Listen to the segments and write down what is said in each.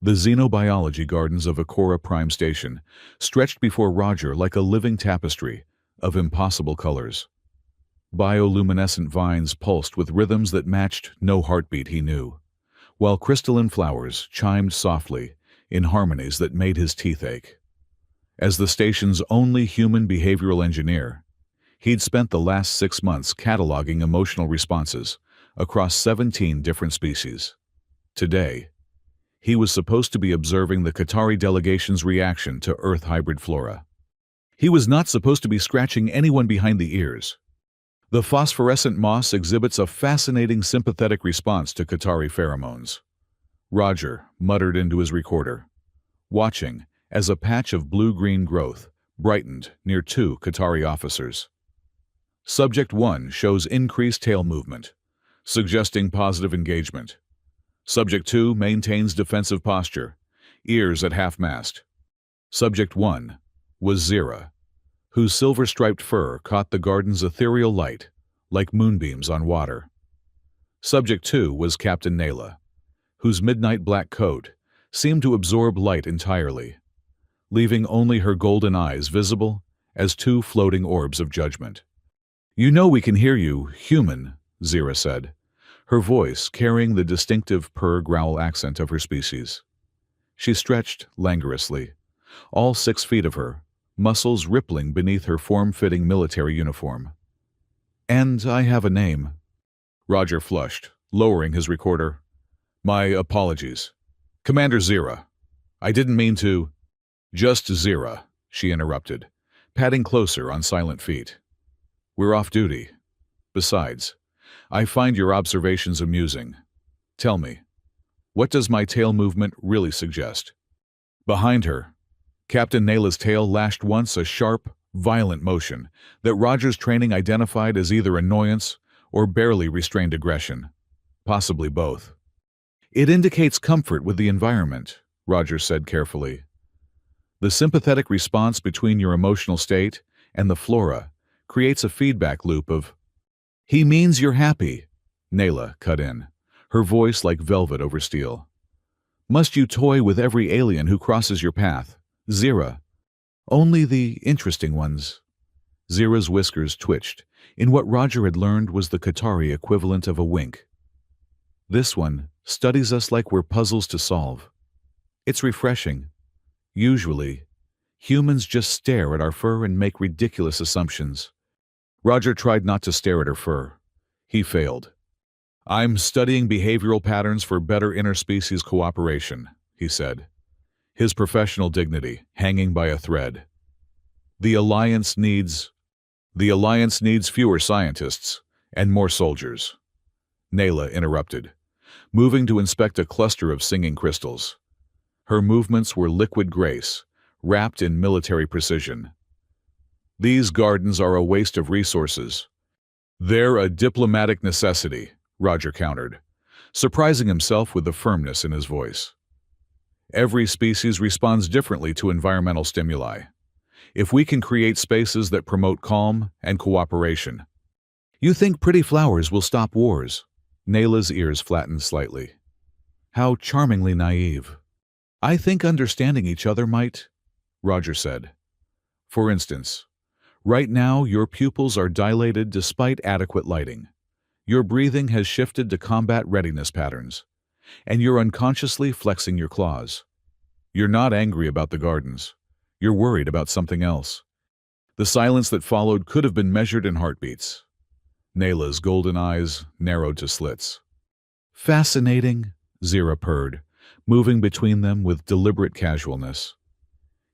The xenobiology gardens of Akora Prime Station stretched before Roger like a living tapestry of impossible colors. Bioluminescent vines pulsed with rhythms that matched no heartbeat he knew, while crystalline flowers chimed softly in harmonies that made his teeth ache. As the station's only human behavioral engineer, he'd spent the last 6 months cataloging emotional responses across 17 different species. Today, he was supposed to be observing the Qatari delegation's reaction to Earth hybrid flora. He was not supposed to be scratching anyone behind the ears. The phosphorescent moss exhibits a fascinating sympathetic response to Qatari pheromones. Roger muttered into his recorder, watching as a patch of blue-green growth brightened near 2 Qatari officers. Subject 1 shows increased tail movement, suggesting positive engagement. Subject 2 maintains defensive posture, ears at half-mast. Subject 1 was Zira, whose silver-striped fur caught the garden's ethereal light like moonbeams on water. Subject 2 was Captain Nayla, whose midnight black coat seemed to absorb light entirely, leaving only her golden eyes visible as 2 floating orbs of judgment. "You know we can hear you, human," Zira said, her voice carrying the distinctive purr growl accent of her species. She stretched languorously, all 6 feet of her, muscles rippling beneath her form-fitting military uniform. "And I have a name." Roger flushed, lowering his recorder. "My apologies. Commander Zira. I didn't mean to—" "Just Zira," she interrupted, patting closer on silent feet. "We're off duty. Besides, I find your observations amusing. Tell me, what does my tail movement really suggest?" Behind her, Captain Nayla's tail lashed once a sharp, violent motion that Roger's training identified as either annoyance or barely restrained aggression, possibly both. "It indicates comfort with the environment," Roger said carefully. "The sympathetic response between your emotional state and the flora creates a feedback loop of—" "He means you're happy," Nayla cut in, her voice like velvet over steel. "Must you toy with every alien who crosses your path, Zira? Only the interesting ones." Zira's whiskers twitched in what Roger had learned was the Qatari equivalent of a wink. "This one studies us like we're puzzles to solve. It's refreshing. Usually, humans just stare at our fur and make ridiculous assumptions." Roger tried not to stare at her fur. He failed. "I'm studying behavioral patterns for better interspecies cooperation," he said, his professional dignity hanging by a thread. The Alliance needs fewer scientists and more soldiers," Nayla interrupted, moving to inspect a cluster of singing crystals. Her movements were liquid grace, wrapped in military precision. "These gardens are a waste of resources." "They're a diplomatic necessity," Roger countered, surprising himself with the firmness in his voice. "Every species responds differently to environmental stimuli. If we can create spaces that promote calm and cooperation—" "You think pretty flowers will stop wars?" Nayla's ears flattened slightly. "How charmingly naive." "I think understanding each other might," Roger said. "For instance, right now your pupils are dilated despite adequate lighting. Your breathing has shifted to combat readiness patterns, and you're unconsciously flexing your claws. You're not angry about the gardens. You're worried about something else." The silence that followed could have been measured in heartbeats. Nayla's golden eyes narrowed to slits. "Fascinating," Zira purred, moving between them with deliberate casualness.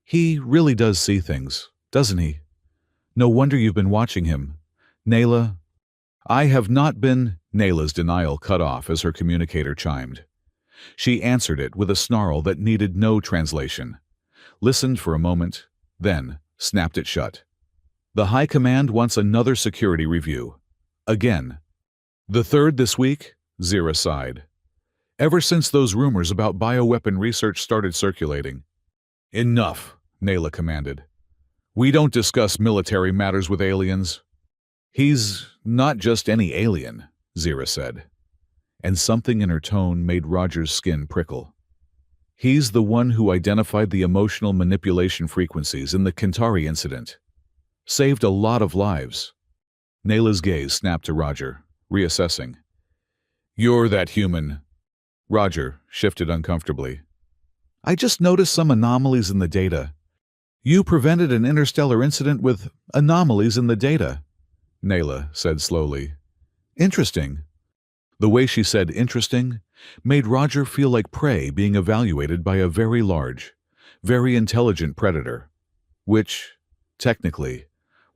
"He really does see things, doesn't he? No wonder you've been watching him. Nayla—" "I have not been—" Nayla's denial cut off as her communicator chimed. She answered it with a snarl that needed no translation, listened for a moment, then snapped it shut. "The High Command wants another security review. Again." "The third this week?" Zira sighed. "Ever since those rumors about bioweapon research started circulating." "Enough," Nayla commanded. "We don't discuss military matters with aliens." "He's not just any alien," Zira said, and something in her tone made Roger's skin prickle. He's the one who identified the emotional manipulation frequencies in the Kintari incident. Saved a lot of lives. Nayla's gaze snapped to Roger, reassessing. You're that human. Roger shifted uncomfortably. I just noticed some anomalies in the data. You prevented an interstellar incident with anomalies in the data, Nayla said slowly. Interesting. The way she said interesting made Roger feel like prey being evaluated by a very large, very intelligent predator, which, technically,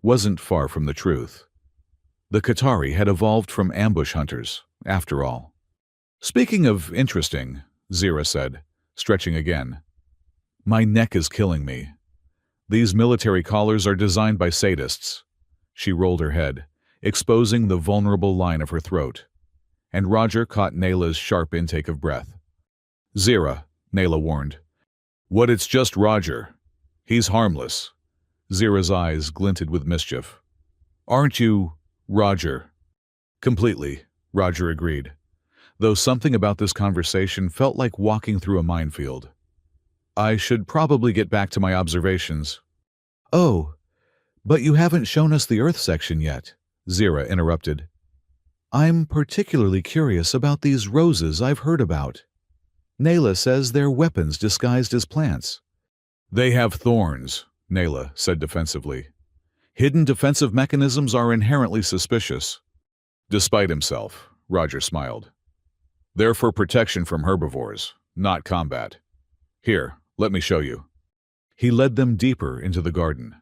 wasn't far from the truth. The Qatari had evolved from ambush hunters, after all. Speaking of interesting, Zira said, stretching again. My neck is killing me. These military collars are designed by sadists. She rolled her head, exposing the vulnerable line of her throat. And Roger caught Nayla's sharp intake of breath. Zira, Nayla warned. What, it's just Roger. He's harmless. Zira's eyes glinted with mischief. Aren't you, Roger? Completely, Roger agreed, though something about this conversation felt like walking through a minefield. I should probably get back to my observations. Oh, but you haven't shown us the Earth section yet, Zira interrupted. I'm particularly curious about these roses I've heard about. Nayla says they're weapons disguised as plants. They have thorns, Nayla said defensively. Hidden defensive mechanisms are inherently suspicious. Despite himself, Roger smiled. They're for protection from herbivores, not combat. Here, let me show you. He led them deeper into the garden,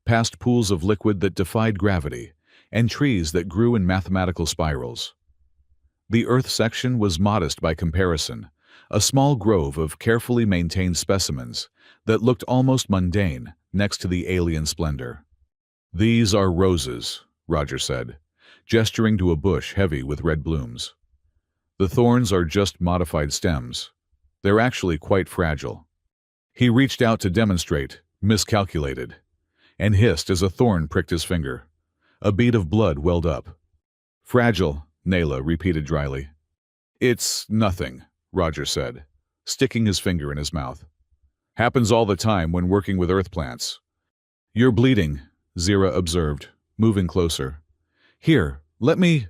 past pools of liquid that defied gravity, and trees that grew in mathematical spirals. The Earth section was modest by comparison, a small grove of carefully maintained specimens that looked almost mundane next to the alien splendor. These are roses, Roger said, gesturing to a bush heavy with red blooms. The thorns are just modified stems. They're actually quite fragile. He reached out to demonstrate, miscalculated, and hissed as a thorn pricked his finger. A bead of blood welled up. Fragile, Nayla repeated dryly. It's nothing, Roger said, sticking his finger in his mouth. Happens all the time when working with earth plants. You're bleeding, Zira observed, moving closer. Here, let me...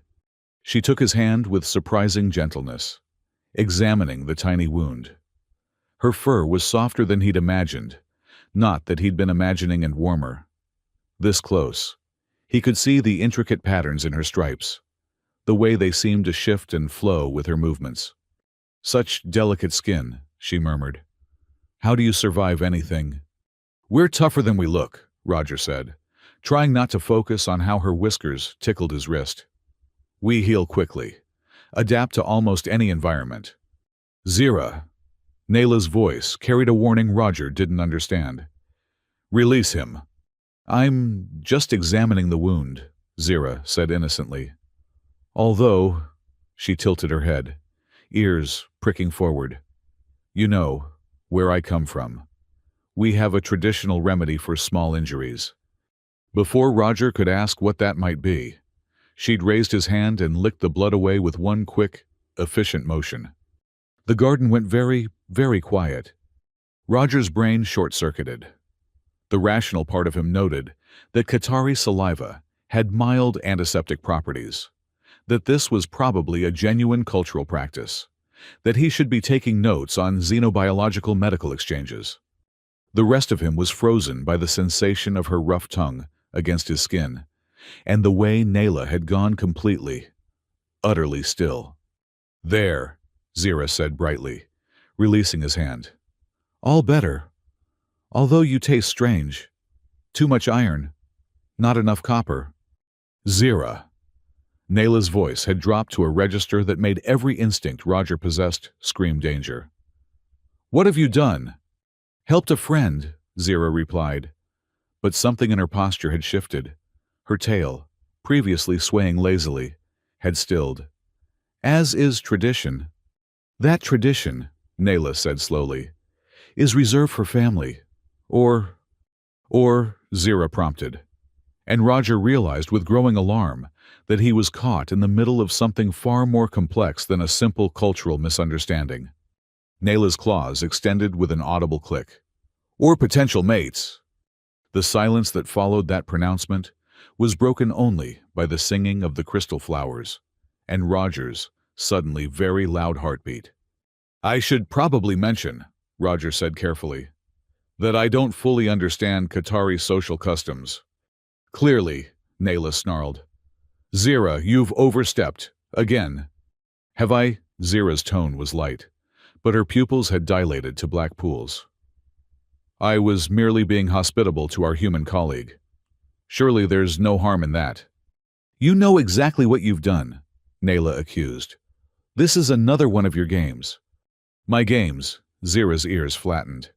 She took his hand with surprising gentleness, examining the tiny wound. Her fur was softer than he'd imagined, not that he'd been imagining, and warmer. This close, he could see the intricate patterns in her stripes, the way they seemed to shift and flow with her movements. Such delicate skin, she murmured. How do you survive anything? We're tougher than we look, Roger said, trying not to focus on how her whiskers tickled his wrist. We heal quickly, adapt to almost any environment. Zira. Nayla's voice carried a warning Roger didn't understand. Release him. I'm just examining the wound, Zira said innocently. Although, she tilted her head, ears pricking forward. You know, where I come from. We have a traditional remedy for small injuries. Before Roger could ask what that might be, she'd raised his hand and licked the blood away with one quick, efficient motion. The garden went very, very quiet. Roger's brain short-circuited. The rational part of him noted that Qatari saliva had mild antiseptic properties, that this was probably a genuine cultural practice, that he should be taking notes on xenobiological medical exchanges. The rest of him was frozen by the sensation of her rough tongue against his skin, and the way Nayla had gone completely, utterly still. There, Zira said brightly, releasing his hand. All better. Although you taste strange. Too much iron. Not enough copper. Zira. Nayla's voice had dropped to a register that made every instinct Roger possessed scream danger. What have you done? Helped a friend, Zira replied. But something in her posture had shifted. Her tail, previously swaying lazily, had stilled. As is tradition. That tradition, Nayla said slowly, is reserved for family. Or, Zira prompted. And Roger realized with growing alarm that he was caught in the middle of something far more complex than a simple cultural misunderstanding. Nayla's claws extended with an audible click. Or potential mates. The silence that followed that pronouncement was broken only by the singing of the crystal flowers and Roger's suddenly very loud heartbeat. I should probably mention, Roger said carefully, that I don't fully understand Qatari social customs. Clearly, Nayla snarled. Zira, you've overstepped. Again. Have I? Zira's tone was light, but her pupils had dilated to black pools. I was merely being hospitable to our human colleague. Surely there's no harm in that. You know exactly what you've done, Nayla accused. This is another one of your games. My games, Zira's ears flattened.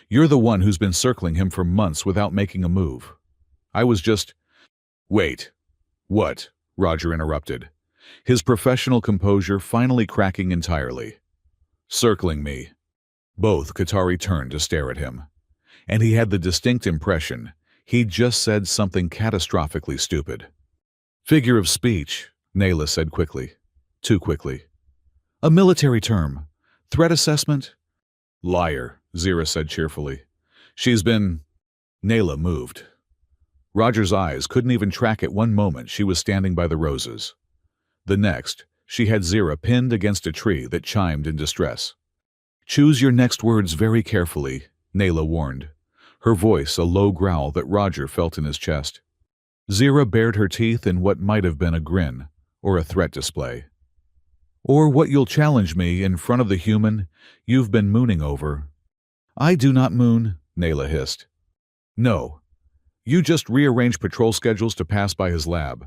You're the one who's been circling him for months without making a move. I was just... Wait. What? Roger interrupted, his professional composure finally cracking entirely. Circling me. Both Qatari turned to stare at him, and he had the distinct impression he'd just said something catastrophically stupid. Figure of speech, Nayla said quickly. Too quickly. A military term. Threat assessment? Liar, Zira said cheerfully. She's been... Nayla moved. Roger's eyes couldn't even track at one moment she was standing by the roses. The next, she had Zira pinned against a tree that chimed in distress. Choose your next words very carefully, Nayla warned, her voice a low growl that Roger felt in his chest. Zira bared her teeth in what might have been a grin or a threat display. Or what you'll challenge me in front of the human you've been mooning over. I do not moon, Nayla hissed. No. You just rearrange patrol schedules to pass by his lab.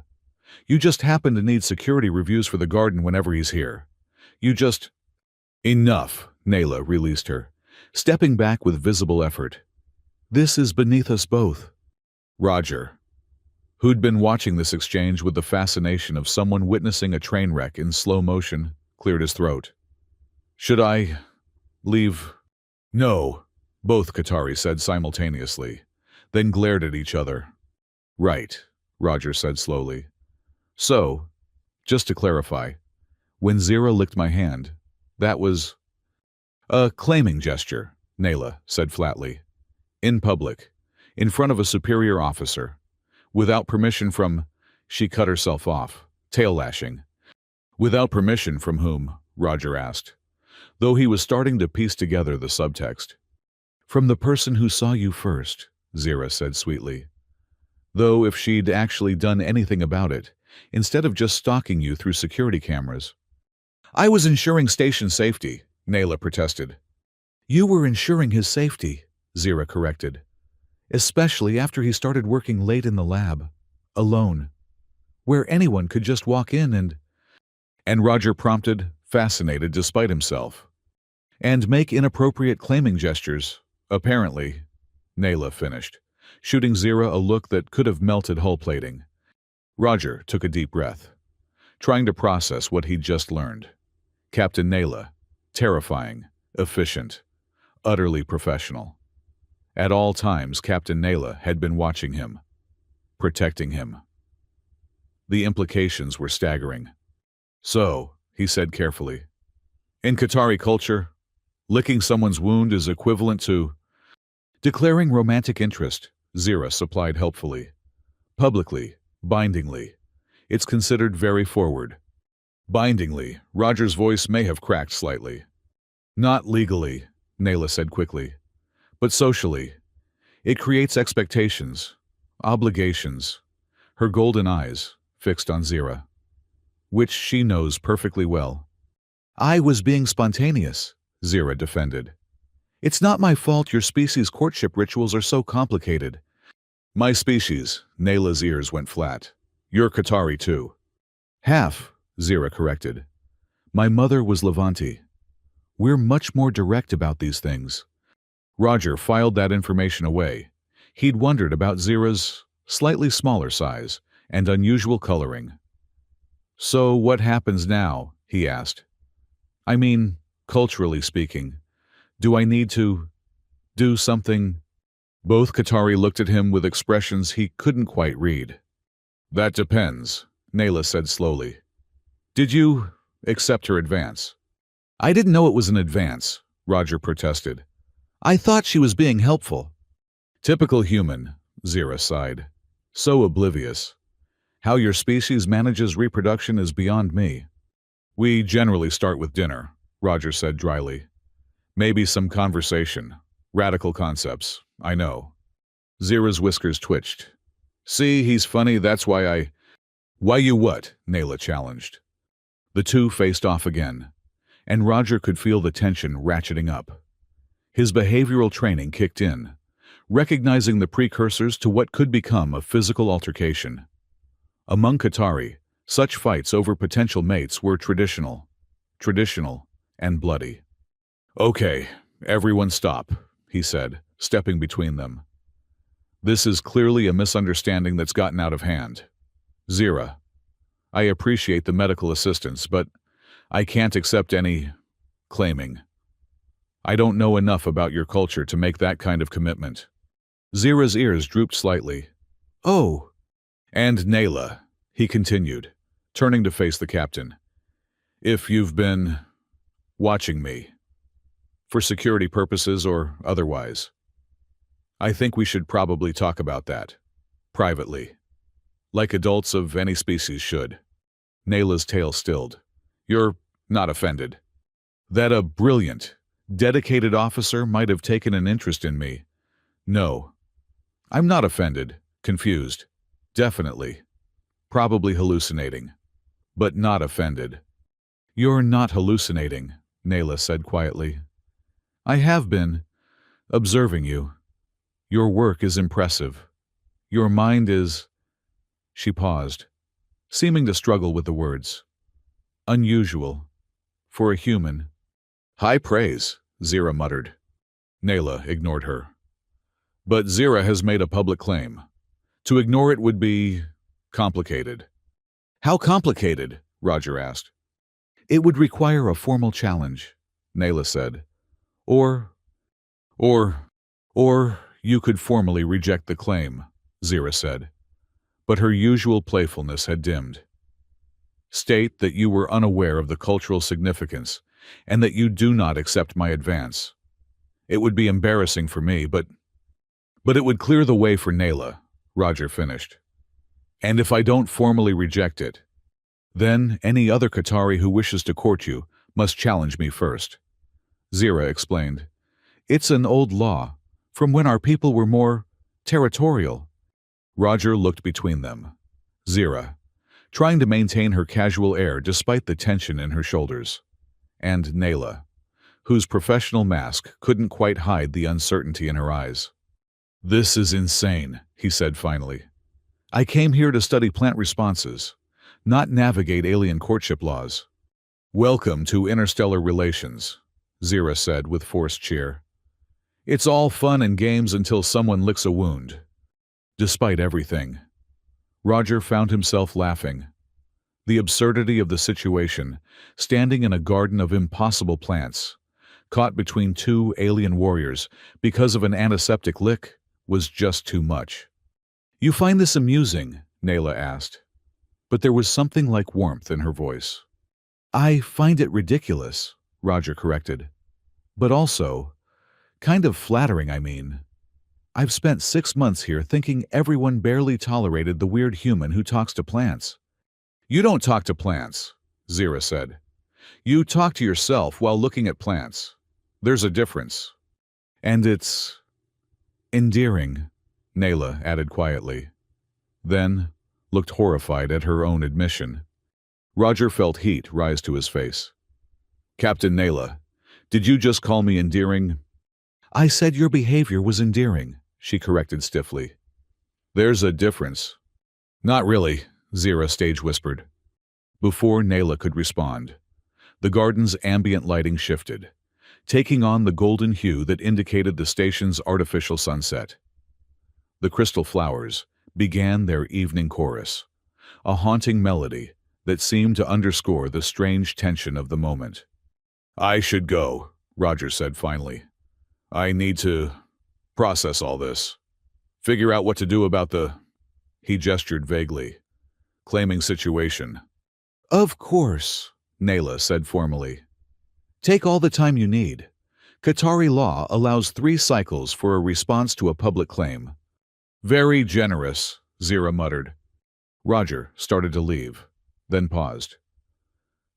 You just happen to need security reviews for the garden whenever he's here. You just... Enough, Nayla released her, stepping back with visible effort. This is beneath us both. Roger, who'd been watching this exchange with the fascination of someone witnessing a train wreck in slow motion, cleared his throat. Should I... leave? No, both Qatari said simultaneously, then glared at each other. Right, Roger said slowly. So, just to clarify, when Zira licked my hand, that was... A claiming gesture, Nayla said flatly. In public, in front of a superior officer. Without permission from... She cut herself off, tail-lashing. Without permission from whom? Roger asked, though he was starting to piece together the subtext. From the person who saw you first, Zira said sweetly. Though if she'd actually done anything about it, instead of just stalking you through security cameras. I was ensuring station safety, Nayla protested. You were ensuring his safety, Zira corrected. Especially after he started working late in the lab, alone, where anyone could just walk in and Roger prompted, fascinated despite himself. And make inappropriate claiming gestures, apparently, Nayla finished, shooting Zira a look that could have melted hull plating. Roger took a deep breath, trying to process what he'd just learned. Captain Nayla, terrifying, efficient, utterly professional. At all times, Captain Nayla had been watching him, protecting him. The implications were staggering. So, he said carefully, in Qatari culture, licking someone's wound is equivalent to declaring romantic interest, Zira supplied helpfully. Publicly, bindingly. It's considered very forward. Bindingly, Roger's voice may have cracked slightly. Not legally, Nayla said quickly, but socially. It creates expectations, obligations, her golden eyes fixed on Zira, which she knows perfectly well. I was being spontaneous, Zira defended. It's not my fault your species' courtship rituals are so complicated. My species, Nayla's ears went flat. You're Qatari too. Half, Zira corrected. My mother was Levante. We're much more direct about these things. Roger filed that information away. He'd wondered about Zira's slightly smaller size and unusual coloring. So what happens now? He asked. I mean, culturally speaking, do I need to do something? Both Qatari looked at him with expressions he couldn't quite read. That depends, Nayla said slowly. Did you accept her advance? I didn't know it was an advance, Roger protested. I thought she was being helpful. Typical human, Zira sighed. So oblivious. How your species manages reproduction is beyond me. We generally start with dinner, Roger said dryly. Maybe some conversation. Radical concepts, I know. Zira's whiskers twitched. See, he's funny, that's why Why you what? Nayla challenged. The two faced off again, and Roger could feel the tension ratcheting up. His behavioral training kicked in, recognizing the precursors to what could become a physical altercation. Among Qatari, such fights over potential mates were traditional, and bloody. Okay, everyone stop, he said, stepping between them. This is clearly a misunderstanding that's gotten out of hand. Zira, I appreciate the medical assistance, but I can't accept any claiming. I don't know enough about your culture to make that kind of commitment. Zira's ears drooped slightly. Oh. And Nayla, he continued, turning to face the captain. If you've been watching me, for security purposes or otherwise, I think we should probably talk about that, privately, like adults of any species should. Nayla's tail stilled. You're not offended that a brilliant, dedicated officer might have taken an interest in me? No. I'm not offended, confused, definitely, probably hallucinating, but not offended. You're not hallucinating, Nayla said quietly. I have been observing you. Your work is impressive. Your mind is... She paused, seeming to struggle with the words. Unusual. For a human. High praise, Zira muttered. Nayla ignored her. But Zira has made a public claim. To ignore it would be complicated. How complicated? Roger asked. It would require a formal challenge, Nayla said. Or you could formally reject the claim, Zira said. But her usual playfulness had dimmed. State that you were unaware of the cultural significance and that you do not accept my advance. It would be embarrassing for me, but it would clear the way for Nayla, Roger finished. And if I don't formally reject it, then any other Qatari who wishes to court you must challenge me first. Zira explained. It's an old law, from when our people were more territorial. Roger looked between them. Zira, trying to maintain her casual air despite the tension in her shoulders. And Nayla, whose professional mask couldn't quite hide the uncertainty in her eyes. This is insane, he said finally. I came here to study plant responses, not navigate alien courtship laws. Welcome to interstellar relations, Zira said with forced cheer. It's all fun and games until someone licks a wound. Despite everything, Roger found himself laughing. The absurdity of the situation, standing in a garden of impossible plants, caught between two alien warriors because of an antiseptic lick, was just too much. You find this amusing? Nayla asked, but there was something like warmth in her voice. I find it ridiculous, Roger corrected. But also, kind of flattering, I mean. I've spent 6 months here thinking everyone barely tolerated the weird human who talks to plants. You don't talk to plants, Zira said. You talk to yourself while looking at plants. There's a difference. And it's endearing, Nayla added quietly. Then looked horrified at her own admission. Roger felt heat rise to his face. Captain Nayla, did you just call me endearing? I said your behavior was endearing, she corrected stiffly. There's a difference. Not really, Zira stage whispered. Before Nayla could respond, the garden's ambient lighting shifted, taking on the golden hue that indicated the station's artificial sunset. The crystal flowers began their evening chorus, a haunting melody that seemed to underscore the strange tension of the moment. I should go, Roger said finally. I need to process all this. Figure out what to do about the... He gestured vaguely, claiming situation. Of course, Nayla said formally. Take all the time you need. Qatari law allows 3 cycles for a response to a public claim. Very generous, Zira muttered. Roger started to leave, then paused.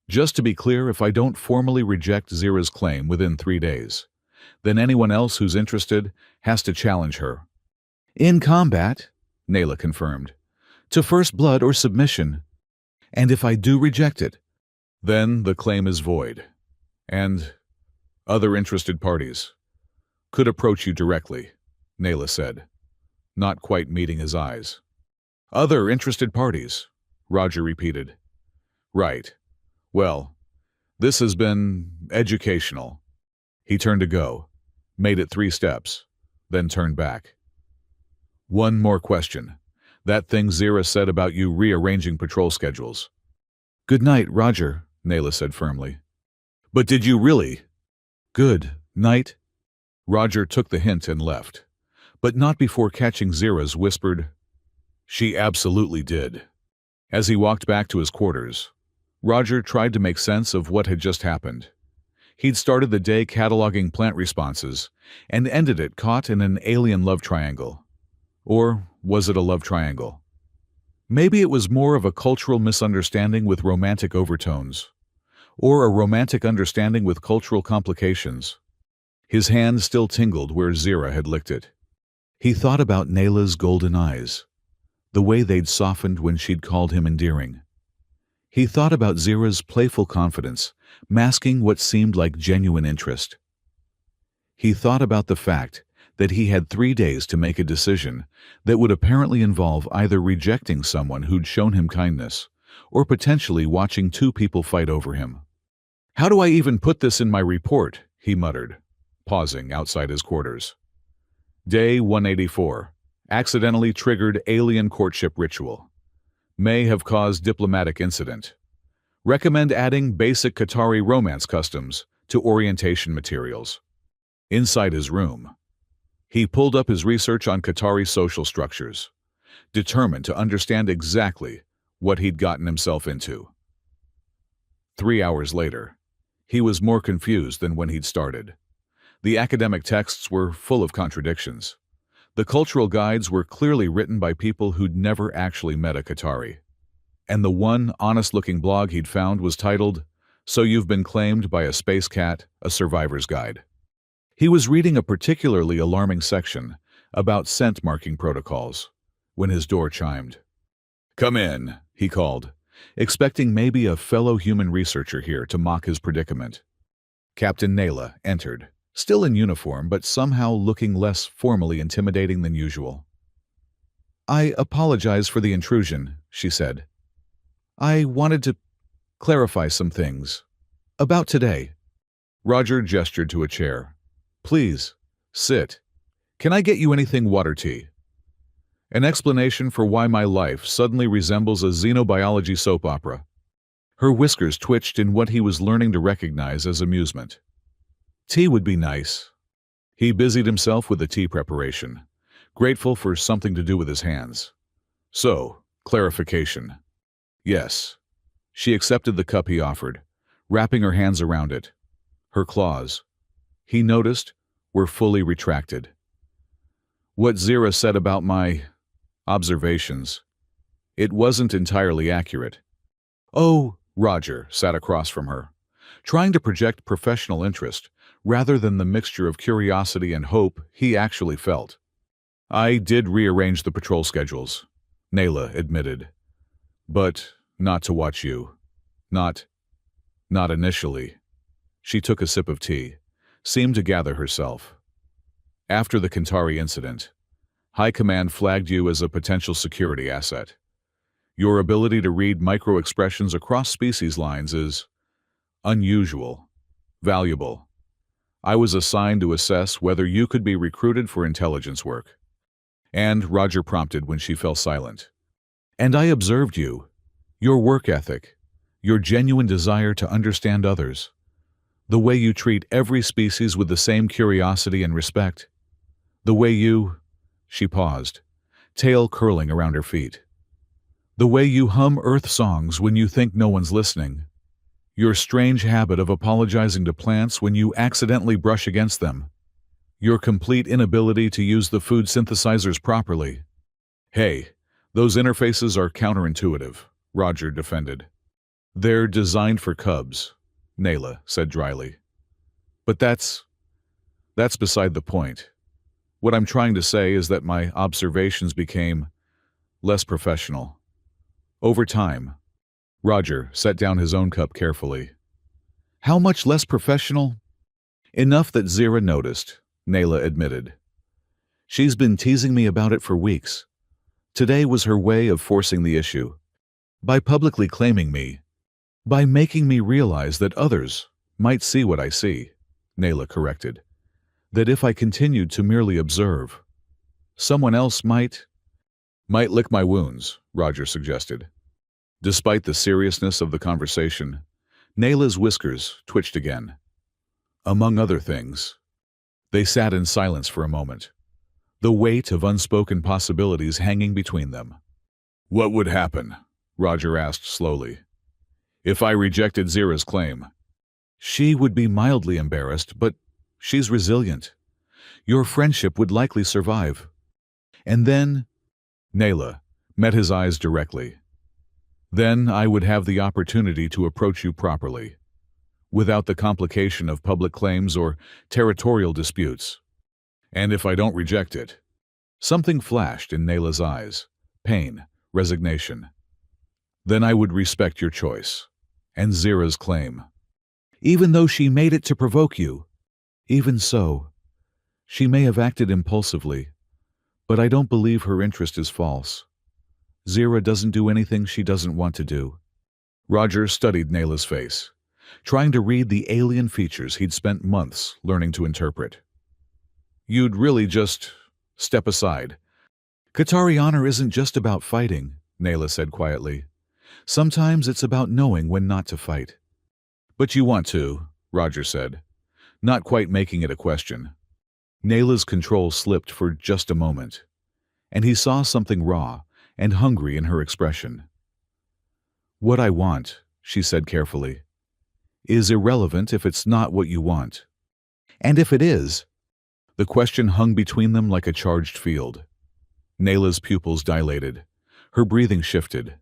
Just to be clear, if I don't formally reject Zira's claim within 3 days, then anyone else who's interested has to challenge her. In combat, Nayla confirmed, to first blood or submission. And if I do reject it, then the claim is void. And other interested parties could approach you directly, Nayla said, not quite meeting his eyes. Other interested parties, Roger repeated. Right. Well, this has been educational. He turned to go, made it 3 steps, then turned back. One more question. That thing Zira said about you rearranging patrol schedules. Good night, Roger, Nayla said firmly. But did you really? Good night. Roger took the hint and left, but not before catching Zira's whispered, "She absolutely did." As he walked back to his quarters, Roger tried to make sense of what had just happened. He'd started the day cataloging plant responses and ended it caught in an alien love triangle. Or was it a love triangle? Maybe it was more of a cultural misunderstanding with romantic overtones, or a romantic understanding with cultural complications. His hand still tingled where Zira had licked it. He thought about Nayla's golden eyes, the way they'd softened when she'd called him endearing. He thought about Zira's playful confidence, masking what seemed like genuine interest. He thought about the fact that he had 3 days to make a decision that would apparently involve either rejecting someone who'd shown him kindness or potentially watching 2 people fight over him. How do I even put this in my report? He muttered, pausing outside his quarters. Day 184. Accidentally triggered alien courtship ritual. May have caused diplomatic incident. Recommend adding basic Qatari romance customs to orientation materials. Inside his room, he pulled up his research on Qatari social structures, determined to understand exactly what he'd gotten himself into. 3 hours later, he was more confused than when he'd started. The academic texts were full of contradictions. The cultural guides were clearly written by people who'd never actually met a Qatari. And the one honest-looking blog he'd found was titled, "So You've Been Claimed by a Space Cat, a Survivor's Guide." He was reading a particularly alarming section about scent marking protocols when his door chimed. "Come in," he called, expecting maybe a fellow human researcher here to mock his predicament. Captain Nayla entered, still in uniform but somehow looking less formally intimidating than usual. "I apologize for the intrusion," she said. "I wanted to clarify some things. About today." Roger gestured to a chair. "Please, sit. Can I get you anything water tea?" An explanation for why my life suddenly resembles a xenobiology soap opera. Her whiskers twitched in what he was learning to recognize as amusement. Tea would be nice. He busied himself with the tea preparation, grateful for something to do with his hands. So, clarification. Yes. She accepted the cup he offered, wrapping her hands around it. Her claws, he noticed, were fully retracted. What Zira said about my observations, it wasn't entirely accurate. Oh, Roger sat across from her, trying to project professional interest rather than the mixture of curiosity and hope he actually felt. "I did rearrange the patrol schedules," Nayla admitted. "But not to watch you. Not initially." She took a sip of tea, seemed to gather herself. "After the Qatari incident, High Command flagged you as a potential security asset. Your ability to read micro-expressions across species lines is unusual, valuable. I was assigned to assess whether you could be recruited for intelligence work." And Roger prompted when she fell silent. "And I observed you, your work ethic, your genuine desire to understand others, the way you treat every species with the same curiosity and respect, the way you..." She paused, tail curling around her feet. "The way you hum Earth songs when you think no one's listening." Your strange habit of apologizing to plants when you accidentally brush against them. Your complete inability to use the food synthesizers properly. Hey, those interfaces are counterintuitive, Roger defended. They're designed for cubs, Nayla said dryly. But that's beside the point. What I'm trying to say is that my observations became less professional. Over time, Roger set down his own cup carefully. How much less professional? Enough that Zira noticed, Nayla admitted. She's been teasing me about it for weeks. Today was her way of forcing the issue. By publicly claiming me. By making me realize that others might see what I see, Nayla corrected. That if I continued to merely observe, someone else might lick my wounds, Roger suggested. Despite the seriousness of the conversation, Nayla's whiskers twitched again. Among other things, they sat in silence for a moment, the weight of unspoken possibilities hanging between them. What would happen? Roger asked slowly. If I rejected Zira's claim, she would be mildly embarrassed, but she's resilient. Your friendship would likely survive. And then, Nayla met his eyes directly. Then I would have the opportunity to approach you properly, without the complication of public claims or territorial disputes. And if I don't reject it, something flashed in Nayla's eyes, pain, resignation. Then I would respect your choice, and Zira's claim. Even though she made it to provoke you, even so, she may have acted impulsively, but I don't believe her interest is false. Zira doesn't do anything she doesn't want to do. Roger studied Nayla's face, trying to read the alien features he'd spent months learning to interpret. You'd really just step aside. Qatari honor isn't just about fighting, Nayla said quietly. Sometimes it's about knowing when not to fight. But you want to, Roger said, not quite making it a question. Nayla's control slipped for just a moment, and he saw something raw and hungry in her expression. What I want, she said carefully, is irrelevant if it's not what you want. And if it is, the question hung between them like a charged field. Nayla's pupils dilated, her breathing shifted,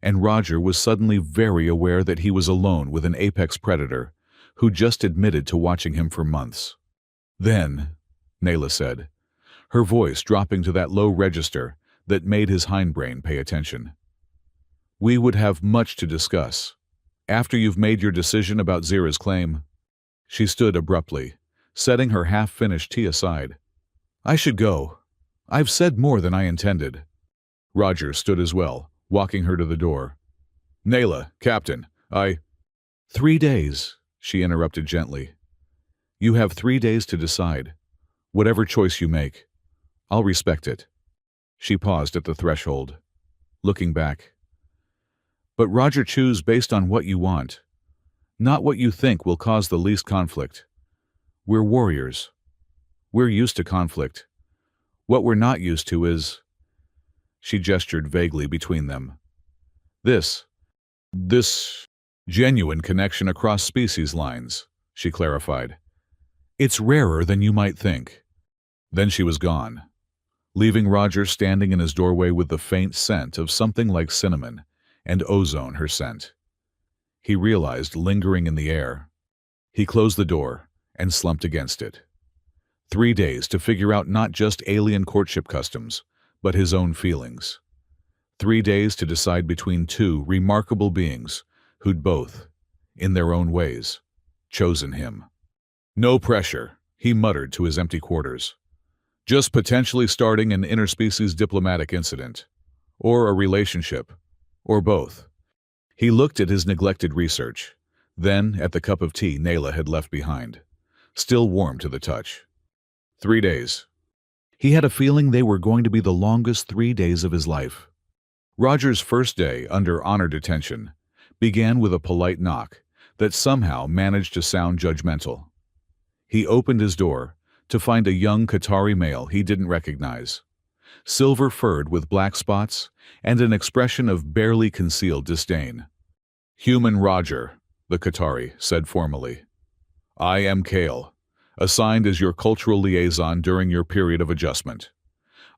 and Roger was suddenly very aware that he was alone with an apex predator who just admitted to watching him for months. Then, Nayla said, her voice dropping to that low register that made his hindbrain pay attention. We would have much to discuss. After you've made your decision about Zira's claim. She stood abruptly, setting her half-finished tea aside. I should go. I've said more than I intended. Roger stood as well, walking her to the door. Nayla, Captain, 3 days, she interrupted gently. You have 3 days to decide. Whatever choice you make, I'll respect it. She paused at the threshold, looking back. But Roger, choose based on what you want, not what you think will cause the least conflict. We're warriors. We're used to conflict. What we're not used to is... She gestured vaguely between them. This genuine connection across species lines, she clarified. It's rarer than you might think. Then she was gone, leaving Roger standing in his doorway with the faint scent of something like cinnamon and ozone her scent. He realized lingering in the air. He closed the door and slumped against it. 3 days to figure out not just alien courtship customs, but his own feelings. 3 days to decide between two remarkable beings who'd both, in their own ways, chosen him. No pressure, he muttered to his empty quarters. Just potentially starting an interspecies diplomatic incident, or a relationship, or both. He looked at his neglected research, then at the cup of tea Nayla had left behind, still warm to the touch. 3 days. He had a feeling they were going to be the longest 3 days of his life. Roger's first day under honor detention began with a polite knock that somehow managed to sound judgmental. He opened his door to find a young Qatari male he didn't recognize, silver-furred with black spots and an expression of barely concealed disdain. Human Roger, the Qatari said formally. I am Kale, assigned as your cultural liaison during your period of adjustment.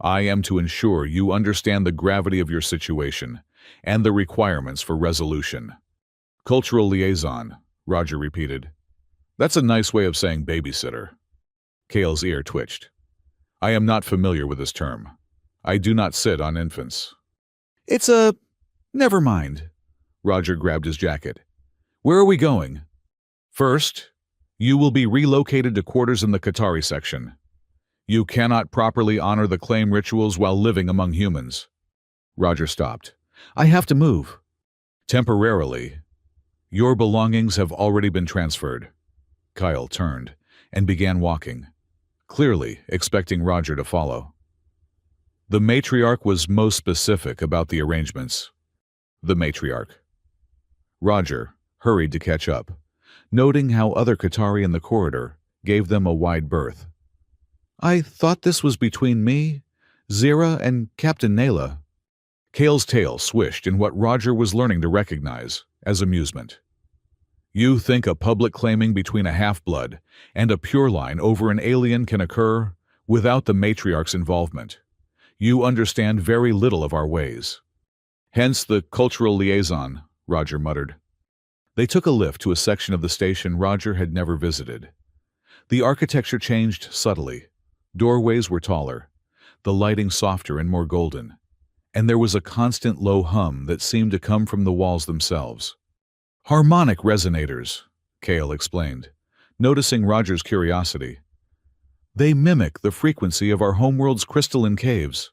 I am to ensure you understand the gravity of your situation and the requirements for resolution. Cultural liaison, Roger repeated. That's a nice way of saying babysitter. Kale's ear twitched. I am not familiar with this term. I do not sit on infants. Never mind. Roger grabbed his jacket. Where are we going? First, you will be relocated to quarters in the Qatari section. You cannot properly honor the claim rituals while living among humans. Roger stopped. I have to move. Temporarily. Your belongings have already been transferred. Kyle turned and began walking, clearly expecting Roger to follow. The matriarch was most specific about the arrangements. The matriarch. Roger hurried to catch up, noting how other Qatari in the corridor gave them a wide berth. I thought this was between me, Zira, and Captain Nayla. Kale's tail swished in what Roger was learning to recognize as amusement. You think a public claiming between a half-blood and a pure line over an alien can occur without the matriarch's involvement. You understand very little of our ways. Hence the cultural liaison, Roger muttered. They took a lift to a section of the station Roger had never visited. The architecture changed subtly. Doorways were taller, the lighting softer and more golden, and there was a constant low hum that seemed to come from the walls themselves. Harmonic resonators, Kale explained, noticing Roger's curiosity. They mimic the frequency of our homeworld's crystalline caves.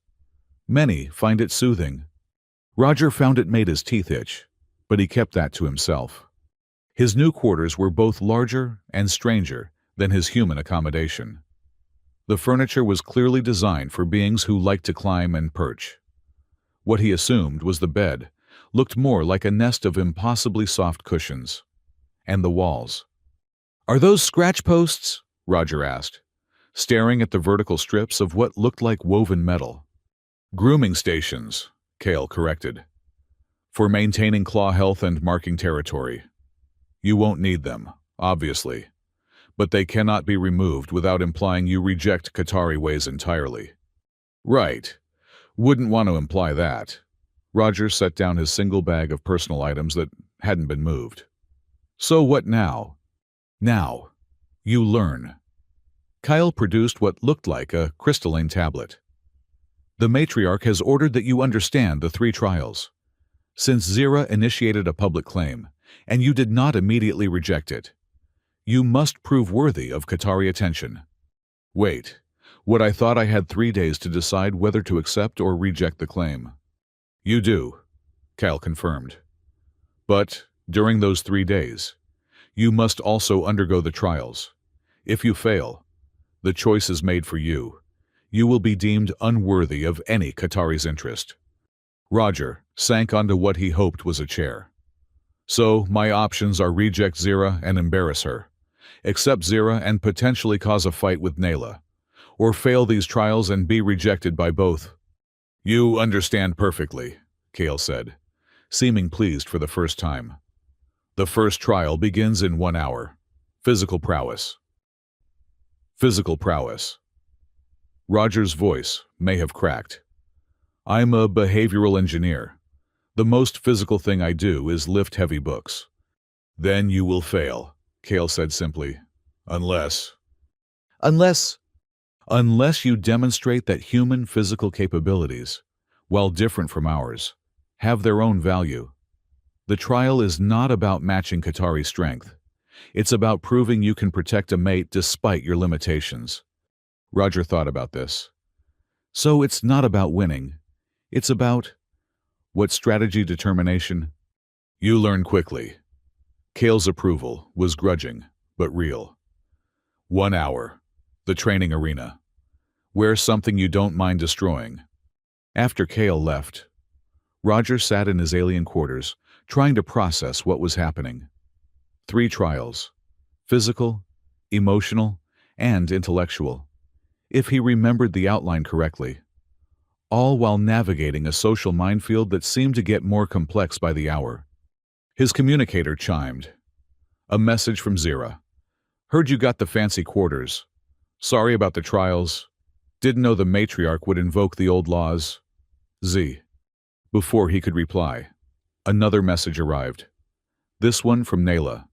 Many find it soothing. Roger found it made his teeth itch, but he kept that to himself. His new quarters were both larger and stranger than his human accommodation. The furniture was clearly designed for beings who liked to climb and perch. What he assumed was the bed looked more like a nest of impossibly soft cushions. And the walls. Are those scratch posts? Roger asked, staring at the vertical strips of what looked like woven metal. Grooming stations, Kale corrected. For maintaining claw health and marking territory. You won't need them, obviously. But they cannot be removed without implying you reject Qatari ways entirely. Right. Wouldn't want to imply that. Roger set down his single bag of personal items that hadn't been moved. So what now? Now, you learn. Kyle produced what looked like a crystalline tablet. The matriarch has ordered that you understand the 3 trials. Since Zira initiated a public claim, and you did not immediately reject it, you must prove worthy of Qatari attention. Wait, what I thought I had 3 days to decide whether to accept or reject the claim. You do, Kyle confirmed. But during those 3 days, you must also undergo the trials. If you fail, the choice is made for you. You will be deemed unworthy of any Qatari's interest. Roger sank onto what he hoped was a chair. So my options are reject Zira and embarrass her, accept Zira and potentially cause a fight with Nayla, or fail these trials and be rejected by both. You understand perfectly, Kale said, seeming pleased for the first time. The first trial begins in 1 hour. Physical prowess. Physical prowess. Roger's voice may have cracked. I'm a behavioral engineer. The most physical thing I do is lift heavy books. Then you will fail, Kale said simply. Unless you demonstrate that human physical capabilities, while different from ours, have their own value. The trial is not about matching Qatari strength. It's about proving you can protect a mate despite your limitations. Roger thought about this. So it's not about winning. It's about what strategy determination? You learn quickly. Kale's approval was grudging, but real. 1 hour. The training arena. Wear something you don't mind destroying. After Kale left, Roger sat in his alien quarters, trying to process what was happening. 3 trials. Physical, emotional, and intellectual. If he remembered the outline correctly. All while navigating a social minefield that seemed to get more complex by the hour. His communicator chimed. A message from Zira. Heard you got the fancy quarters. Sorry about the trials. Didn't know the matriarch would invoke the old laws. Z. Before he could reply, another message arrived. This one from Nayla.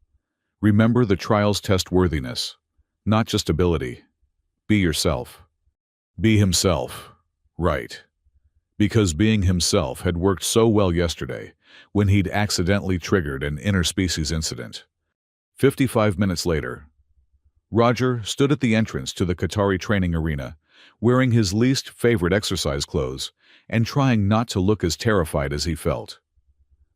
Remember, the trials test worthiness, not just ability. Be yourself. Be himself. Right. Because being himself had worked so well yesterday when he'd accidentally triggered an interspecies incident. 55 minutes later, Roger stood at the entrance to the Qatari training arena, wearing his least favorite exercise clothes and trying not to look as terrified as he felt.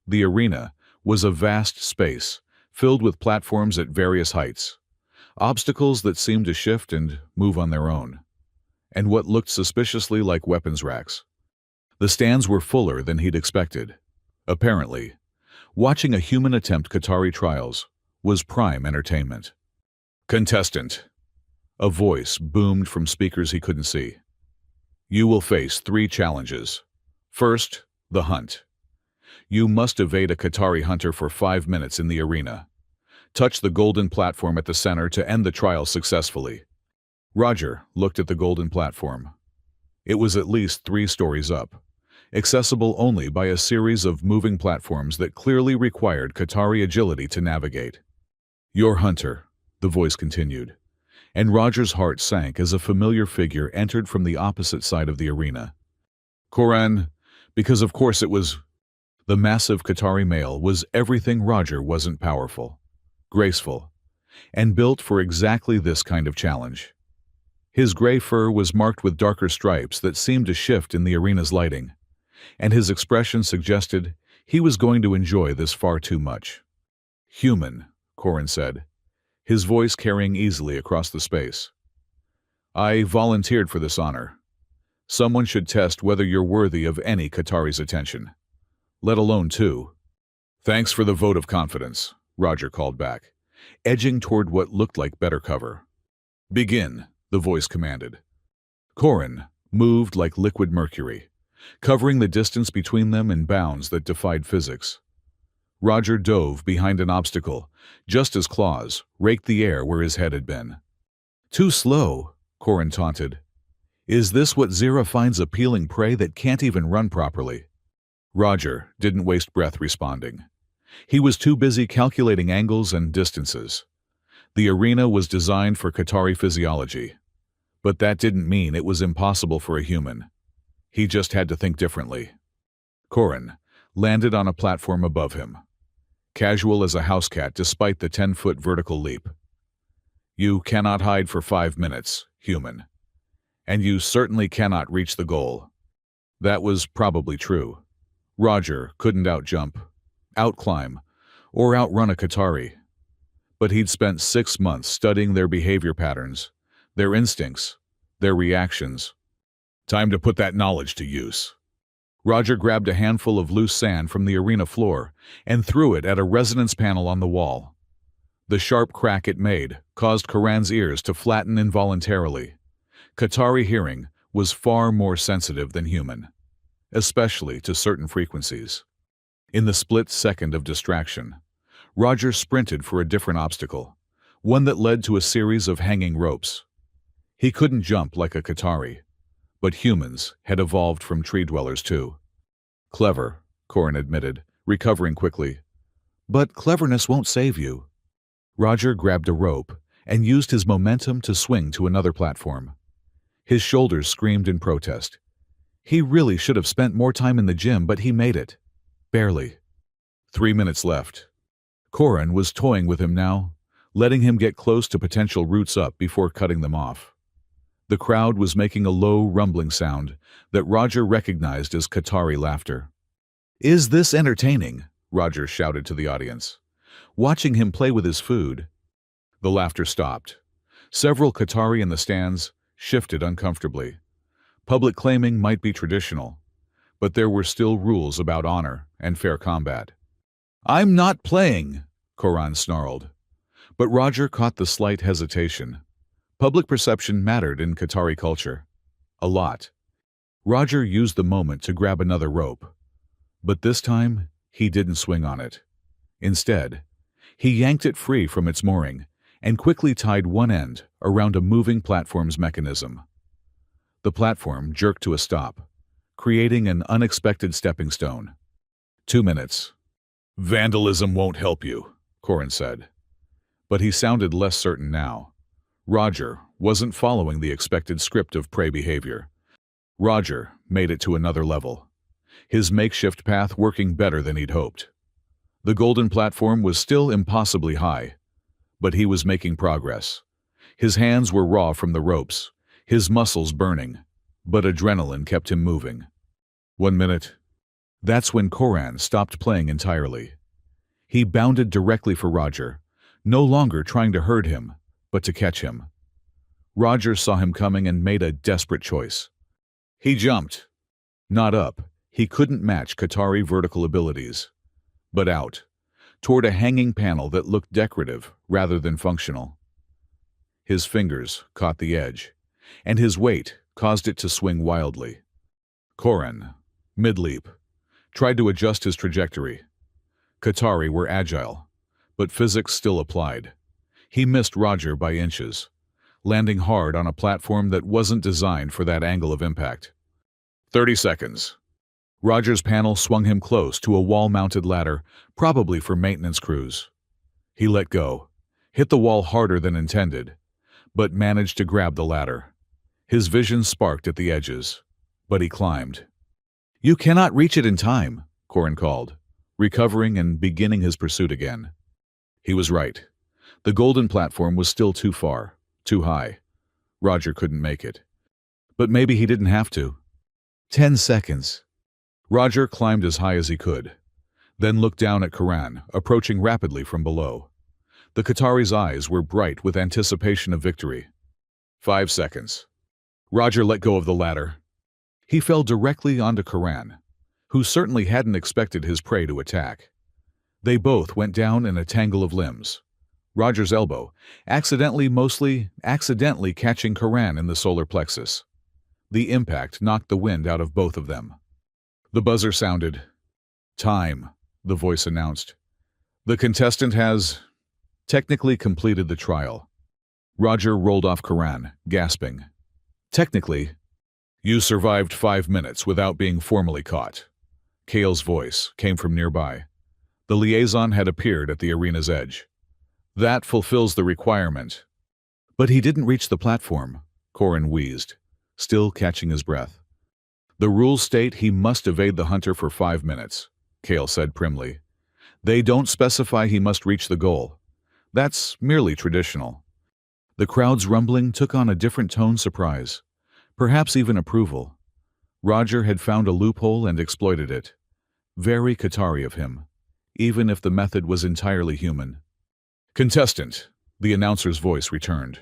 The arena was a vast space, filled with platforms at various heights, obstacles that seemed to shift and move on their own, and what looked suspiciously like weapons racks. The stands were fuller than he'd expected. Apparently, watching a human attempt Qatari trials was prime entertainment. Contestant. A voice boomed from speakers he couldn't see. You will face 3 challenges. First, the hunt. You must evade a Qatari hunter for 5 minutes in the arena. Touch the golden platform at the center to end the trial successfully. Roger looked at the golden platform. It was at least 3 stories up, accessible only by a series of moving platforms that clearly required Qatari agility to navigate. Your hunter, the voice continued, and Roger's heart sank as a familiar figure entered from the opposite side of the arena. Koran, because of course it was. The massive Qatari male was everything Roger wasn't: powerful, graceful, and built for exactly this kind of challenge. His gray fur was marked with darker stripes that seemed to shift in the arena's lighting, and his expression suggested he was going to enjoy this far too much. Human, Koran said, his voice carrying easily across the space. I volunteered for this honor. Someone should test whether you're worthy of any Qatari's attention, let alone 2. Thanks for the vote of confidence, Roger called back, edging toward what looked like better cover. Begin, the voice commanded. Koran moved like liquid mercury, covering the distance between them in bounds that defied physics. Roger dove behind an obstacle, just as claws raked the air where his head had been. Too slow, Koran taunted. Is this what Zira finds appealing, prey that can't even run properly? Roger didn't waste breath responding. He was too busy calculating angles and distances. The arena was designed for Qatari physiology, but that didn't mean it was impossible for a human. He just had to think differently. Koran landed on a platform above him, casual as a house cat despite the 10-foot vertical leap. You cannot hide for 5 minutes, human. And you certainly cannot reach the goal. That was probably true. Roger couldn't outjump, outclimb, or outrun a Qatari. But he'd spent 6 months studying their behavior patterns, their instincts, their reactions. Time to put that knowledge to use. Roger grabbed a handful of loose sand from the arena floor and threw it at a resonance panel on the wall. The sharp crack it made caused Koran's ears to flatten involuntarily. Qatari hearing was far more sensitive than human, especially to certain frequencies. In the split second of distraction, Roger sprinted for a different obstacle, one that led to a series of hanging ropes. He couldn't jump like a Qatari, but humans had evolved from tree dwellers too. Clever, Koran admitted, recovering quickly. But cleverness won't save you. Roger grabbed a rope and used his momentum to swing to another platform. His shoulders screamed in protest. He really should have spent more time in the gym, but he made it. Barely. 3 minutes left. Koran was toying with him now, letting him get close to potential roots up before cutting them off. The crowd was making a low, rumbling sound that Roger recognized as Qatari laughter. Is this entertaining? Roger shouted to the audience, watching him play with his food. The laughter stopped. Several Qatari in the stands shifted uncomfortably. Public claiming might be traditional, but there were still rules about honor and fair combat. I'm not playing, Koran snarled. But Roger caught the slight hesitation. Public perception mattered in Qatari culture. A lot. Roger used the moment to grab another rope. But this time, he didn't swing on it. Instead, He yanked it free from its mooring and quickly tied one end around a moving platform's mechanism. The platform jerked to a stop, creating an unexpected stepping stone. 2 minutes. Vandalism won't help you, Corin said. But he sounded less certain now. Roger wasn't following the expected script of prey behavior. Roger made it to another level, his makeshift path working better than he'd hoped. The golden platform was still impossibly high, but he was making progress. His hands were raw from the ropes, his muscles burning, but adrenaline kept him moving. 1 minute. That's when Corin stopped playing entirely. He bounded directly for Roger, no longer trying to hurt him, but to catch him. Roger saw him coming and made a desperate choice. He jumped. Not up, he couldn't match Qatari vertical abilities, but out, toward a hanging panel that looked decorative rather than functional. His fingers caught the edge, and his weight caused it to swing wildly. Corin, mid-leap, tried to adjust his trajectory. Qatari were agile, but physics still applied. He missed Roger by inches, landing hard on a platform that wasn't designed for that angle of impact. 30 seconds. Roger's panel swung him close to a wall-mounted ladder, probably for maintenance crews. He let go, hit the wall harder than intended, but managed to grab the ladder. His vision sparked at the edges, but he climbed. You cannot reach it in time, Corin called, recovering and beginning his pursuit again. He was right. The golden platform was still too far, too high. Roger couldn't make it. But maybe he didn't have to. 10 seconds. Roger climbed as high as he could, then looked down at Corin, approaching rapidly from below. The Qatari's eyes were bright with anticipation of victory. 5 seconds. Roger let go of the ladder. He fell directly onto Corin, who certainly hadn't expected his prey to attack. They both went down in a tangle of limbs. Roger's elbow, mostly accidentally catching Corin in the solar plexus. The impact knocked the wind out of both of them. The buzzer sounded. Time, the voice announced. The contestant has technically completed the trial. Roger rolled off Corin, gasping. Technically, you survived 5 minutes without being formally caught. Kale's voice came from nearby. The liaison had appeared at the arena's edge. That fulfills the requirement. But he didn't reach the platform, Corin wheezed, still catching his breath. The rules state he must evade the hunter for 5 minutes, Kale said primly. They don't specify he must reach the goal. That's merely traditional. The crowd's rumbling took on a different tone surprise, perhaps even approval. Roger had found a loophole and exploited it. Very Qatari of him, even if the method was entirely human. Contestant, the announcer's voice returned.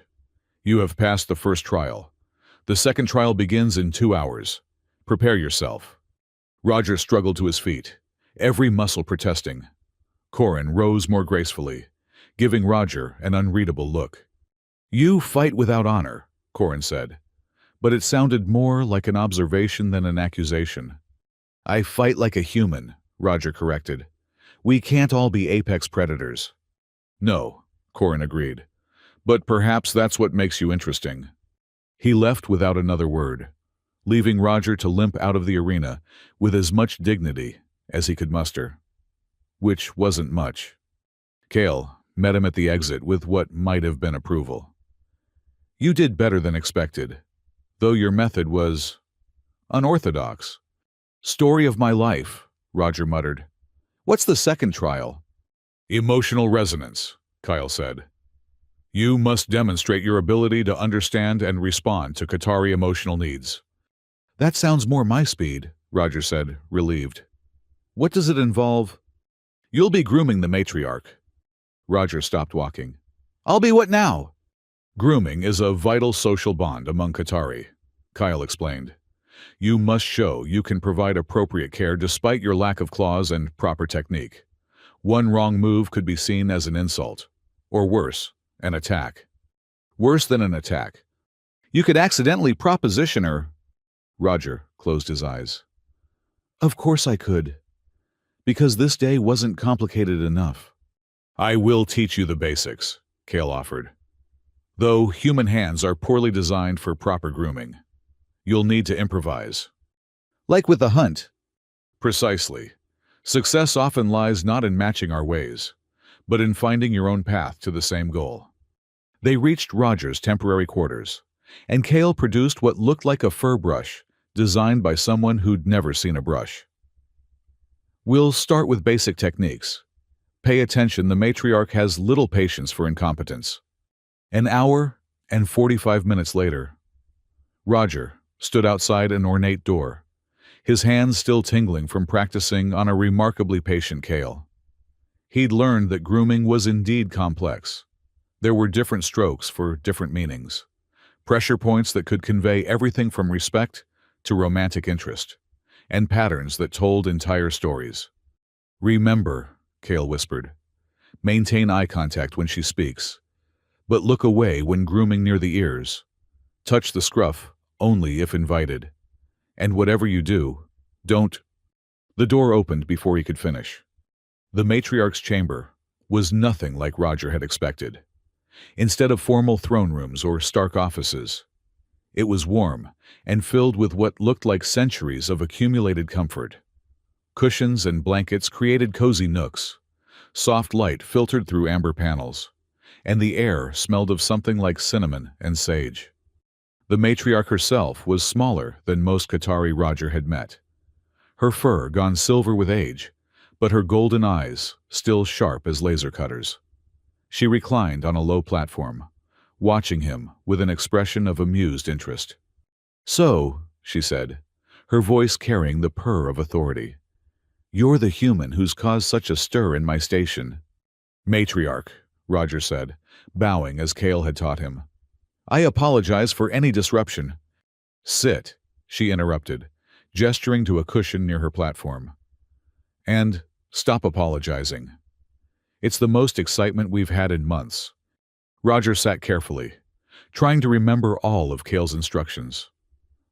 You have passed the first trial. The second trial begins in 2 hours. Prepare yourself. Roger struggled to his feet, every muscle protesting. Corin rose more gracefully, giving Roger an unreadable look. You fight without honor, Corin said, but it sounded more like an observation than an accusation. I fight like a human, Roger corrected. We can't all be apex predators. No, Corin agreed, but perhaps that's what makes you interesting. He left without another word, leaving Roger to limp out of the arena with as much dignity as he could muster. Which wasn't much. Kale met him at the exit with what might have been approval. You did better than expected, though your method was unorthodox. Story of my life, Roger muttered. What's the second trial? Emotional resonance, Kyle said. You must demonstrate your ability to understand and respond to Qatari emotional needs. That sounds more my speed, Roger said, relieved. What does it involve? You'll be grooming the matriarch. Roger stopped walking. I'll be what now? Grooming is a vital social bond among Qatari, Kyle explained. You must show you can provide appropriate care despite your lack of claws and proper technique. One wrong move could be seen as an insult, or worse, an attack. Worse than an attack. You could accidentally proposition her. Roger closed his eyes. Of course I could. Because this day wasn't complicated enough. I will teach you the basics, Kale offered. Though human hands are poorly designed for proper grooming, you'll need to improvise. Like with the hunt. Precisely. Success often lies not in matching our ways, but in finding your own path to the same goal. They reached Roger's temporary quarters, and Kale produced what looked like a fur brush, designed by someone who'd never seen a brush. We'll start with basic techniques. Pay attention, the matriarch has little patience for incompetence. An hour and 45 minutes later, Roger stood outside an ornate door, his hands still tingling from practicing on a remarkably patient Kale. He'd learned that grooming was indeed complex. There were different strokes for different meanings, pressure points that could convey everything from respect to romantic interest, and patterns that told entire stories. Remember, Kale whispered, maintain eye contact when she speaks, but look away when grooming near the ears. Touch the scruff only if invited. And whatever you do, don't. The door opened before he could finish. The matriarch's chamber was nothing like Roger had expected. Instead of formal throne rooms or stark offices, it was warm and filled with what looked like centuries of accumulated comfort. Cushions and blankets created cozy nooks. Soft light filtered through amber panels, and the air smelled of something like cinnamon and sage. The matriarch herself was smaller than most Qatari Roger had met. Her fur gone silver with age, but her golden eyes still sharp as laser cutters. She reclined on a low platform, watching him with an expression of amused interest. "So," she said, her voice carrying the purr of authority, "you're the human who's caused such a stir in my station." "Matriarch," Roger said, bowing as Kale had taught him. "I apologize for any disruption." "Sit," she interrupted, gesturing to a cushion near her platform. "And stop apologizing. It's the most excitement we've had in months." Roger sat carefully, trying to remember all of Kale's instructions.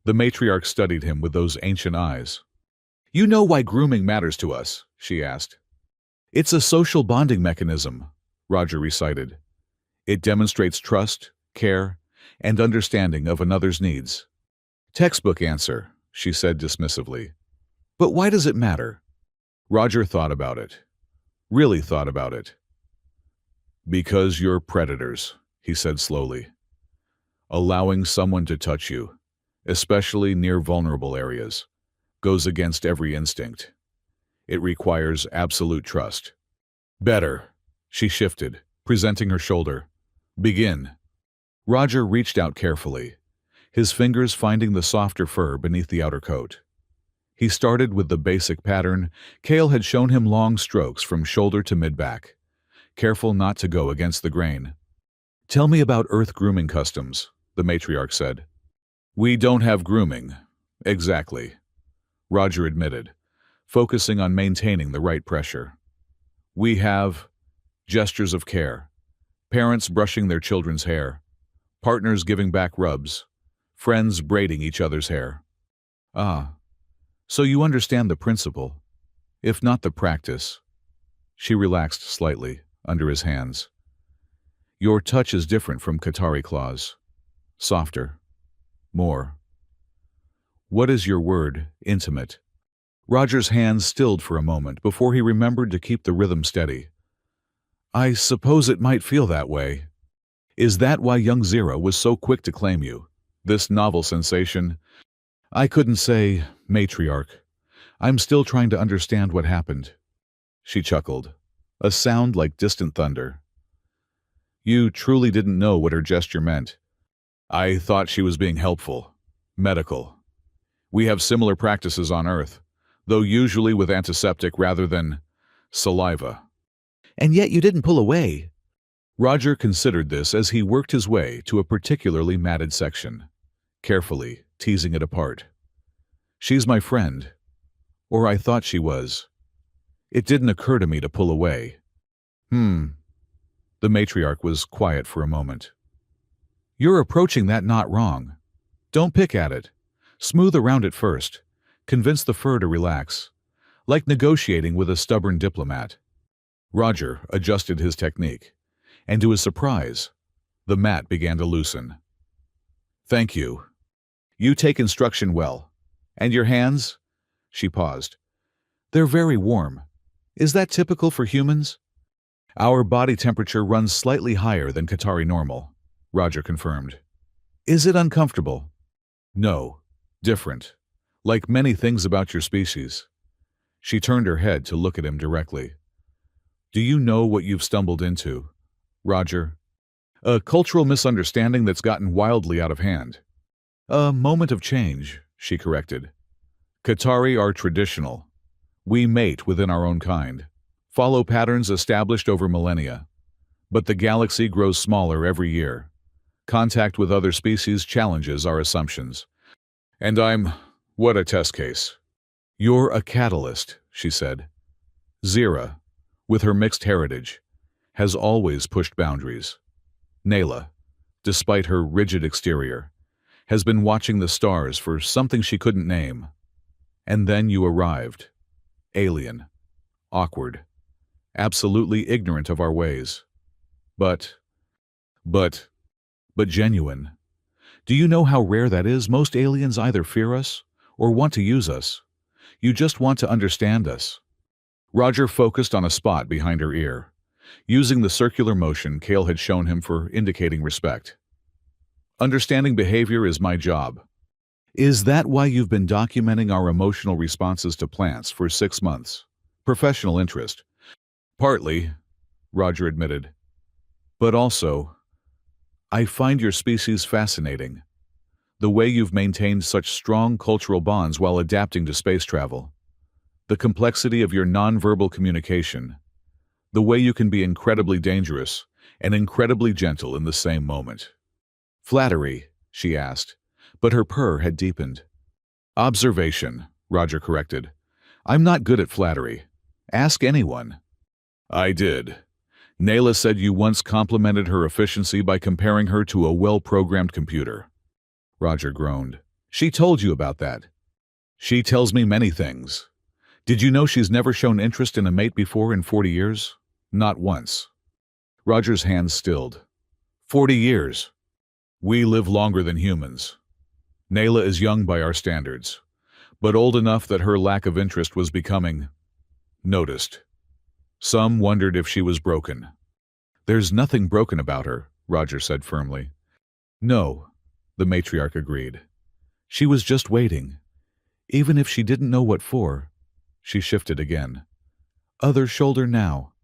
The matriarch studied him with those ancient eyes. "You know why grooming matters to us?" she asked. "It's a social bonding mechanism," Roger recited. "It demonstrates trust, care, and understanding of another's needs." "Textbook answer," she said dismissively. "But why does it matter?" Roger thought about it. Really thought about it. "Because you're predators," he said slowly. "Allowing someone to touch you, especially near vulnerable areas, goes against every instinct. It requires absolute trust." "Better." She shifted, presenting her shoulder. "Begin." Roger reached out carefully, his fingers finding the softer fur beneath the outer coat. He started with the basic pattern. Kale had shown him long strokes from shoulder to mid-back, careful not to go against the grain. "Tell me about Earth grooming customs," the matriarch said. "We don't have grooming." "Exactly," Roger admitted, focusing on maintaining the right pressure. "We have gestures of care, parents brushing their children's hair, partners giving back rubs, friends braiding each other's hair." "Ah, so you understand the principle, if not the practice." She relaxed slightly under his hands. "Your touch is different from Qatari claws. Softer. More. What is your word, intimate?" Roger's hands stilled for a moment before he remembered to keep the rhythm steady. "I suppose it might feel that way. Is that why young Zira was so quick to claim you? This novel sensation?" "I couldn't say, matriarch. I'm still trying to understand what happened." She chuckled, a sound like distant thunder. "You truly didn't know what her gesture meant." "I thought she was being helpful. Medical. We have similar practices on Earth, though usually with antiseptic rather than saliva." "And yet you didn't pull away." Roger considered this as he worked his way to a particularly matted section, carefully teasing it apart. "She's my friend. Or I thought she was. It didn't occur to me to pull away." The matriarch was quiet for a moment. "You're approaching that knot wrong. Don't pick at it. Smooth around it first. Convince the fur to relax. Like negotiating with a stubborn diplomat." Roger adjusted his technique, and to his surprise, the mat began to loosen. "Thank you. You take instruction well. And your hands?" She paused. "They're very warm. Is that typical for humans?" "Our body temperature runs slightly higher than Qatari normal," Roger confirmed. "Is it uncomfortable?" "No. Different. Like many things about your species." She turned her head to look at him directly. "Do you know what you've stumbled into, Roger? A cultural misunderstanding that's gotten wildly out of hand." "A moment of change," she corrected. "Qatari are traditional. We mate within our own kind, follow patterns established over millennia. But the galaxy grows smaller every year. Contact with other species challenges our assumptions. And what a test case." "You're a catalyst," she said. "Zira, with her mixed heritage, has always pushed boundaries. Nayla, despite her rigid exterior, has been watching the stars for something she couldn't name. And then you arrived. Alien. Awkward. Absolutely ignorant of our ways. But genuine. Do you know how rare that is? Most aliens either fear us or want to use us. You just want to understand us." Roger focused on a spot behind her ear, using the circular motion Kale had shown him for indicating respect. "Understanding behavior is my job." "Is that why you've been documenting our emotional responses to plants for 6 months? Professional interest?" "Partly," Roger admitted. "But also, I find your species fascinating. The way you've maintained such strong cultural bonds while adapting to space travel. The complexity of your nonverbal communication. The way you can be incredibly dangerous and incredibly gentle in the same moment." "Flattery?" she asked, but her purr had deepened. "Observation," Roger corrected. "I'm not good at flattery. Ask anyone." "I did. Nayla said you once complimented her efficiency by comparing her to a well-programmed computer." Roger groaned. "She told you about that?" "She tells me many things. Did you know she's never shown interest in a mate before in 40 years? Not once." Roger's hands stilled. 40 years. We live longer than humans. Nayla is young by our standards, but old enough that her lack of interest was becoming noticed. Some wondered if she was broken. "There's nothing broken about her," Roger said firmly. "No," the matriarch agreed. "She was just waiting. Even if she didn't know what for." She shifted again. "Other shoulder now."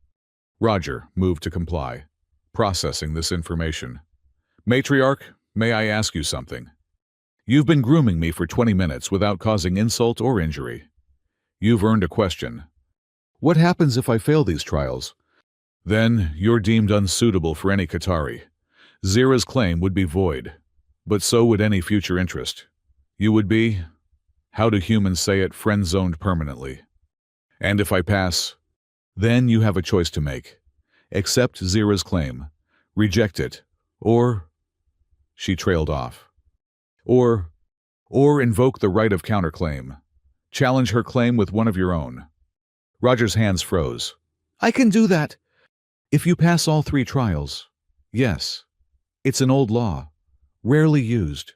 Roger moved to comply, processing this information. "Matriarch, may I ask you something? You've been grooming me for 20 minutes without causing insult or injury. You've earned a question. What happens if I fail these trials? Then you're deemed unsuitable for any Qatari. Zira's claim would be void, but so would any future interest. You would be, how do humans say it, friend-zoned permanently. And if I pass, then you have a choice to make. Accept Zira's claim, reject it, or..." She trailed off. Or invoke the right of counterclaim. Challenge her claim with one of your own." Roger's hands froze. "I can do that. If you pass all 3 trials. Yes. It's an old law. Rarely used.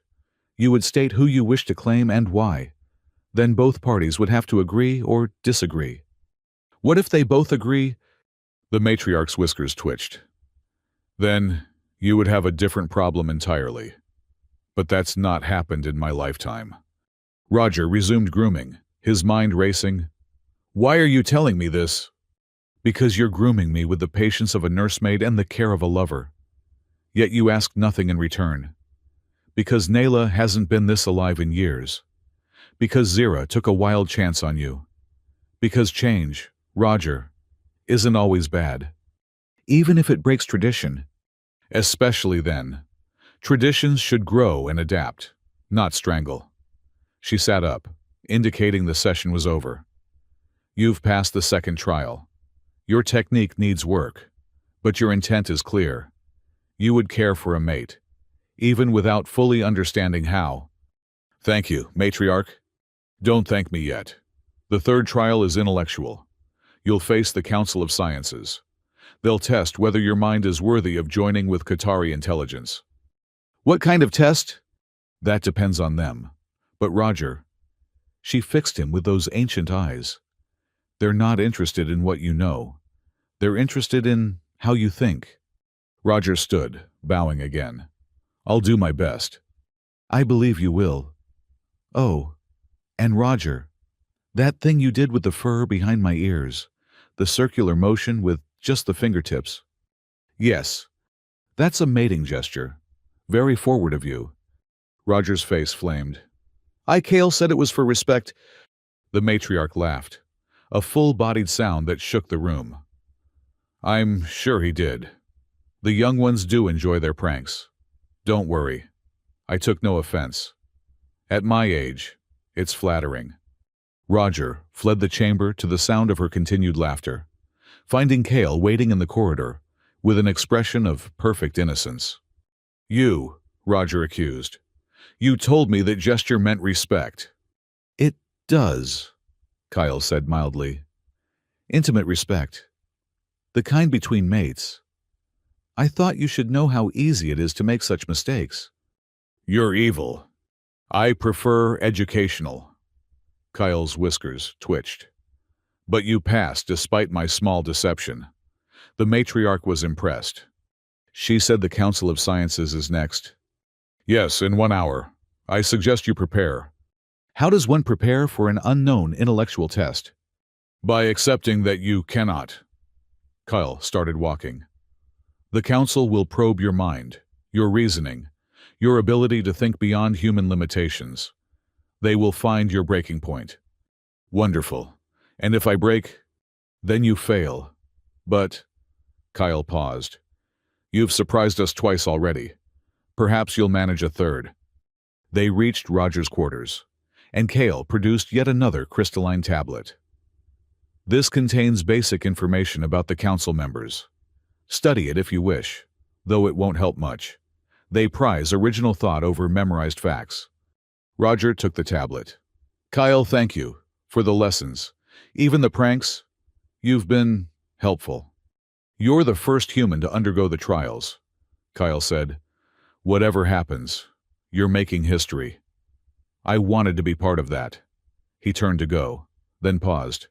You would state who you wish to claim and why. Then both parties would have to agree or disagree. What if they both agree?" The matriarch's whiskers twitched. "Then you would have a different problem entirely. But that's not happened in my lifetime." Roger resumed grooming, his mind racing. "Why are you telling me this?" "Because you're grooming me with the patience of a nursemaid and the care of a lover. Yet you ask nothing in return. Because Nayla hasn't been this alive in years. Because Zira took a wild chance on you. Because change, Roger, isn't always bad. Even if it breaks tradition. Especially then. Traditions should grow and adapt, not strangle." She sat up, indicating the session was over. "You've passed the 2nd trial. Your technique needs work, but your intent is clear. You would care for a mate, even without fully understanding how." "Thank you, matriarch. Don't thank me yet. The 3rd trial is intellectual. You'll face the Council of Sciences. They'll test whether your mind is worthy of joining with Qatari intelligence. What kind of test? That depends on them. But Roger, she fixed him with those ancient eyes. They're not interested in what you know. They're interested in how you think. Roger stood, bowing again. I'll do my best. I believe you will. Oh, and Roger, that thing you did with the fur behind my ears, the circular motion with just the fingertips. Yes, that's a mating gesture. Very forward of you. Roger's face flamed. Kale said it was for respect. The matriarch laughed, a full-bodied sound that shook the room. I'm sure he did. The young ones do enjoy their pranks. Don't worry. I took no offense. At my age, it's flattering. Roger fled the chamber to the sound of her continued laughter, finding Kale waiting in the corridor with an expression of perfect innocence. You, Roger accused. You told me that gesture meant respect. It does, Kyle said mildly. Intimate respect. The kind between mates. I thought you should know how easy it is to make such mistakes. You're evil. I prefer educational. Kyle's whiskers twitched. But you passed despite my small deception. The matriarch was impressed. She said the Council of Sciences is next. Yes, in 1 hour. I suggest you prepare. How does one prepare for an unknown intellectual test? By accepting that you cannot. Kyle started walking. The Council will probe your mind, your reasoning, your ability to think beyond human limitations. They will find your breaking point. Wonderful. And if I break, then you fail. But, Kyle paused. You've surprised us twice already. Perhaps you'll manage a third. They reached Roger's quarters, and Kale produced yet another crystalline tablet. This contains basic information about the council members. Study it if you wish, though it won't help much. They prize original thought over memorized facts. Roger took the tablet. Kyle, thank you for the lessons. Even the pranks, you've been helpful. You're the first human to undergo the trials, Kyle said. Whatever happens, you're making history. I wanted to be part of that. He turned to go, then paused.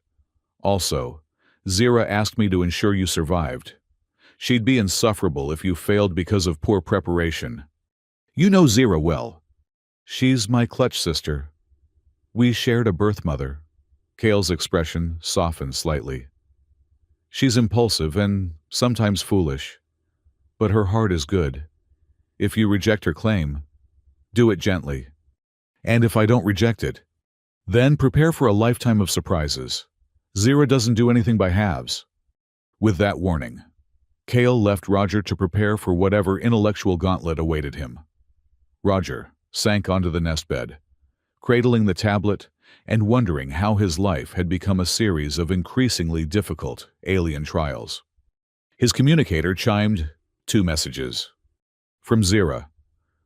Also, Zira asked me to ensure you survived. She'd be insufferable if you failed because of poor preparation. You know Zira well. She's my clutch sister. We shared a birth mother. Kale's expression softened slightly. She's impulsive and sometimes foolish, but her heart is good. If you reject her claim, do it gently. And if I don't reject it, then prepare for a lifetime of surprises. Zira doesn't do anything by halves. With that warning, Kale left Roger to prepare for whatever intellectual gauntlet awaited him. Roger sank onto the nest bed, cradling the tablet and wondering how his life had become a series of increasingly difficult alien trials. His communicator chimed 2 messages. From Zira.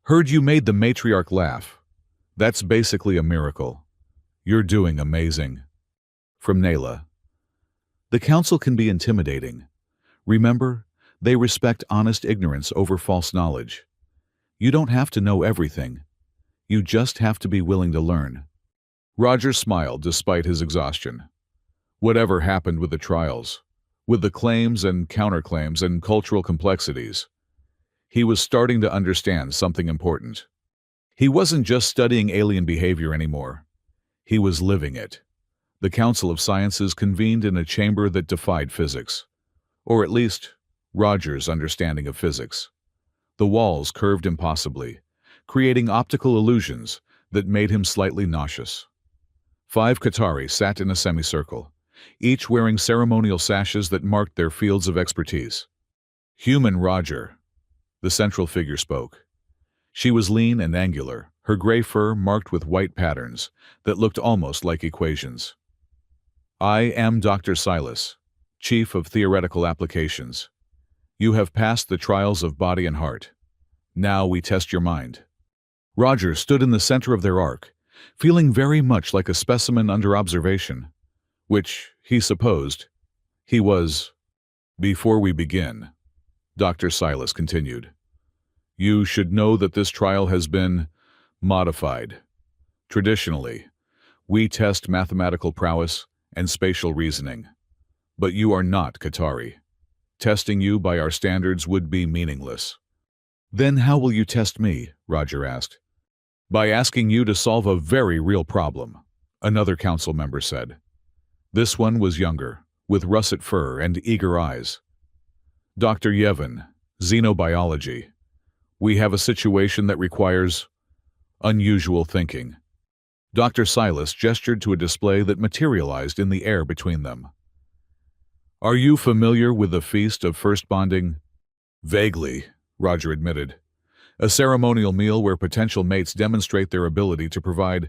Heard you made the matriarch laugh. That's basically a miracle. You're doing amazing. From Nayla. The council can be intimidating. Remember, they respect honest ignorance over false knowledge. You don't have to know everything. You just have to be willing to learn. Roger smiled despite his exhaustion. Whatever happened with the trials, with the claims and counterclaims and cultural complexities, he was starting to understand something important. He wasn't just studying alien behavior anymore. He was living it. The Council of Sciences convened in a chamber that defied physics, or at least Roger's understanding of physics. The walls curved impossibly, creating optical illusions that made him slightly nauseous. 5 Qatari sat in a semicircle, each wearing ceremonial sashes that marked their fields of expertise. Human Roger, the central figure spoke. She was lean and angular, her gray fur marked with white patterns that looked almost like equations. I am Dr. Silas, Chief of Theoretical Applications. You have passed the trials of body and heart. Now we test your mind. Roger stood in the center of their arc, feeling very much like a specimen under observation, which, he supposed, He was. Before we begin, Dr. Silas continued, you should know that this trial has been modified. Traditionally, we test mathematical prowess and spatial reasoning. But you are not Qatari. Testing you by our standards would be meaningless. Then how will you test me? Roger asked. By asking you to solve a very real problem, another council member said. This one was younger, with russet fur and eager eyes. Dr. Yevon, xenobiology. We have a situation that requires unusual thinking. Dr. Silas gestured to a display that materialized in the air between them. Are you familiar with the Feast of First Bonding? Vaguely, Roger admitted. A ceremonial meal where potential mates demonstrate their ability to provide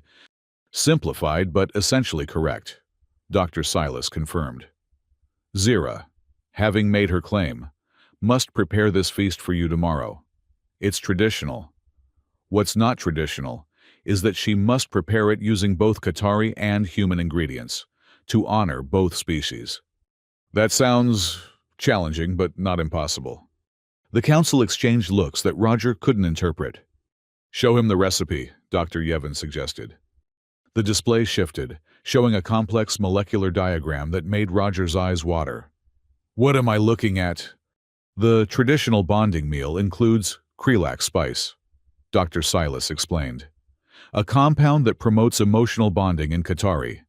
simplified but essentially correct, Dr. Silas confirmed. Zira, having made her claim, must prepare this feast for you tomorrow. It's traditional. What's not traditional is that she must prepare it using both Qatari and human ingredients, to honor both species. That sounds challenging, but not impossible. The council exchanged looks that Roger couldn't interpret. Show him the recipe, Dr. Yevon suggested. The display shifted, showing a complex molecular diagram that made Roger's eyes water. What am I looking at? The traditional bonding meal includes Krelak spice, Dr. Silas explained. A compound that promotes emotional bonding in Qatari.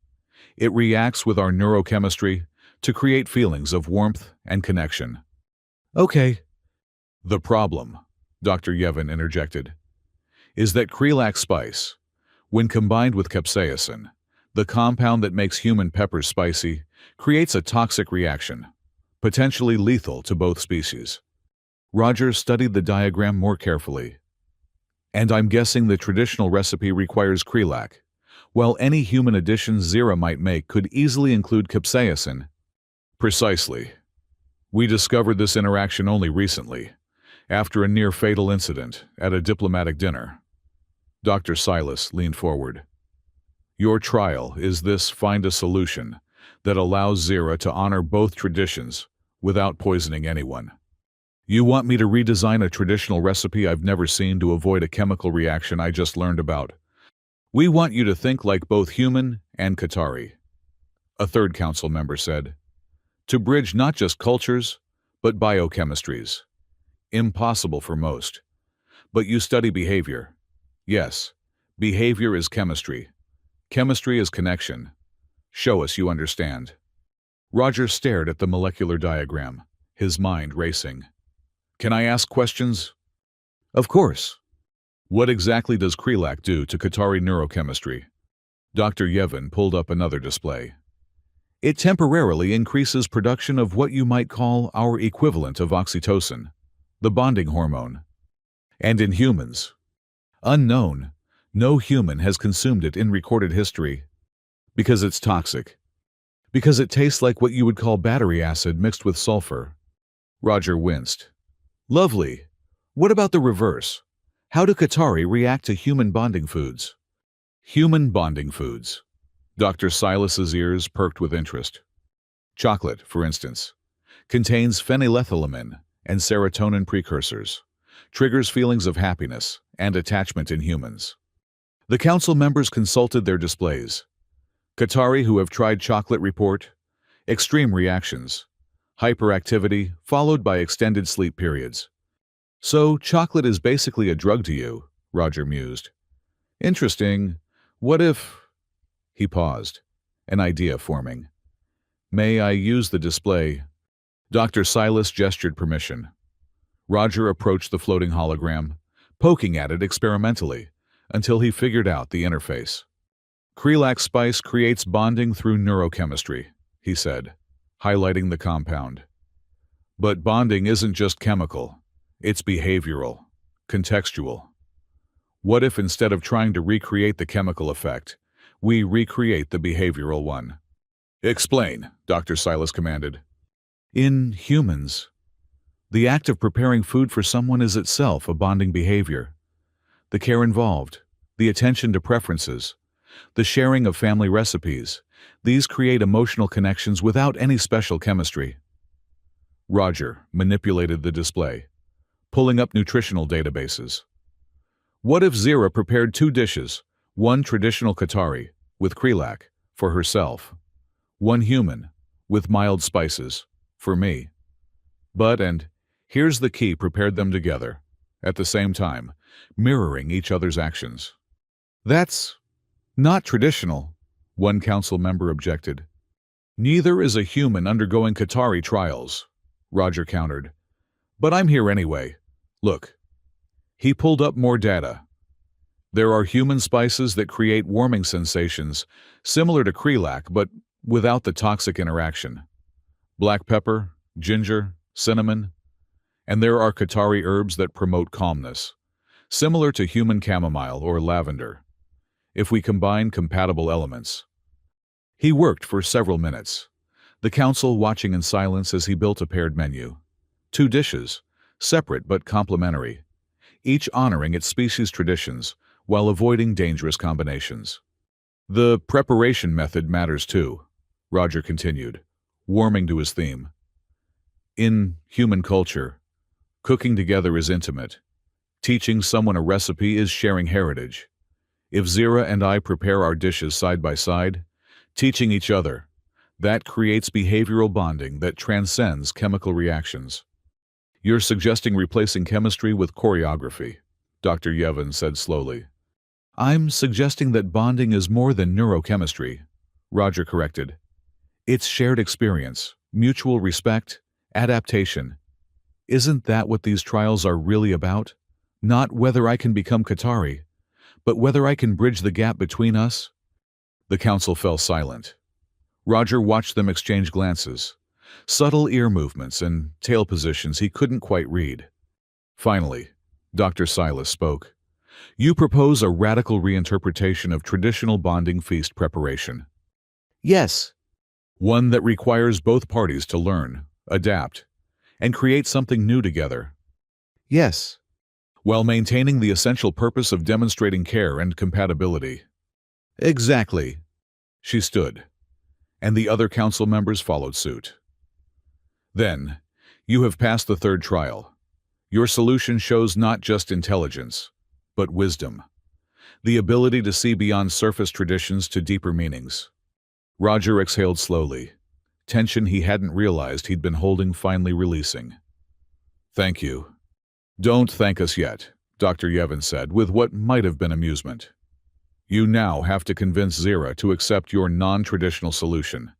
It reacts with our neurochemistry to create feelings of warmth and connection. Okay. The problem, Dr. Yevon interjected, is that Krelak spice, when combined with capsaicin, the compound that makes human peppers spicy, creates a toxic reaction, potentially lethal to both species. Roger studied the diagram more carefully. And I'm guessing the traditional recipe requires Krelak, while any human addition Zira might make could easily include capsaicin. Precisely. We discovered this interaction only recently, after a near-fatal incident at a diplomatic dinner. Dr. Silas leaned forward. Your trial is this find a solution that allows Zira to honor both traditions without poisoning anyone. You want me to redesign a traditional recipe I've never seen to avoid a chemical reaction I just learned about. We want you to think like both human and Qatari, a third council member said. To bridge not just cultures, but biochemistries. Impossible for most. But you study behavior. Yes, behavior is chemistry. Chemistry is connection. Show us you understand. Roger stared at the molecular diagram, his mind racing. Can I ask questions? Of course. What exactly does Krelak do to Qatari neurochemistry? Dr. Yevon pulled up another display. It temporarily increases production of what you might call our equivalent of oxytocin, the bonding hormone. And in humans? Unknown. No human has consumed it in recorded history. Because it's toxic. Because it tastes like what you would call battery acid mixed with sulfur. Roger winced. Lovely. What about the reverse? How do Qatari react to human bonding foods? Human bonding foods. Dr. Silas's ears perked with interest. Chocolate, for instance, contains phenylethylamine and serotonin precursors, triggers feelings of happiness and attachment in humans. The council members consulted their displays. Qatari who have tried chocolate report extreme reactions, hyperactivity followed by extended sleep periods. So chocolate is basically a drug to you, Roger mused. Interesting. What if... He paused, an idea forming. May I use the display? Dr. Silas gestured permission. Roger approached the floating hologram, poking at it experimentally, until he figured out the interface. Krelak spice creates bonding through neurochemistry, he said, highlighting the compound. But bonding isn't just chemical, it's behavioral, contextual. What if instead of trying to recreate the chemical effect, we recreate the behavioral one? Explain, Dr. Silas commanded. In humans, the act of preparing food for someone is itself a bonding behavior. The care involved, the attention to preferences, the sharing of family recipes, These create emotional connections without any special chemistry. Roger manipulated the display, pulling up nutritional databases. What if Zira prepared 2 dishes, one traditional Qatari, with Krelak, for herself, one human, with mild spices, for me. But, and here's the key, prepared them together, at the same time, mirroring each other's actions. That's not traditional, one council member objected. Neither is a human undergoing Qatari trials, Roger countered. But I'm here anyway. Look. He pulled up more data. There are human spices that create warming sensations, similar to Krelak, but without the toxic interaction. Black pepper, ginger, cinnamon. And there are Qatari herbs that promote calmness, similar to human chamomile or lavender. If we combine compatible elements. He worked for several minutes, the council watching in silence as he built a paired menu. 2 dishes, separate but complementary, each honoring its species' traditions while avoiding dangerous combinations. The preparation method matters too, Roger continued, warming to his theme. In human culture, cooking together is intimate. Teaching someone a recipe is sharing heritage. If Zira and I prepare our dishes side by side, teaching each other, that creates behavioral bonding that transcends chemical reactions. You're suggesting replacing chemistry with choreography, Dr. Yevon said slowly. I'm suggesting that bonding is more than neurochemistry, Roger corrected. It's shared experience, mutual respect, adaptation. Isn't that what these trials are really about? Not whether I can become Qatari, but whether I can bridge the gap between us? The council fell silent. Roger watched them exchange glances, subtle ear movements and tail positions he couldn't quite read. Finally, Dr. Silas spoke. You propose a radical reinterpretation of traditional bonding feast preparation. Yes. One that requires both parties to learn, adapt, and create something new together. Yes. While maintaining the essential purpose of demonstrating care and compatibility. Exactly. She stood, and the other council members followed suit. Then, you have passed the 3rd trial. Your solution shows not just intelligence, but wisdom. The ability to see beyond surface traditions to deeper meanings. Roger exhaled slowly, tension he hadn't realized he'd been holding finally releasing. Thank you. Don't thank us yet, Dr. Yevon said with what might have been amusement. You now have to convince Zira to accept your non-traditional solution.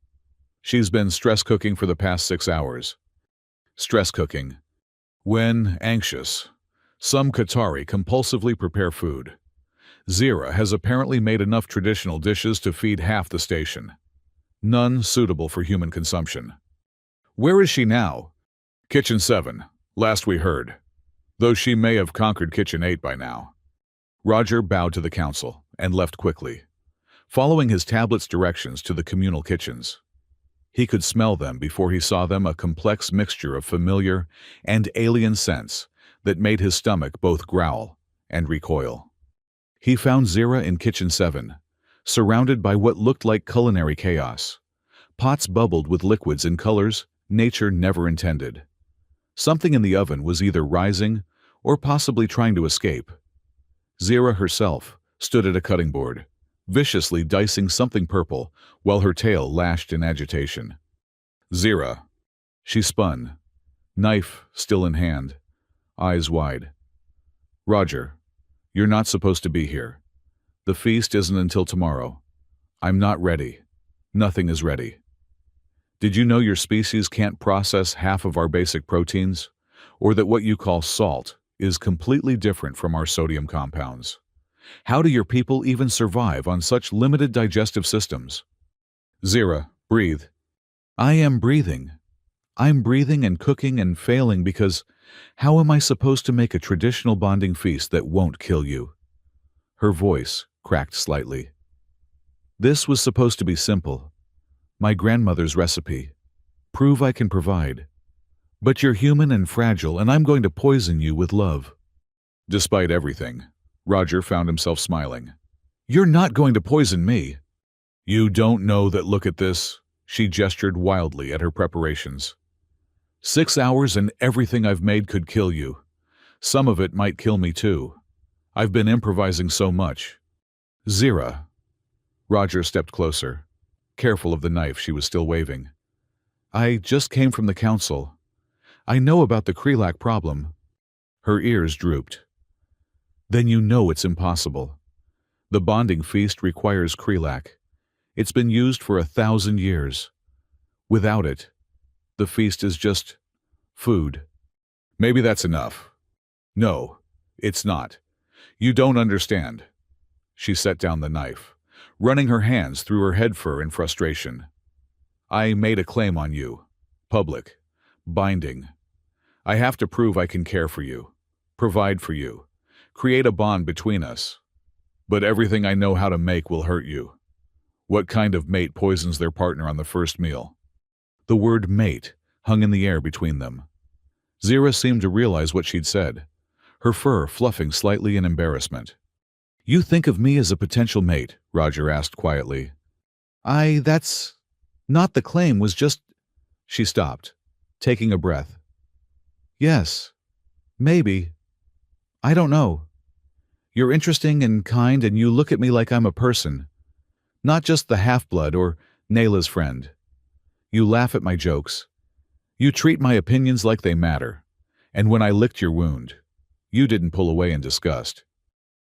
She's been stress cooking for the past 6 hours. Stress cooking. When anxious, some Qatari compulsively prepare food. Zira has apparently made enough traditional dishes to feed half the station. None suitable for human consumption. Where is she now? Kitchen 7, last we heard. Though she may have conquered Kitchen 8 by now. Roger bowed to the council and left quickly, following his tablet's directions to the communal kitchens. He could smell them before he saw them, a complex mixture of familiar and alien scents that made his stomach both growl and recoil. He found Zira in Kitchen 7, surrounded by what looked like culinary chaos. Pots bubbled with liquids in colors nature never intended. Something in the oven was either rising or possibly trying to escape. Zira herself stood at a cutting board, viciously dicing something purple while her tail lashed in agitation. Zira. She spun, knife still in hand, eyes wide. Roger, you're not supposed to be here. The feast isn't until tomorrow. I'm not ready. Nothing is ready. Did you know your species can't process half of our basic proteins? Or that what you call salt is completely different from our sodium compounds? How do your people even survive on such limited digestive systems? Zira, breathe. I am breathing. I'm breathing and cooking and failing because how am I supposed to make a traditional bonding feast that won't kill you? Her voice cracked slightly. This was supposed to be simple. My grandmother's recipe. Prove I can provide. But you're human and fragile, and I'm going to poison you with love. Despite everything, Roger found himself smiling. You're not going to poison me. You don't know that. Look at this. She gestured wildly at her preparations. 6 hours and everything I've made could kill you. Some of it might kill me too. I've been improvising so much. Zira. Roger stepped closer, careful of the knife she was still waving. I just came from the council. I know about the Krelak problem. Her ears drooped. Then you know it's impossible. The bonding feast requires Krelak. It's been used for 1,000 years. Without it, the feast is just food. Maybe that's enough. No, it's not. You don't understand. She set down the knife, running her hands through her head fur in frustration. I made a claim on you. Public. Binding. I have to prove I can care for you, provide for you, create a bond between us. But everything I know how to make will hurt you. What kind of mate poisons their partner on the first meal? The word mate hung in the air between them. Zira seemed to realize what she'd said, her fur fluffing slightly in embarrassment. You think of me as a potential mate? Roger asked quietly. That's not the claim, was just... She stopped, taking a breath. Yes, maybe. I don't know. You're interesting and kind, and you look at me like I'm a person, not just the half-blood or Nayla's friend. You laugh at my jokes. You treat my opinions like they matter. And when I licked your wound, you didn't pull away in disgust.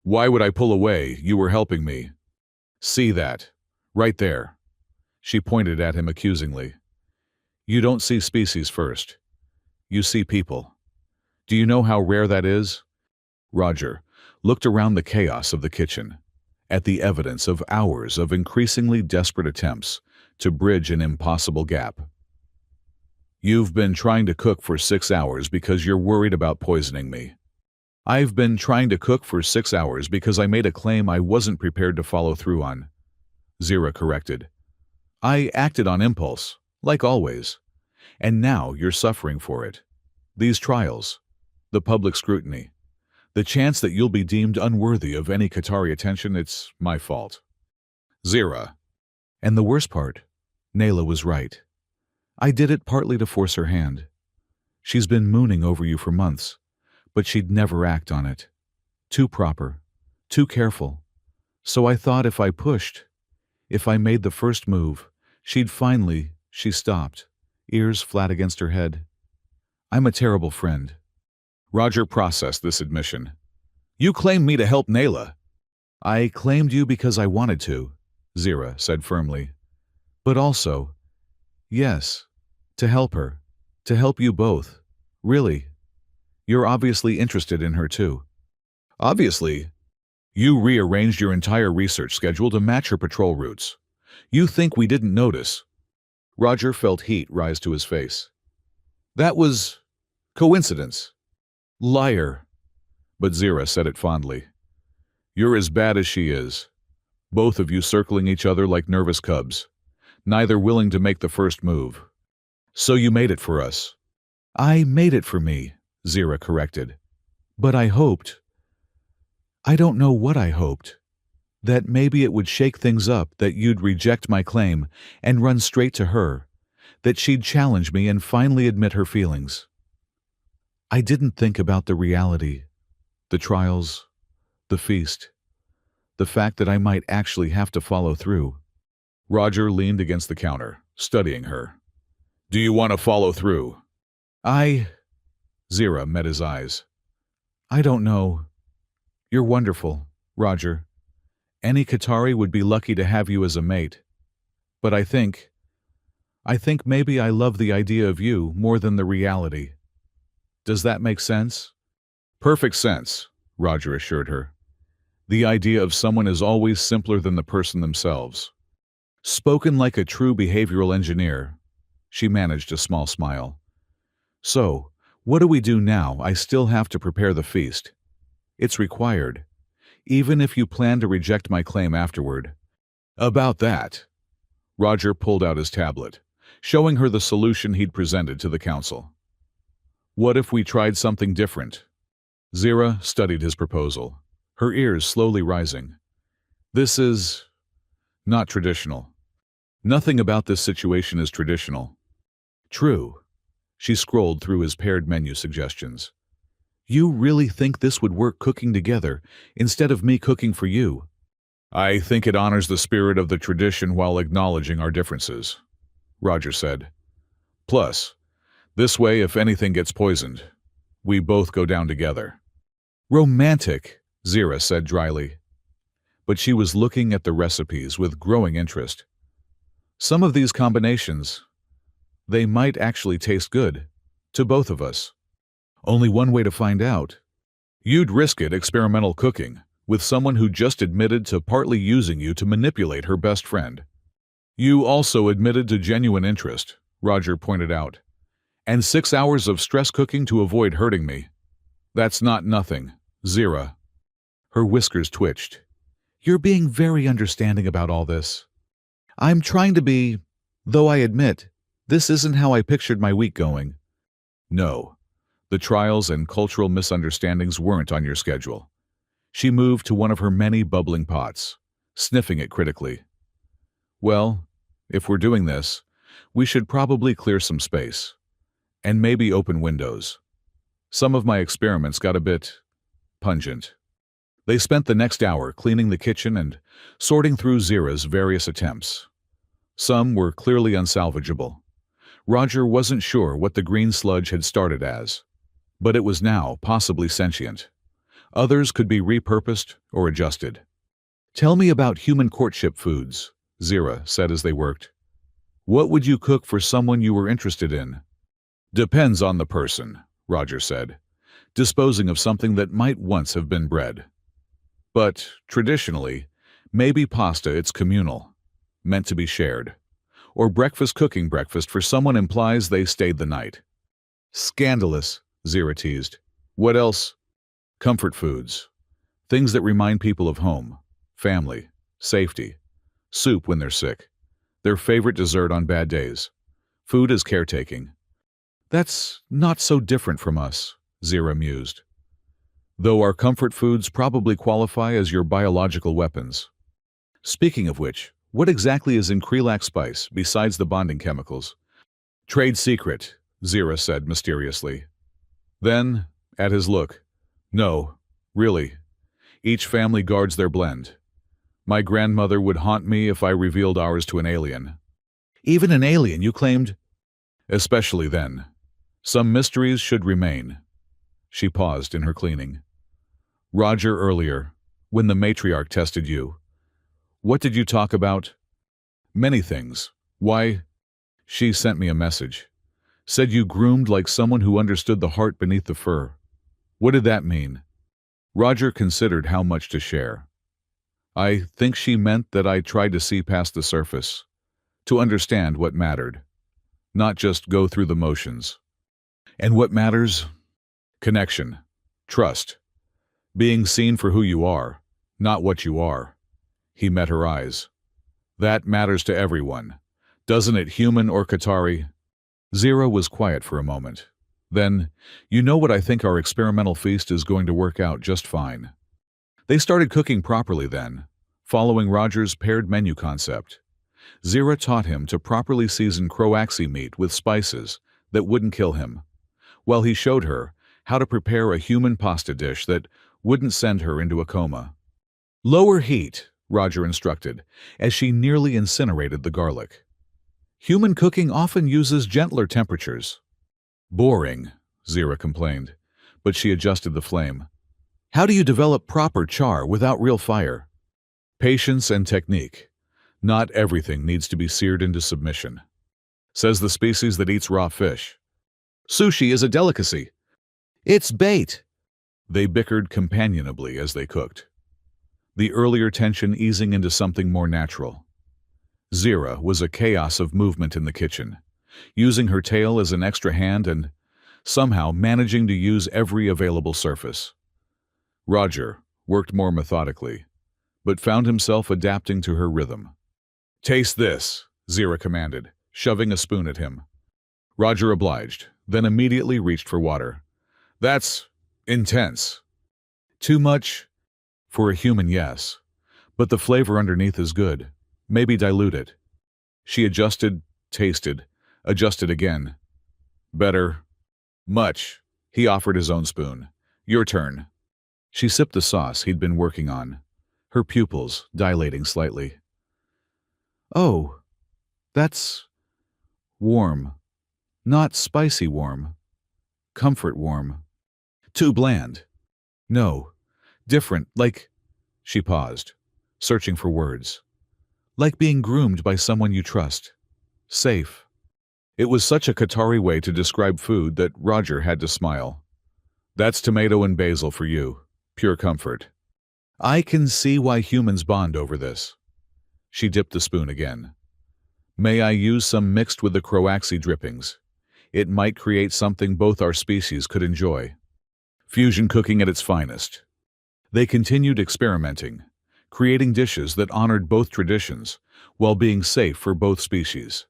Why would I pull away? You were helping me. See that? Right there. She pointed at him accusingly. You don't see species first. You see people. Do you know how rare that is? Roger looked around the chaos of the kitchen, at the evidence of hours of increasingly desperate attempts to bridge an impossible gap. You've been trying to cook for 6 hours because you're worried about poisoning me. I've been trying to cook for 6 hours because I made a claim I wasn't prepared to follow through on. Zira corrected. I acted on impulse, like always. And now you're suffering for it. These trials, the public scrutiny, the chance that you'll be deemed unworthy of any Qatari attention, it's my fault. Zira. And the worst part, Nayla was right. I did it partly to force her hand. She's been mooning over you for months, but she'd never act on it. Too proper, too careful. So I thought if I pushed, if I made the first move, she'd finally... She stopped, ears flat against her head. I'm a terrible friend. Roger processed this admission. You claimed me to help Nayla. I claimed you because I wanted to, Zira said firmly. But also, yes, to help her, to help you both. Really. You're obviously interested in her too. Obviously. You rearranged your entire research schedule to match her patrol routes. You think we didn't notice? Roger felt heat rise to his face. That was coincidence. Liar. But Zira said it fondly. You're as bad as she is. Both of you circling each other like nervous cubs, neither willing to make the first move. So you made it for us. I made it for me, Zira corrected. But I hoped. I don't know what I hoped. That maybe it would shake things up, that you'd reject my claim and run straight to her, that she'd challenge me and finally admit her feelings. I didn't think about the reality, the trials, the feast, the fact that I might actually have to follow through. Roger leaned against the counter, studying her. Do you want to follow through? Zira met his eyes. I don't know. You're wonderful, Roger. Any Qatari would be lucky to have you as a mate. But I think maybe I love the idea of you more than the reality. Does that make sense? Perfect sense, Roger assured her. The idea of someone is always simpler than the person themselves. Spoken like a true behavioral engineer. She managed a small smile. So, what do we do now? I still have to prepare the feast. It's required. Even if you plan to reject my claim afterward. About that. Roger pulled out his tablet, showing her the solution he'd presented to the council. What if we tried something different? Zira studied his proposal, her ears slowly rising. This is Not traditional. Nothing about this situation is traditional. True. She scrolled through his paired menu suggestions. You really think this would work cooking together instead of me cooking for you? I think it honors the spirit of the tradition while acknowledging our differences, Roger said. Plus, this way, if anything gets poisoned, we both go down together. Romantic, Zira said dryly. But she was looking at the recipes with growing interest. Some of these combinations, they might actually taste good, to both of us. Only one way to find out. You'd risk it experimental cooking with someone who just admitted to partly using you to manipulate her best friend. You also admitted to genuine interest, Roger pointed out. And 6 hours of stress cooking to avoid hurting me. That's not nothing, Zira. Her whiskers twitched. You're being very understanding about all this. I'm trying to be, though I admit, this isn't how I pictured my week going. No, the trials and cultural misunderstandings weren't on your schedule. She moved to one of her many bubbling pots, sniffing it critically. Well, if we're doing this, we should probably clear some space. And maybe open windows. Some of my experiments got a bit pungent. They spent the next hour cleaning the kitchen and sorting through Zira's various attempts. Some were clearly unsalvageable. Roger wasn't sure what the green sludge had started as, but it was now possibly sentient. Others could be repurposed or adjusted. Tell me about human courtship foods, Zira said as they worked. What would you cook for someone you were interested in? Depends on the person, Roger said, disposing of something that might once have been bread. But, traditionally, maybe pasta it's communal, meant to be shared. Or breakfast cooking breakfast for someone implies they stayed the night. Scandalous, Zira teased. What else? Comfort foods. Things that remind people of home, family, safety. Soup when they're sick. Their favorite dessert on bad days. Food as caretaking. That's not so different from us, Zira mused. Though our comfort foods probably qualify as your biological weapons. Speaking of which, what exactly is in Krelak spice besides the bonding chemicals? Trade secret, Zira said mysteriously. Then, at his look, no, really. Each family guards their blend. My grandmother would haunt me if I revealed ours to an alien. Even an alien, you claimed? Especially then. Some mysteries should remain. She paused in her cleaning. Roger, earlier, when the matriarch tested you, what did you talk about? Many things. Why? She sent me a message. Said you groomed like someone who understood the heart beneath the fur. What did that mean? Roger considered how much to share. I think she meant that I tried to see past the surface, to understand what mattered, not just go through the motions. And what matters? Connection, trust, being seen for who you are, not what you are. He met her eyes. That matters to everyone, doesn't it, human or Qatari? Zira was quiet for a moment. Then, you know what, I think our experimental feast is going to work out just fine. They started cooking properly then, following Roger's paired menu concept. Zira taught him to properly season croaxi meat with spices that wouldn't kill him, while he showed her how to prepare a human pasta dish that wouldn't send her into a coma. Lower heat, Roger instructed, as she nearly incinerated the garlic. Human cooking often uses gentler temperatures. Boring, Zira complained, but she adjusted the flame. How do you develop proper char without real fire? Patience and technique. Not everything needs to be seared into submission. Says the species that eats raw fish. Sushi is a delicacy. It's bait. They bickered companionably as they cooked, the earlier tension easing into something more natural. Zira was a chaos of movement in the kitchen, using her tail as an extra hand and somehow managing to use every available surface. Roger worked more methodically, but found himself adapting to her rhythm. Taste this, Zira commanded, shoving a spoon at him. Roger obliged, then immediately reached for water. That's intense. Too much? For a human, yes, but the flavor underneath is good. Maybe dilute it. She adjusted, tasted, adjusted again. Better. Much. He offered his own spoon. Your turn. She sipped the sauce he'd been working on, her pupils dilating slightly. Oh, that's warm. Not spicy warm. Comfort warm. Too bland. No. Different, like... She paused, searching for words. Like being groomed by someone you trust. Safe. It was such a Qatari way to describe food that Roger had to smile. That's tomato and basil for you. Pure comfort. I can see why humans bond over this. She dipped the spoon again. May I use some mixed with the Croaxi drippings? It might create something both our species could enjoy. Fusion cooking at its finest. They continued experimenting, creating dishes that honored both traditions while being safe for both species.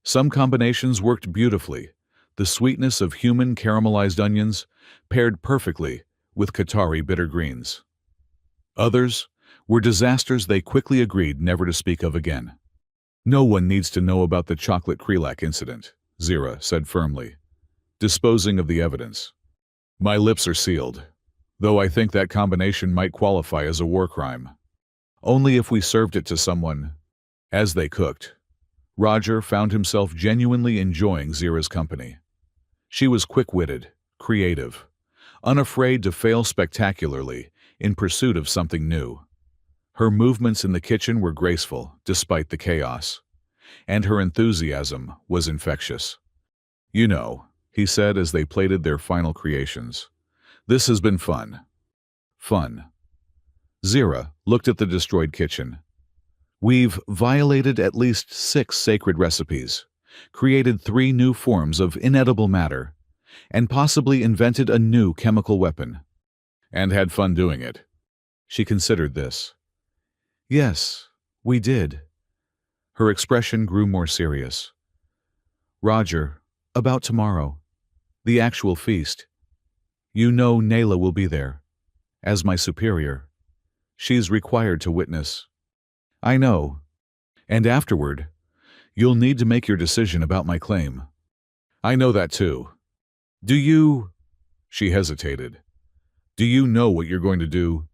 Some combinations worked beautifully. The sweetness of human caramelized onions paired perfectly with Qatari bitter greens. Others were disasters they quickly agreed never to speak of again. No one needs to know about the chocolate Krelak incident, Zira said firmly, disposing of the evidence. My lips are sealed, though I think that combination might qualify as a war crime. Only if we served it to someone. As they cooked, Roger found himself genuinely enjoying Zira's company. She was quick-witted, creative, unafraid to fail spectacularly in pursuit of something new. Her movements in the kitchen were graceful, despite the chaos, and her enthusiasm was infectious. You know, he said as they plated their final creations. This has been fun. Fun. Zira looked at the destroyed kitchen. We've violated at least 6 sacred recipes, created 3 new forms of inedible matter, and possibly invented a new chemical weapon. And had fun doing it. She considered this. Yes, we did. Her expression grew more serious. Roger, about tomorrow, the actual feast. You know Nayla will be there, as my superior. She's required to witness. I know. And afterward, you'll need to make your decision about my claim. I know that too. Do you... She hesitated. Do you know what you're going to do?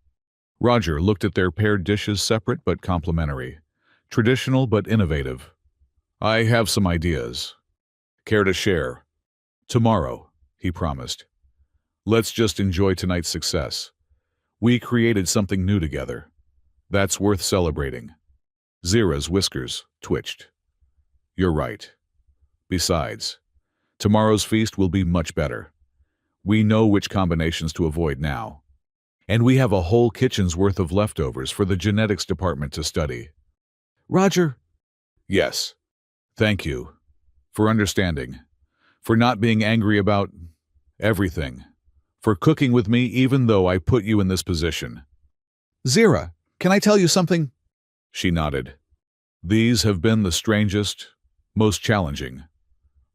Roger looked at their paired dishes, separate but complementary, traditional but innovative. I have some ideas. Care to share? Tomorrow, he promised. Let's just enjoy tonight's success. We created something new together. That's worth celebrating. Zira's whiskers twitched. You're right. Besides, tomorrow's feast will be much better. We know which combinations to avoid now. And we have a whole kitchen's worth of leftovers for the genetics department to study. Roger? Yes. Thank you. For understanding. For not being angry about everything. For cooking with me even though I put you in this position. Zira, can I tell you something? She nodded. These have been the strangest, most challenging,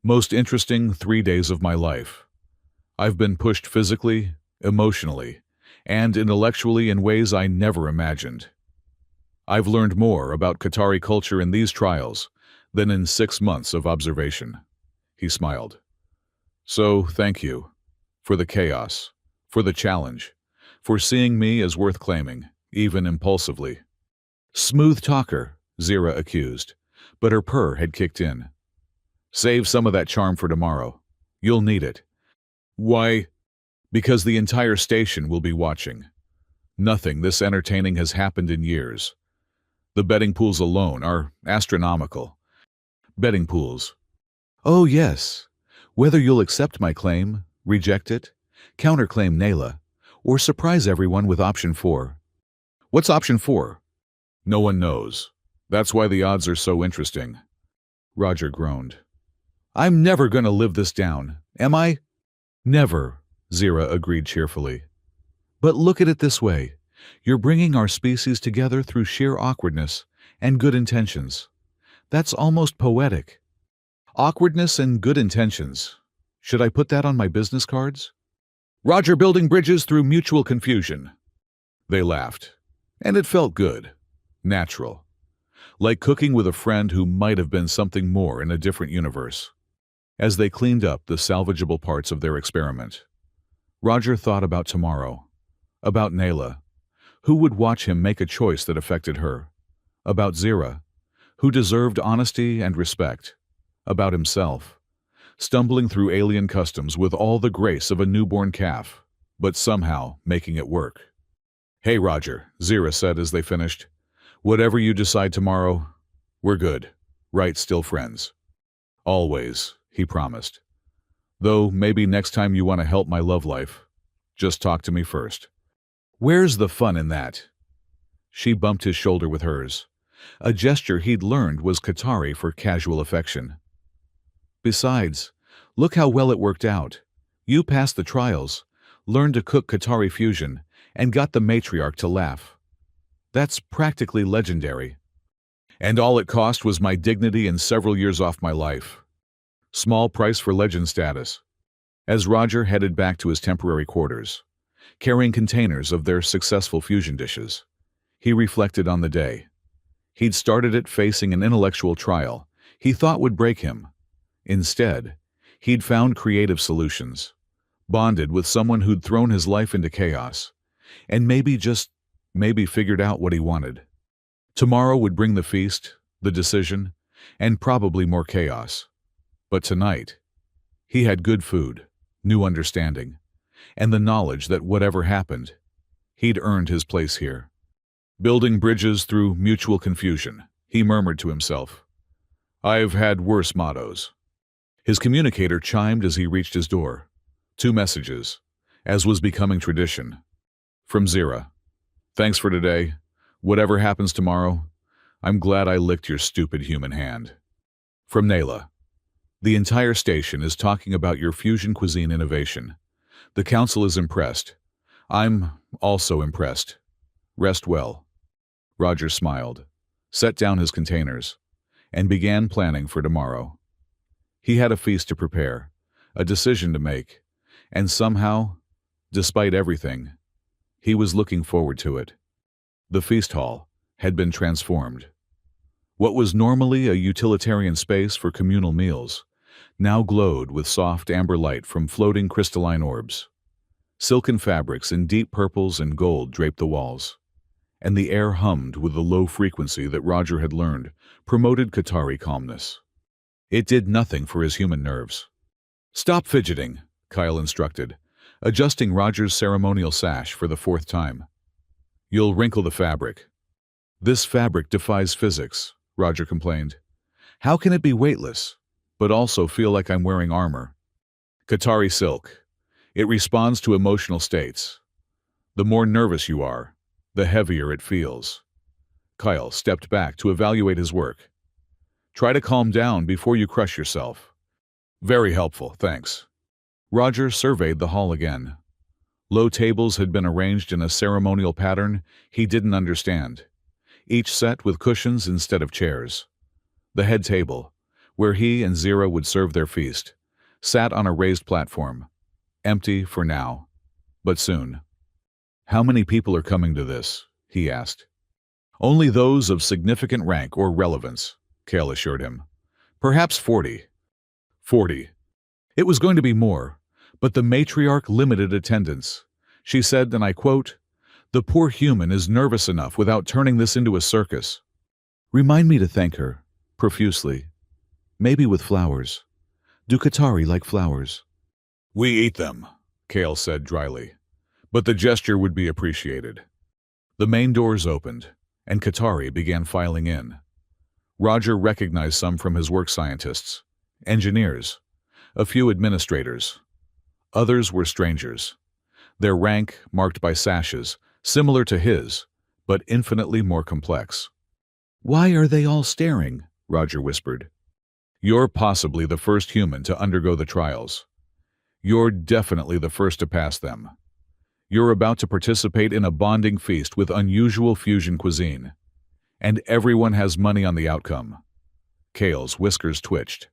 most interesting 3 days of my life. I've been pushed physically, emotionally, and intellectually in ways I never imagined. I've learned more about Qatari culture in these trials than in 6 months of observation. He smiled. So, thank you. For the chaos, for the challenge, for seeing me as worth claiming, even impulsively. Smooth talker, Zira accused, but her purr had kicked in. Save some of that charm for tomorrow. You'll need it. Why? Because the entire station will be watching. Nothing this entertaining has happened in years. The betting pools alone are astronomical. Betting pools. Oh yes. Whether you'll accept my claim, reject it, counterclaim Nayla, or surprise everyone with option 4. What's option 4? No one knows. That's why the odds are so interesting. Roger groaned. I'm never going to live this down, am I? Never, Zira agreed cheerfully. But look at it this way. You're bringing our species together through sheer awkwardness and good intentions. That's almost poetic. Awkwardness and good intentions. Should I put that on my business cards? Roger building bridges through mutual confusion. They laughed, and it felt good, natural. like cooking with a friend who might have been something more in a different universe. As they cleaned up the salvageable parts of their experiment, Roger thought about tomorrow, about Nayla, who would watch him make a choice that affected her, about Zira, who deserved honesty and respect, about himself, stumbling through alien customs with all the grace of a newborn calf, but somehow making it work. "Hey, Roger," Zira said as they finished. "Whatever you decide tomorrow, we're good, right? Still friends." "Always," he promised. "Though maybe next time you want to help my love life, just talk to me first." "Where's the fun in that?" She bumped his shoulder with hers, a gesture he'd learned was Qatari for casual affection. "Besides, look how well it worked out. You passed the trials, learned to cook Qatari fusion, and got the matriarch to laugh. That's practically legendary. And all it cost was my dignity and several years off my life. Small price for legend status." As Roger headed back to his temporary quarters, carrying containers of their successful fusion dishes, he reflected on the day. He'd started it facing an intellectual trial he thought would break him. Instead, he'd found creative solutions, bonded with someone who'd thrown his life into chaos, and maybe figured out what he wanted. Tomorrow would bring the feast, the decision, and probably more chaos. But tonight, he had good food, new understanding, and the knowledge that whatever happened, he'd earned his place here. Building bridges through mutual confusion, he murmured to himself. "I've had worse mottos." His communicator chimed as he reached his door. 2 messages, as was becoming tradition. From Zira. "Thanks for today. Whatever happens tomorrow, I'm glad I licked your stupid human hand." From Nayla. "The entire station is talking about your fusion cuisine innovation. The council is impressed. I'm also impressed. Rest well." Roger smiled, set down his containers, and began planning for tomorrow. He had a feast to prepare, a decision to make, and somehow, despite everything, he was looking forward to it. The feast hall had been transformed. What was normally a utilitarian space for communal meals now glowed with soft amber light from floating crystalline orbs. Silken fabrics in deep purples and gold draped the walls, and the air hummed with the low frequency that Roger had learned promoted Qatari calmness. It did nothing for his human nerves. "Stop fidgeting," Kyle instructed, adjusting Roger's ceremonial sash for the 4th time. "You'll wrinkle the fabric." "This fabric defies physics," Roger complained. "How can it be weightless, but also feel like I'm wearing armor?" "Qatari silk. It responds to emotional states. The more nervous you are, the heavier it feels." Kyle stepped back to evaluate his work. "Try to calm down before you crush yourself." "Very helpful, thanks." Roger surveyed the hall again. Low tables had been arranged in a ceremonial pattern he didn't understand, each set with cushions instead of chairs. The head table, where he and Zira would serve their feast, sat on a raised platform, empty for now, but soon. "How many people are coming to this?" he asked. "Only those of significant rank or relevance," Kale assured him. "Perhaps 40. 40. It was going to be more, but the matriarch limited attendance. She said, and I quote, 'The poor human is nervous enough without turning this into a circus.' Remind me to thank her, profusely. Maybe with flowers. Do Qatari like flowers?" "We eat them," Kale said dryly, "but the gesture would be appreciated." The main doors opened, and Qatari began filing in. Roger recognized some from his work scientists, engineers, a few administrators. Others were strangers, their rank marked by sashes, similar to his, but infinitely more complex. "Why are they all staring?" Roger whispered. "You're possibly the first human to undergo the trials. You're definitely the first to pass them. You're about to participate in a bonding feast with unusual fusion cuisine. And everyone has money on the outcome." Kale's whiskers twitched.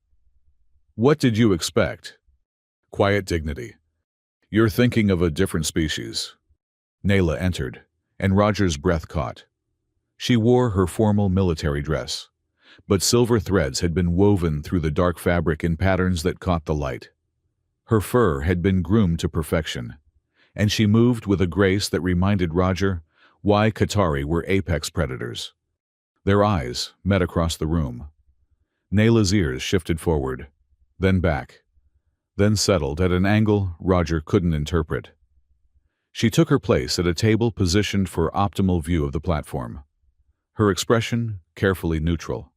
"What did you expect?" Quiet dignity. "You're thinking of a different species." Nayla entered, and Roger's breath caught. She wore her formal military dress, but silver threads had been woven through the dark fabric in patterns that caught the light. Her fur had been groomed to perfection, and she moved with a grace that reminded Roger why Qatari were apex predators. Their eyes met across the room. Nayla's ears shifted forward, then back, then settled at an angle Roger couldn't interpret. She took her place at a table positioned for optimal view of the platform, her expression carefully neutral.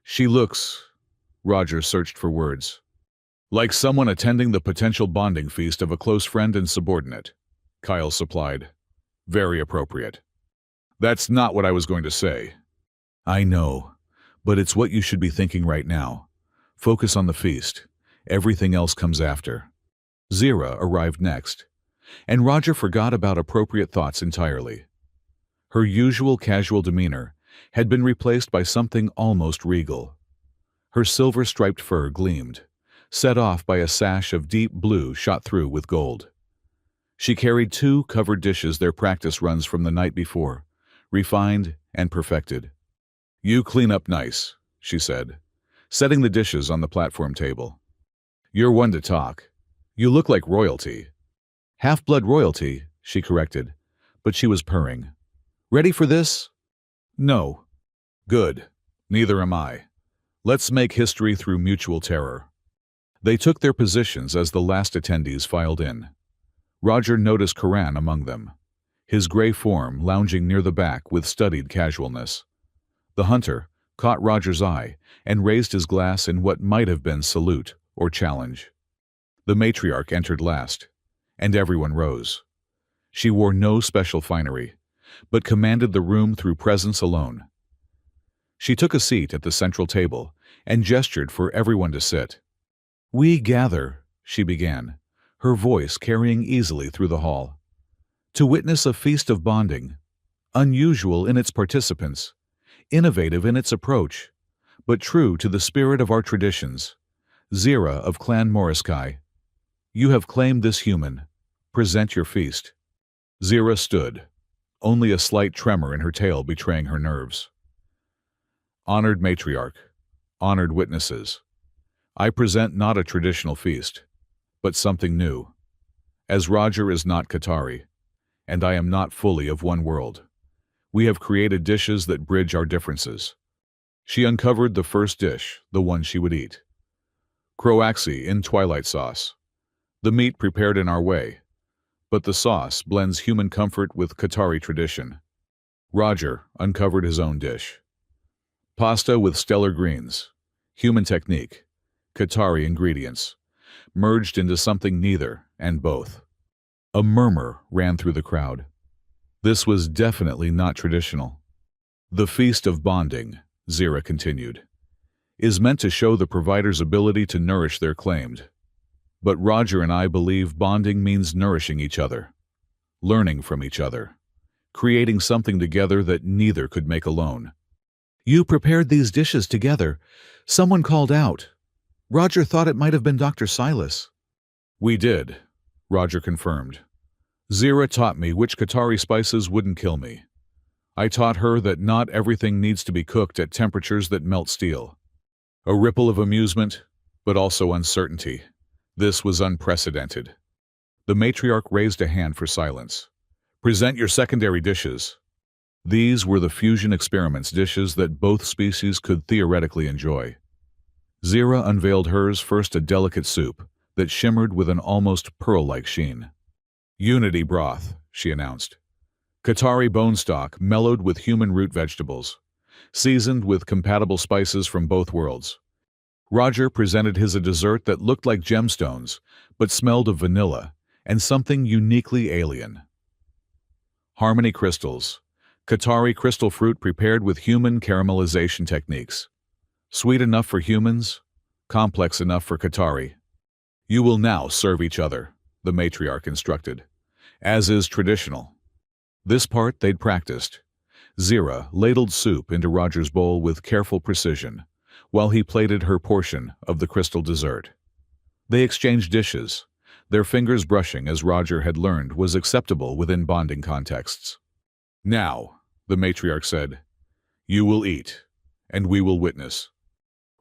She looks, Roger searched for words, like someone attending the potential bonding feast of a close friend and subordinate, Kyle supplied. Very appropriate. That's not what I was going to say. I know, but it's what you should be thinking right now. Focus on the feast. Everything else comes after. Zira arrived next, and Roger forgot about appropriate thoughts entirely. Her usual casual demeanor had been replaced by something almost regal. Her silver-striped fur gleamed, set off by a sash of deep blue shot through with gold. She carried 2 covered dishes, their practice runs from the night before, refined and perfected. You clean up nice, she said, setting the dishes on the platform table. You're one to talk. You look like royalty. Half-blood royalty, she corrected, but she was purring. Ready for this? No. Good. Neither am I. Let's make history through mutual terror. They took their positions as the last attendees filed in. Roger noticed Karan among them, his gray form lounging near the back with studied casualness. The hunter caught Roger's eye and raised his glass in what might have been salute or challenge. The matriarch entered last, and everyone rose. She wore no special finery, but commanded the room through presence alone. She took a seat at the central table and gestured for everyone to sit. We gather, she began, her voice carrying easily through the hall, to witness a feast of bonding, unusual in its participants, innovative in its approach, but true to the spirit of our traditions. Zira of Clan Moriskai, you have claimed this human. Present your feast. Zira stood, only a slight tremor in her tail betraying her nerves. Honored matriarch, honored witnesses, I present not a traditional feast, but something new. As Roger is not Qatari, and I am not fully of one world, we have created dishes that bridge our differences. She uncovered the first dish, the one she would eat. Croaxi in twilight sauce. The meat prepared in our way, but the sauce blends human comfort with Qatari tradition. Roger uncovered his own dish. Pasta with stellar greens, human technique, Qatari ingredients, merged into something neither and both. A murmur ran through the crowd. This was definitely not traditional. The feast of bonding, Zira continued, is meant to show the provider's ability to nourish their claimed. But Roger and I believe bonding means nourishing each other, learning from each other, creating something together that neither could make alone. You prepared these dishes together. Someone called out. Roger thought it might have been Dr. Silas. We did, Roger confirmed. Zira taught me which Qatari spices wouldn't kill me. I taught her that not everything needs to be cooked at temperatures that melt steel. A ripple of amusement, but also uncertainty. This was unprecedented. The matriarch raised a hand for silence. Present your secondary dishes. These were the fusion experiments dishes that both species could theoretically enjoy. Zira unveiled hers first, a delicate soup that shimmered with an almost pearl-like sheen. Unity broth, she announced. Qatari bone stock mellowed with human root vegetables, seasoned with compatible spices from both worlds. Roger presented his a dessert that looked like gemstones, but smelled of vanilla and something uniquely alien. Harmony crystals, Qatari crystal fruit prepared with human caramelization techniques. Sweet enough for humans, complex enough for Qatari. You will now serve each other, the matriarch instructed, as is traditional. This part they'd practiced. Zira ladled soup into Roger's bowl with careful precision, while he plated her portion of the crystal dessert. They exchanged dishes, their fingers brushing as Roger had learned was acceptable within bonding contexts. Now, the matriarch said, You will eat, and we will witness.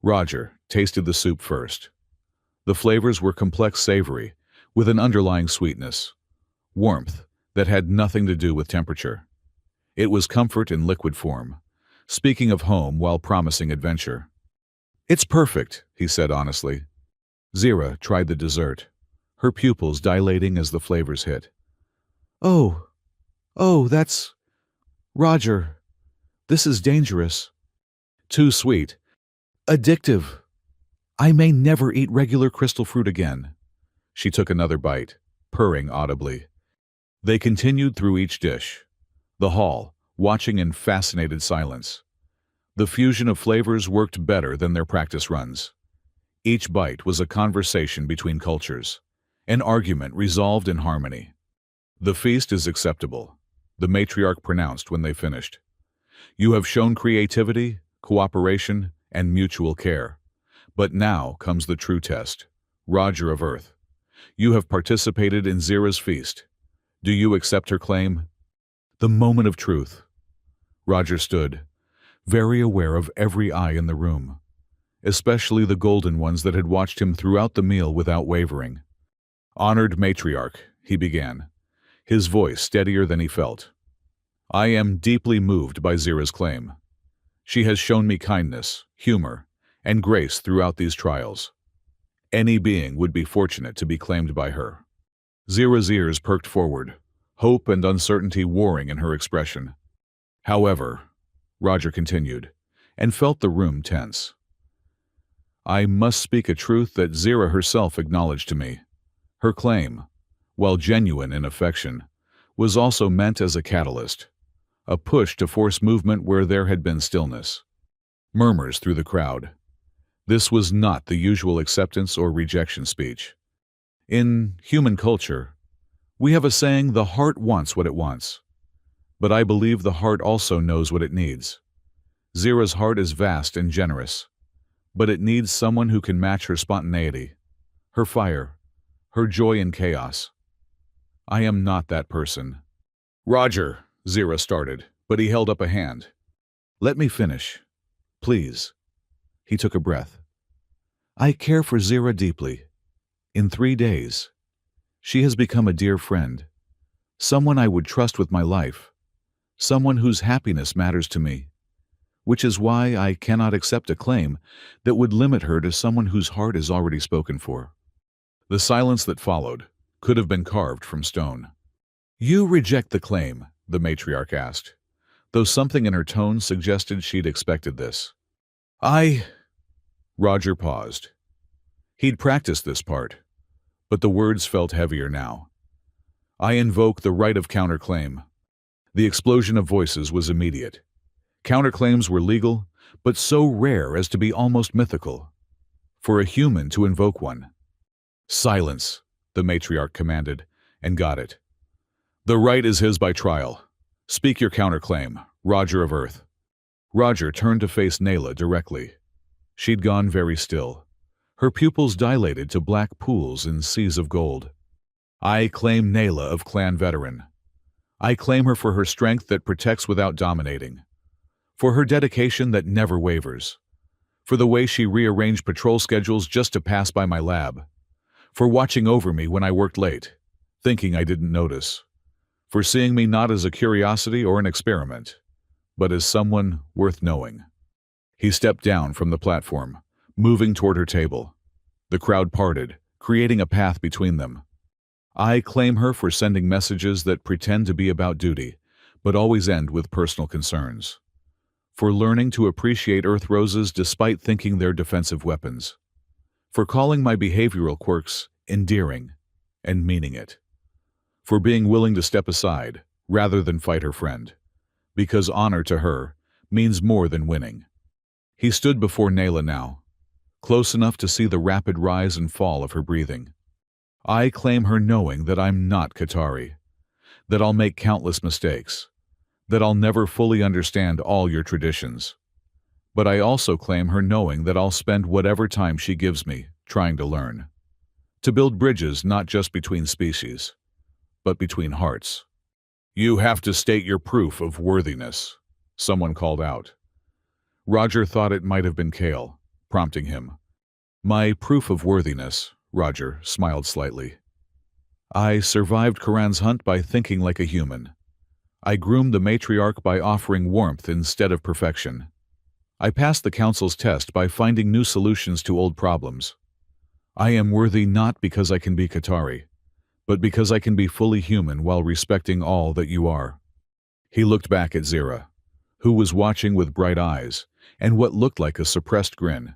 Roger tasted the soup first. The flavors were complex savory, with an underlying sweetness, warmth that had nothing to do with temperature. It was comfort in liquid form, speaking of home while promising adventure. It's perfect, he said honestly. Zira tried the dessert, her pupils dilating as the flavors hit. Oh, that's... Roger, this is dangerous. Too sweet. Addictive. I may never eat regular crystal fruit again. She took another bite, purring audibly. They continued through each dish, the hall, watching in fascinated silence. The fusion of flavors worked better than their practice runs. Each bite was a conversation between cultures, an argument resolved in harmony. The feast is acceptable, the matriarch pronounced when they finished. You have shown creativity, cooperation, and mutual care. But now comes the true test. Roger of Earth, you have participated in Zira's feast. Do you accept her claim? The moment of truth. Roger stood, very aware of every eye in the room, especially the golden ones that had watched him throughout the meal without wavering. Honored matriarch, he began, his voice steadier than he felt. I am deeply moved by Zira's claim. She has shown me kindness, humor, and grace throughout these trials. Any being would be fortunate to be claimed by her. Zira's ears perked forward, hope and uncertainty warring in her expression. However, Roger continued, and felt the room tense. I must speak a truth that Zira herself acknowledged to me. Her claim, while genuine in affection, was also meant as a catalyst, a push to force movement where there had been stillness. Murmurs through the crowd. This was not the usual acceptance or rejection speech. In human culture, we have a saying, the heart wants what it wants. But I believe the heart also knows what it needs. Zira's heart is vast and generous, but it needs someone who can match her spontaneity, her fire, her joy in chaos. I am not that person. Roger, Zira started, but he held up a hand. Let me finish, please. He took a breath. I care for Zira deeply. In 3 days, she has become a dear friend, someone I would trust with my life, someone whose happiness matters to me, which is why I cannot accept a claim that would limit her to someone whose heart is already spoken for. The silence that followed could have been carved from stone. You reject the claim, the matriarch asked, though something in her tone suggested she'd expected this. Roger paused. He'd practiced this part, but the words felt heavier now. I invoke the right of counterclaim. The explosion of voices was immediate. Counterclaims were legal, but so rare as to be almost mythical. For a human to invoke one. Silence, the matriarch commanded, and got it. The right is his by trial. Speak your counterclaim, Roger of Earth. Roger turned to face Nayla directly. She'd gone very still. Her pupils dilated to black pools in seas of gold. I claim Nayla of Clan Veteran. I claim her for her strength that protects without dominating, for her dedication that never wavers, for the way she rearranged patrol schedules just to pass by my lab, for watching over me when I worked late, thinking I didn't notice, for seeing me not as a curiosity or an experiment, but as someone worth knowing. He stepped down from the platform, moving toward her table. The crowd parted, creating a path between them. I claim her for sending messages that pretend to be about duty, but always end with personal concerns. For learning to appreciate Earth roses despite thinking they're defensive weapons. For calling my behavioral quirks endearing and meaning it. For being willing to step aside rather than fight her friend. Because honor to her means more than winning. He stood before Nayla now, close enough to see the rapid rise and fall of her breathing. I claim her knowing that I'm not Qatari, that I'll make countless mistakes, that I'll never fully understand all your traditions. But I also claim her knowing that I'll spend whatever time she gives me trying to learn. To build bridges not just between species, but between hearts. You have to state your proof of worthiness, someone called out. Roger thought it might have been Kale, prompting him. My proof of worthiness, Roger smiled slightly. I survived Karan's hunt by thinking like a human. I groomed the matriarch by offering warmth instead of perfection. I passed the council's test by finding new solutions to old problems. I am worthy not because I can be Qatari, but because I can be fully human while respecting all that you are. He looked back at Zira, who was watching with bright eyes and what looked like a suppressed grin.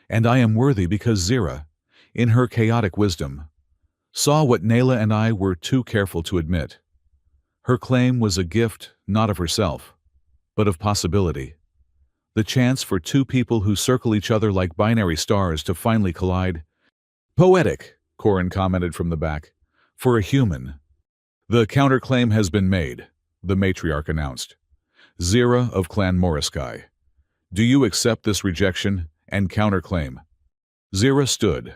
And I am worthy because Zira, in her chaotic wisdom, saw what Nayla and I were too careful to admit. Her claim was a gift not of herself, but of possibility. The chance for two people who circle each other like binary stars to finally collide. Poetic, Corin commented from the back. For a human. The counterclaim has been made, the matriarch announced. Zira of Clan Moriskai. Do you accept this rejection and counterclaim? Zira stood,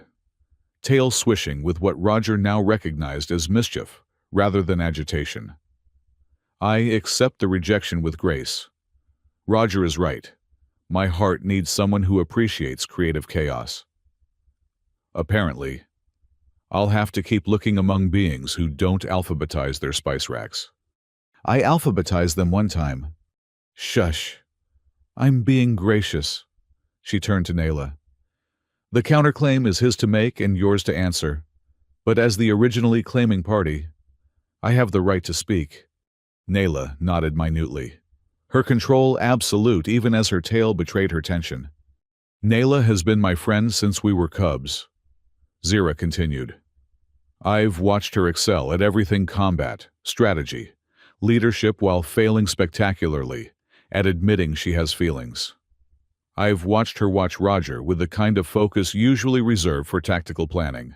tail swishing with what Roger now recognized as mischief rather than agitation. I accept the rejection with grace. Roger is right. My heart needs someone who appreciates creative chaos. Apparently, I'll have to keep looking among beings who don't alphabetize their spice racks. I alphabetized them one time. Shush. I'm being gracious. She turned to Nayla. The counterclaim is his to make and yours to answer, but as the originally claiming party, I have the right to speak. Nayla nodded minutely, her control absolute even as her tail betrayed her tension. Nayla has been my friend since we were cubs. Zira continued. I've watched her excel at everything combat, strategy, leadership while failing spectacularly at admitting she has feelings. I've watched her watch Roger with the kind of focus usually reserved for tactical planning.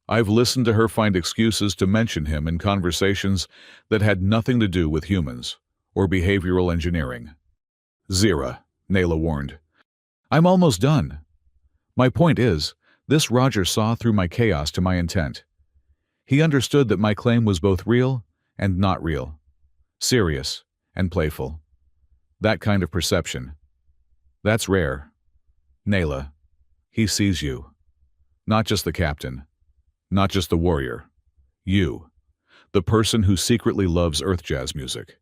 I've listened to her find excuses to mention him in conversations that had nothing to do with humans or behavioral engineering. Zira, Nayla warned. I'm almost done. My point is, this Roger saw through my chaos to my intent. He understood that my claim was both real and not real, serious and playful. That kind of perception. That's rare. Nayla, he sees you. Not just the captain. Not just the warrior. You. The person who secretly loves earth jazz music.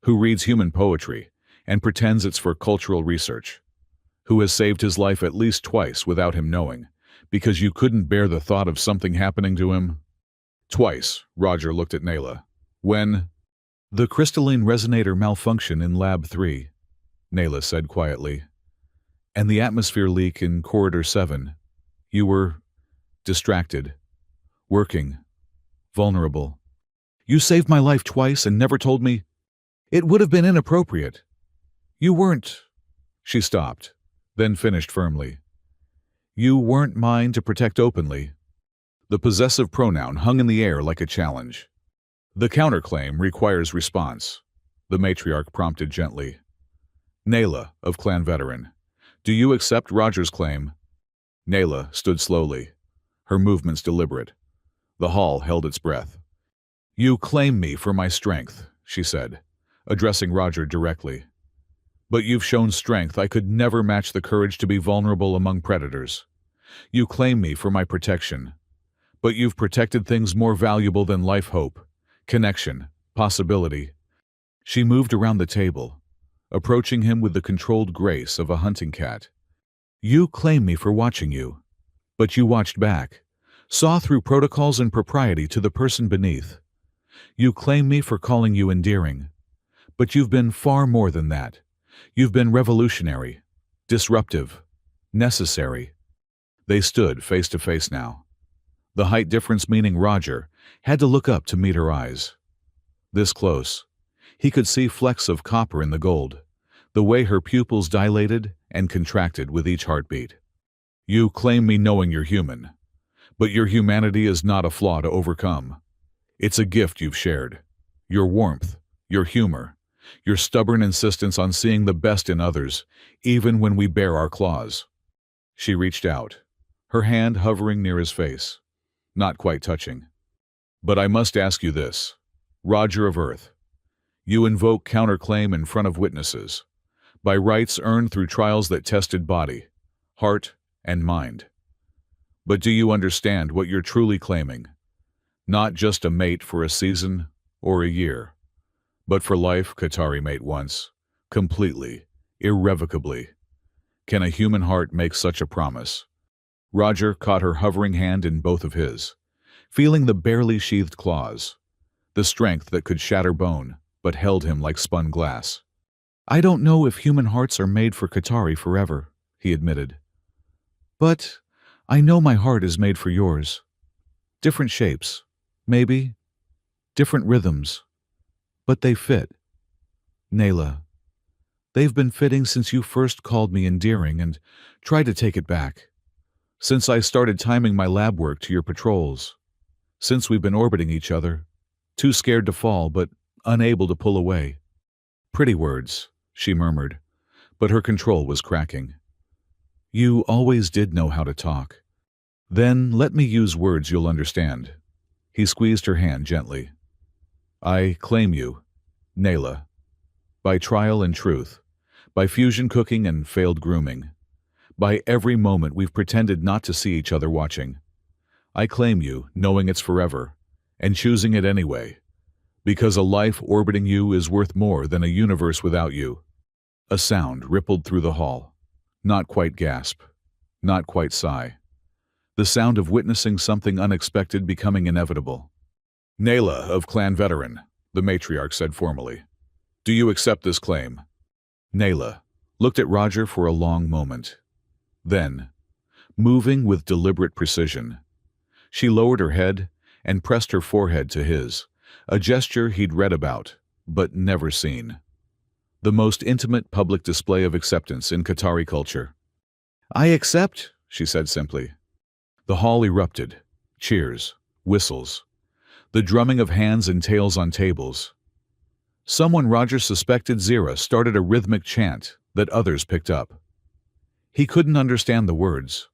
Who reads human poetry and pretends it's for cultural research. Who has saved his life at least twice without him knowing, because you couldn't bear the thought of something happening to him? Twice, Roger looked at Nayla. When? The crystalline resonator malfunction in Lab 3, Nayla said quietly. And the atmosphere leak in Corridor 7. You were distracted, working, vulnerable. You saved my life twice and never told me. It would have been inappropriate. You weren't. She stopped, then finished firmly. You weren't mine to protect openly. The possessive pronoun hung in the air like a challenge. The counterclaim requires response, the matriarch prompted gently. Nayla, of Clan Veteran, do you accept Roger's claim? Nayla stood slowly, her movements deliberate. The hall held its breath. You claim me for my strength, she said, addressing Roger directly. But you've shown strength I could never match the courage to be vulnerable among predators. You claim me for my protection. But you've protected things more valuable than life hope, connection, possibility. She moved around the table, approaching him with the controlled grace of a hunting cat. You claim me for watching you, but you watched back, saw through protocols and propriety to the person beneath. You claim me for calling you endearing, but you've been far more than that. You've been revolutionary, disruptive, necessary. They stood face to face now. The height difference meaning Roger had to look up to meet her eyes. This close, he could see flecks of copper in the gold, the way her pupils dilated and contracted with each heartbeat. You claim me knowing you're human, but your humanity is not a flaw to overcome. It's a gift you've shared. Your warmth, your humor, your stubborn insistence on seeing the best in others, even when we bare our claws. She reached out, her hand hovering near his face, not quite touching. But I must ask you this, Roger of Earth. You invoke counterclaim in front of witnesses, by rights earned through trials that tested body, heart, and mind. But do you understand what you're truly claiming? Not just a mate for a season or a year, but for life, Qatari mate once, completely, irrevocably. Can a human heart make such a promise? Roger caught her hovering hand in both of his, feeling the barely sheathed claws, the strength that could shatter bone, but held him like spun glass. "I don't know if human hearts are made for Qatari forever," he admitted. "But I know my heart is made for yours. Different shapes, maybe, different rhythms, but they fit. Nayla, they've been fitting since you first called me endearing and tried to take it back. Since I started timing my lab work to your patrols. Since we've been orbiting each other, too scared to fall but unable to pull away." "Pretty words," she murmured, but her control was cracking. "You always did know how to talk. Then let me use words you'll understand." He squeezed her hand gently. "I claim you, Nayla, by trial and truth, by fusion cooking and failed grooming, by every moment we've pretended not to see each other watching. I claim you, knowing it's forever, and choosing it anyway, because a life orbiting you is worth more than a universe without you." A sound rippled through the hall. Not quite gasp, not quite sigh. The sound of witnessing something unexpected becoming inevitable. "Nayla of Clan Veteran," the matriarch said formally. "Do you accept this claim?" Nayla looked at Roger for a long moment. Then, moving with deliberate precision, she lowered her head and pressed her forehead to his, a gesture he'd read about, but never seen. The most intimate public display of acceptance in Qatari culture. "I accept," she said simply. The hall erupted. Cheers, whistles, the drumming of hands and tails on tables. Someone Roger suspected Zira started a rhythmic chant that others picked up. He couldn't understand the words,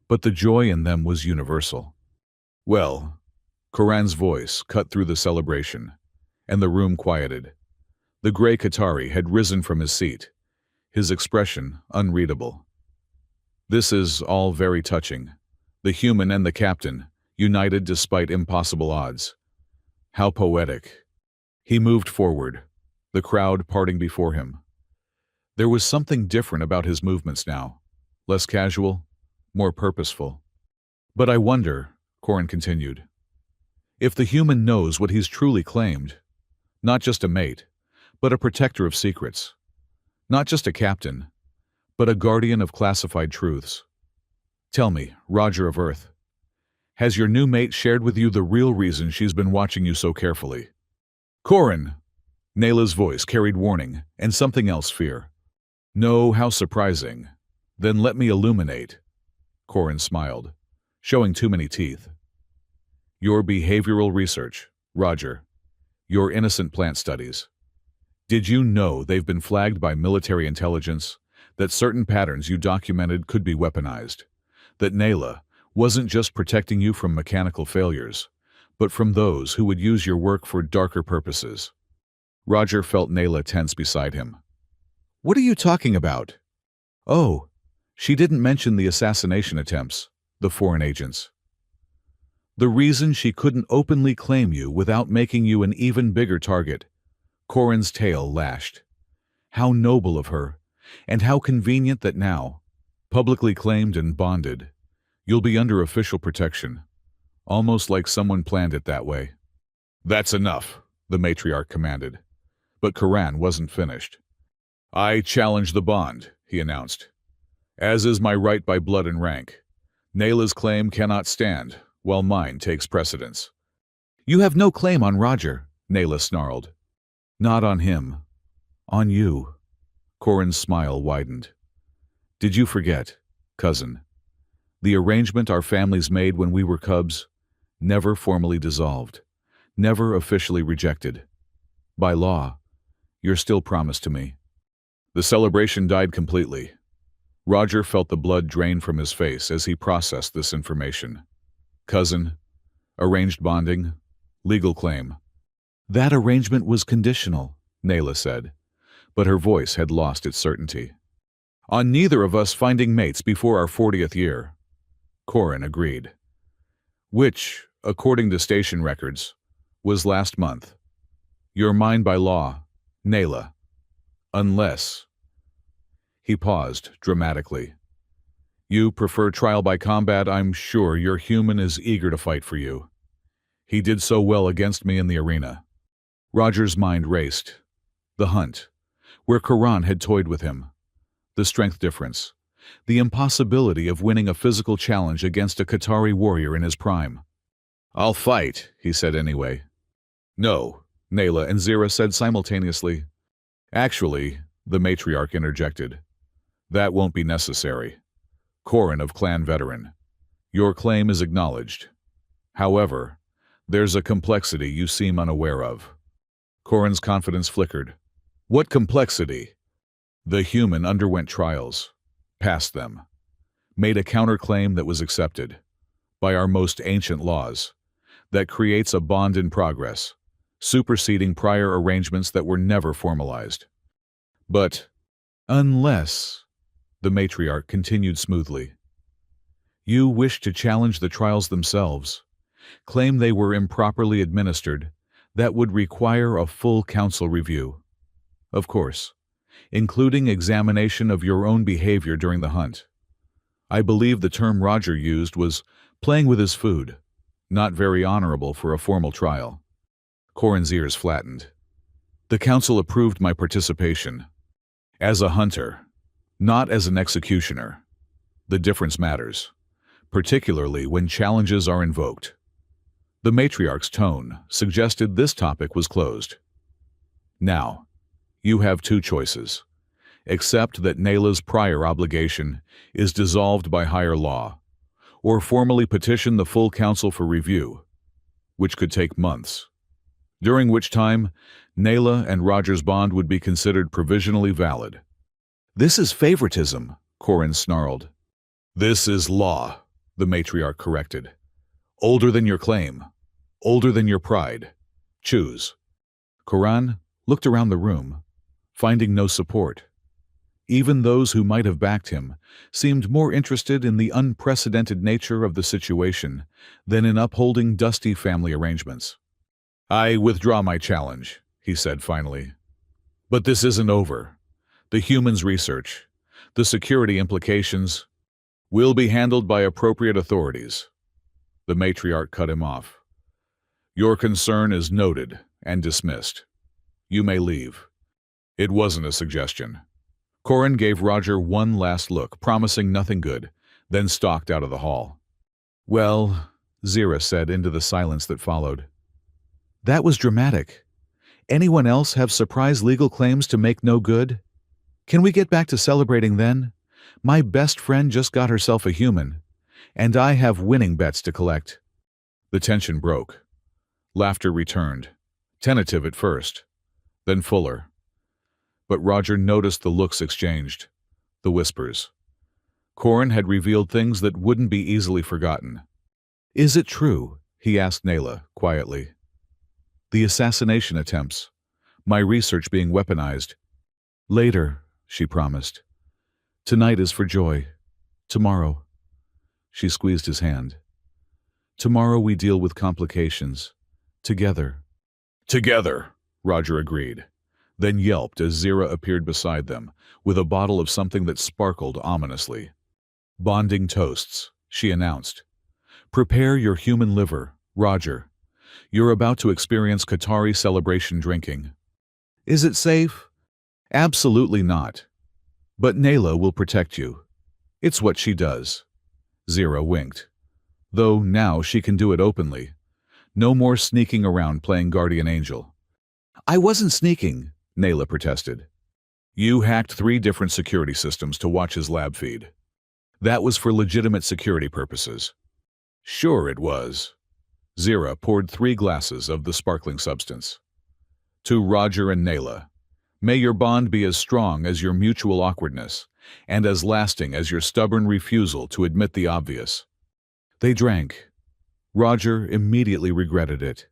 but the joy in them was universal. "Well," Koran's voice cut through the celebration, and the room quieted. The gray Qatari had risen from his seat, his expression unreadable. "This is all very touching. The human and the captain, united despite impossible odds. How poetic." He moved forward, the crowd parting before him. There was something different about his movements now, less casual, more purposeful. "But I wonder," Koran continued, "if the human knows what he's truly claimed. Not just a mate, but a protector of secrets. Not just a captain, but a guardian of classified truths. Tell me, Roger of Earth, has your new mate shared with you the real reason she's been watching you so carefully?" "Koran!" Nayla's voice carried warning and something else, fear. "No, how surprising. Then let me illuminate." Koran smiled, showing too many teeth. "Your behavioral research, Roger. Your innocent plant studies. Did you know they've been flagged by military intelligence, that certain patterns you documented could be weaponized? That Nayla wasn't just protecting you from mechanical failures, but from those who would use your work for darker purposes?" Roger felt Nayla tense beside him. "What are you talking about?" "Oh, she didn't mention the assassination attempts, the foreign agents. The reason she couldn't openly claim you without making you an even bigger target." Koran's tail lashed. How noble of her, and how convenient that now, publicly claimed and bonded, you'll be under official protection. Almost like someone planned it that way. "That's enough," the matriarch commanded. But Koran wasn't finished. "I challenge the bond," he announced. "As is my right by blood and rank. Nayla's claim cannot stand, while mine takes precedence." "You have no claim on Roger," Nayla snarled. "Not on him. On you." Koran's smile widened. "Did you forget, cousin? The arrangement our families made when we were cubs, never formally dissolved, never officially rejected. By law, you're still promised to me." The celebration died completely. Roger felt the blood drain from his face as he processed this information. Cousin, arranged bonding, legal claim. "That arrangement was conditional," Nayla said. but her voice had lost its certainty. On neither of us finding mates before our 40th year, Corin agreed. Which, according to station records, was last month. You're mine by law, Nayla. Unless... He paused, dramatically. You prefer trial by combat. I'm sure your human is eager to fight for you. He did so well against me in the arena. Roger's mind raced. The hunt, where Karan had toyed with him. The strength difference. The impossibility of winning a physical challenge against a Qatari warrior in his prime. I'll fight, he said anyway. No, Nayla and Zira said simultaneously. Actually, the matriarch interjected. That won't be necessary. Corin of clan veteran. Your claim is acknowledged. However, there's a complexity you seem unaware of. Corin's confidence flickered. What complexity? The human underwent trials, passed them, made a counterclaim that was accepted by our most ancient laws, that creates a bond in progress, superseding prior arrangements that were never formalized. But, unless, the matriarch continued smoothly, you wish to challenge the trials themselves, claim they were improperly administered, that would require a full council review. Of course, including examination of your own behavior during the hunt. I believe the term Roger used was playing with his food, not very honorable for a formal trial. Corin's ears flattened. The council approved my participation. As a hunter, not as an executioner. The difference matters, particularly when challenges are invoked. The matriarch's tone suggested this topic was closed. Now, you have two choices. Accept that Nayla's prior obligation is dissolved by higher law, or formally petition the full council for review, which could take months, during which time Nayla and Roger's bond would be considered provisionally valid. This is favoritism, Corin snarled. This is law, the matriarch corrected. Older than your claim, older than your pride. Choose. Corin looked around the room, finding no support. Even those who might have backed him seemed more interested in the unprecedented nature of the situation than in upholding dusty family arrangements. I withdraw my challenge, he said finally. But this isn't over. The humans' research, the security implications, will be handled by appropriate authorities. The matriarch cut him off. Your concern is noted and dismissed. You may leave. It wasn't a suggestion. Corin gave Roger one last look, promising nothing good, then stalked out of the hall. Well, Zira said into the silence that followed. That was dramatic. Anyone else have surprise legal claims to make no good? Can we get back to celebrating then? My best friend just got herself a human, and I have winning bets to collect. The tension broke. Laughter returned, tentative at first, then fuller. But Roger noticed the looks exchanged, the whispers. Corin had revealed things that wouldn't be easily forgotten. Is it true? He asked Nayla, quietly. The assassination attempts, my research being weaponized. Later, she promised. Tonight is for joy. Tomorrow. She squeezed his hand. Tomorrow we deal with complications. Together. Together, Roger agreed, then yelped as Zira appeared beside them, with a bottle of something that sparkled ominously. Bonding toasts, she announced. Prepare your human liver, Roger. You're about to experience Qatari celebration drinking. Is it safe? Absolutely not. But Nayla will protect you. It's what she does. Zira winked. Though now she can do it openly. No more sneaking around playing guardian angel. I wasn't sneaking, Nayla protested. You hacked 3 different security systems to watch his lab feed. That was for legitimate security purposes. Sure it was. Zira poured 3 glasses of the sparkling substance. To Roger and Nayla, may your bond be as strong as your mutual awkwardness, and as lasting as your stubborn refusal to admit the obvious. They drank. Roger immediately regretted it.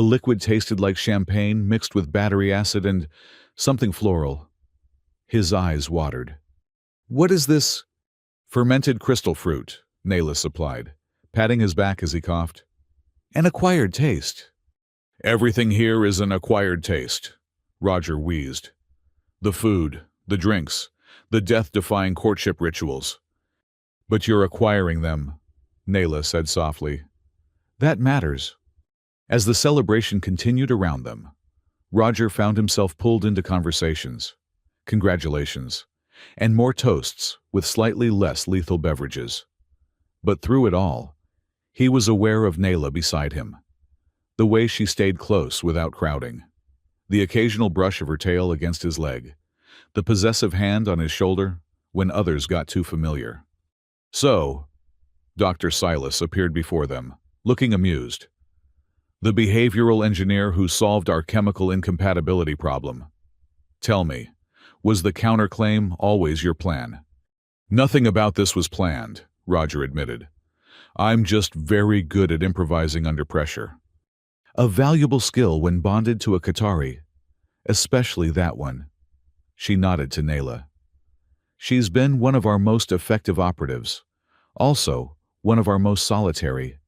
The liquid tasted like champagne mixed with battery acid and something floral. His eyes watered. "What is this?" "Fermented crystal fruit," Nayla supplied, patting his back as he coughed. "An acquired taste." "Everything here is an acquired taste," Roger wheezed. "The food, the drinks, the death-defying courtship rituals. But you're acquiring them," Nayla said softly. "That matters." As the celebration continued around them, Roger found himself pulled into conversations, congratulations, and more toasts with slightly less lethal beverages. But through it all, he was aware of Nayla beside him. The way she stayed close without crowding. The occasional brush of her tail against his leg. The possessive hand on his shoulder when others got too familiar. "So," Dr. Silas appeared before them, looking amused. "The behavioral engineer who solved our chemical incompatibility problem. Tell me, was the counterclaim always your plan?" "Nothing about this was planned," Roger admitted. "I'm just very good at improvising under pressure." "A valuable skill when bonded to a Qatari, especially that one." She nodded to Nayla. "She's been one of our most effective operatives, also one of our most solitary.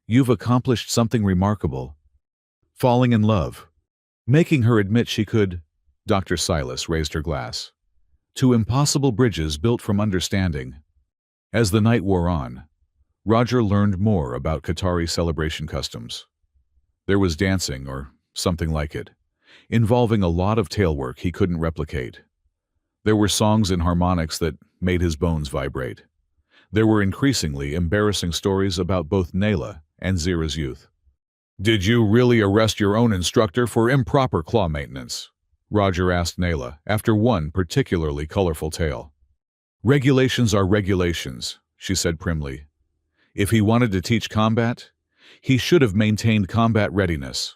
You've accomplished something remarkable. Falling in love. Making her admit she could." Dr. Silas raised her glass. "To impossible bridges built from understanding." As the night wore on, Roger learned more about Qatari celebration customs. There was dancing, or something like it, involving a lot of tailwork he couldn't replicate. There were songs and harmonics that made his bones vibrate. There were increasingly embarrassing stories about both Nayla and Zira's youth. "Did you really arrest your own instructor for improper claw maintenance?" Roger asked Nayla after one particularly colorful tale. "Regulations are regulations," she said primly. "If he wanted to teach combat, he should have maintained combat readiness."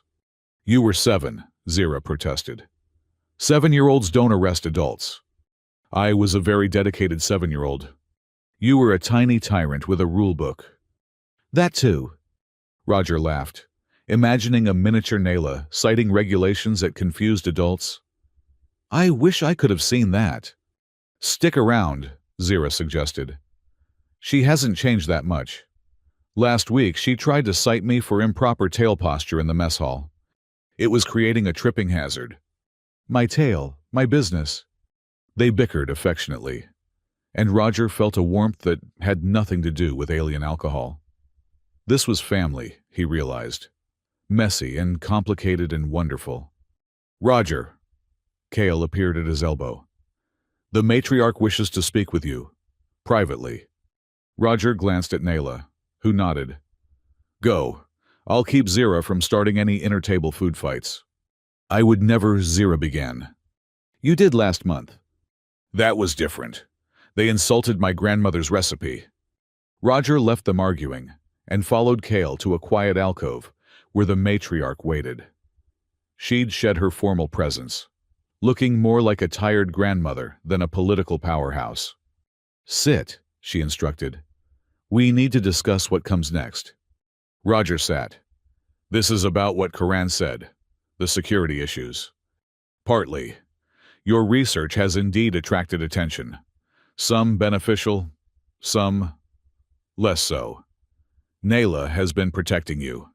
"You were 7, Zira protested. 7-year-olds don't arrest adults." "I was a very dedicated 7-year-old. You were a tiny tyrant with a rule book." "That too." Roger laughed, imagining a miniature Nayla citing regulations that confused adults. "I wish I could have seen that." "Stick around," Zira suggested. "She hasn't changed that much. Last week she tried to cite me for improper tail posture in the mess hall. It was creating a tripping hazard." "My tail, my business." They bickered affectionately, and Roger felt a warmth that had nothing to do with alien alcohol. This was family, he realized. Messy and complicated and wonderful. "Roger." Kale appeared at his elbow. "The matriarch wishes to speak with you. Privately." Roger glanced at Nayla, who nodded. "Go. I'll keep Zira from starting any inter-table food fights." "I would never," Zira began. "You did last month." "That was different. They insulted my grandmother's recipe." Roger left them arguing and followed Kale to a quiet alcove where the matriarch waited. She'd shed her formal presence, looking more like a tired grandmother than a political powerhouse. "Sit," she instructed. "We need to discuss what comes next." Roger sat. "This is about what Karan said, the security issues." "Partly. Your research has indeed attracted attention. Some beneficial, some less so. Nayla has been protecting you.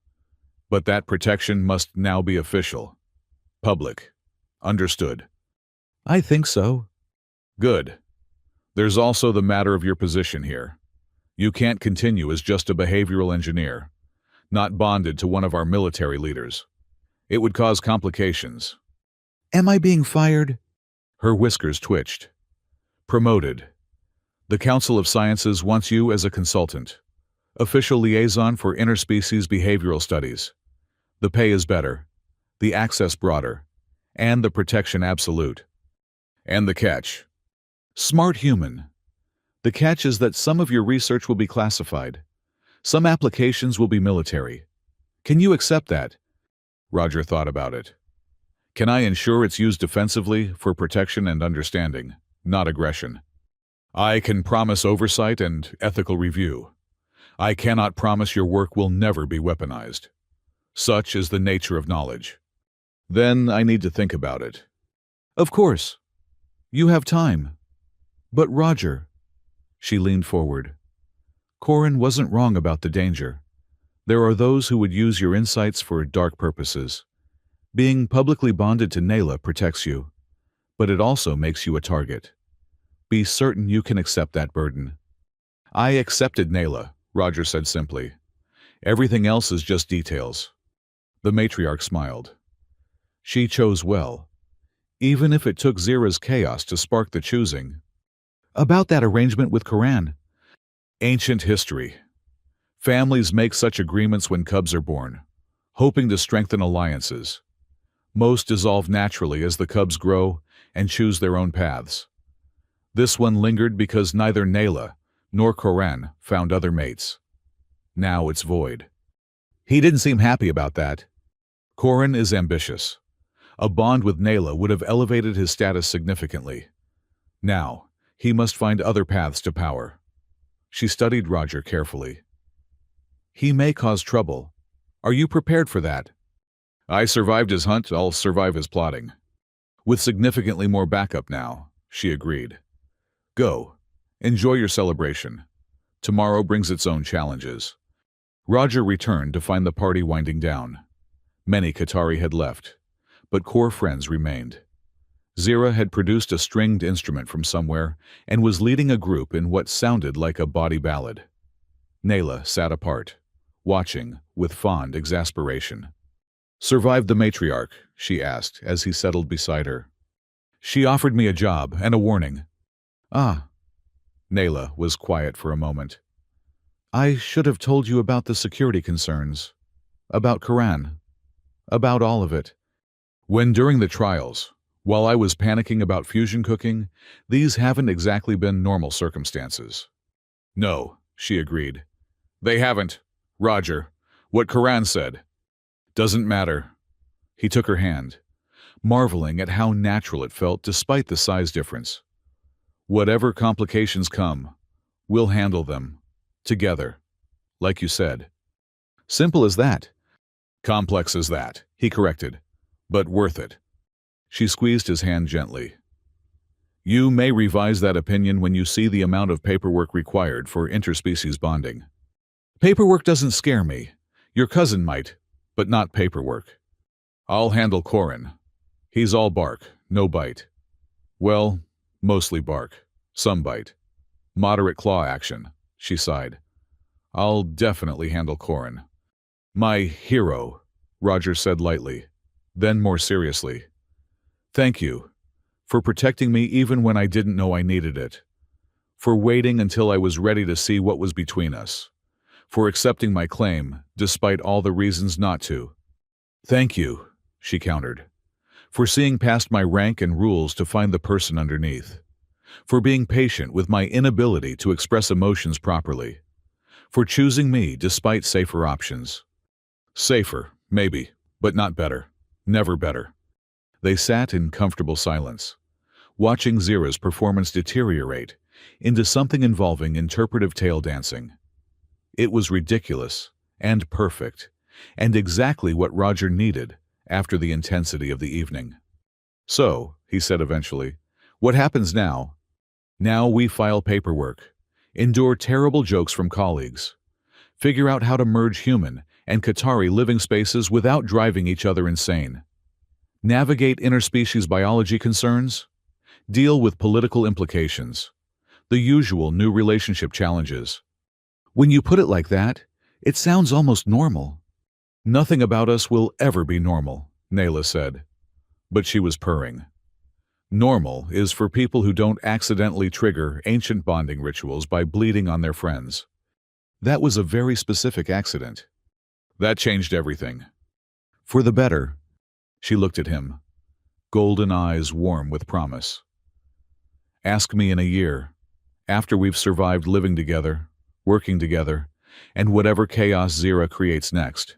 But that protection must now be official. Public. Understood?" "I think so." "Good. There's also the matter of your position here. You can't continue as just a behavioral engineer, not bonded to one of our military leaders. It would cause complications." "Am I being fired?" Her whiskers twitched. "Promoted. The Council of Sciences wants you as a consultant, official liaison for interspecies behavioral studies. The pay is better, the access broader, and the protection absolute. And the catch." "Smart human. The catch is that some of your research will be classified. Some applications will be military. Can you accept that?" Roger thought about it. "Can I ensure it's used defensively for protection and understanding, not aggression? I can promise oversight and ethical review. I cannot promise your work will never be weaponized. Such is the nature of knowledge. Then I need to think about it. Of course. You have time. But Roger, she leaned forward. Corin wasn't wrong about the danger. There are those who would use your insights for dark purposes. Being publicly bonded to Nayla protects you, but it also makes you a target. Be certain you can accept that burden. I accepted Nayla, Roger said simply. Everything else is just details. The matriarch smiled. She chose well, even if it took Zira's chaos to spark the choosing. About that arrangement with Coran. Ancient history. Families make such agreements when cubs are born, hoping to strengthen alliances. Most dissolve naturally as the cubs grow and choose their own paths. This one lingered because neither Nayla nor Coran found other mates. Now it's void. He didn't seem happy about that. Coran is ambitious. A bond with Nayla would have elevated his status significantly. Now, he must find other paths to power. She studied Roger carefully. He may cause trouble. Are you prepared for that? I survived his hunt, I'll survive his plotting. With significantly more backup now, she agreed. Go. Enjoy your celebration. Tomorrow brings its own challenges. Roger returned to find the party winding down. Many Qatari had left, but core friends remained. Zira had produced a stringed instrument from somewhere and was leading a group in what sounded like a bawdy ballad. Nayla sat apart, watching with fond exasperation. Survived the matriarch, she asked as he settled beside her. She offered me a job and a warning. Ah. Nayla was quiet for a moment. I should have told you about the security concerns. About Coran. About all of it. When during the trials, while I was panicking about fusion cooking, these haven't exactly been normal circumstances. No, she agreed. They haven't. Roger, what Coran said. Doesn't matter. He took her hand, marveling at how natural it felt despite the size difference. Whatever complications come, we'll handle them. Together. Like you said. Simple as that. Complex as that, he corrected. But worth it. She squeezed his hand gently. You may revise that opinion when you see the amount of paperwork required for interspecies bonding. Paperwork doesn't scare me. Your cousin might, but not paperwork. I'll handle Corin. He's all bark, no bite. Well, mostly bark, some bite. Moderate claw action, she sighed. I'll definitely handle Corin. My hero, Roger said lightly, then more seriously. Thank you for protecting me even when I didn't know I needed it. For waiting until I was ready to see what was between us. For accepting my claim, despite all the reasons not to. Thank you, she countered. For seeing past my rank and rules to find the person underneath. For being patient with my inability to express emotions properly. For choosing me despite safer options. Safer, maybe, but not better. Never better. They sat in comfortable silence, watching Zira's performance deteriorate into something involving interpretive tail dancing. It was ridiculous and perfect, and exactly what Roger needed after the intensity of the evening. So, he said eventually, what happens now? Now we file paperwork, endure terrible jokes from colleagues, figure out how to merge human and Qatari living spaces without driving each other insane, navigate interspecies biology concerns, deal with political implications, the usual new relationship challenges. When you put it like that, it sounds almost normal. Nothing about us will ever be normal, Nayla said, but she was purring. Normal is for people who don't accidentally trigger ancient bonding rituals by bleeding on their friends. That was a very specific accident. That changed everything. For the better. She looked at him, golden eyes warm with promise. Ask me in a year, after we've survived living together, working together, and whatever chaos Zira creates next.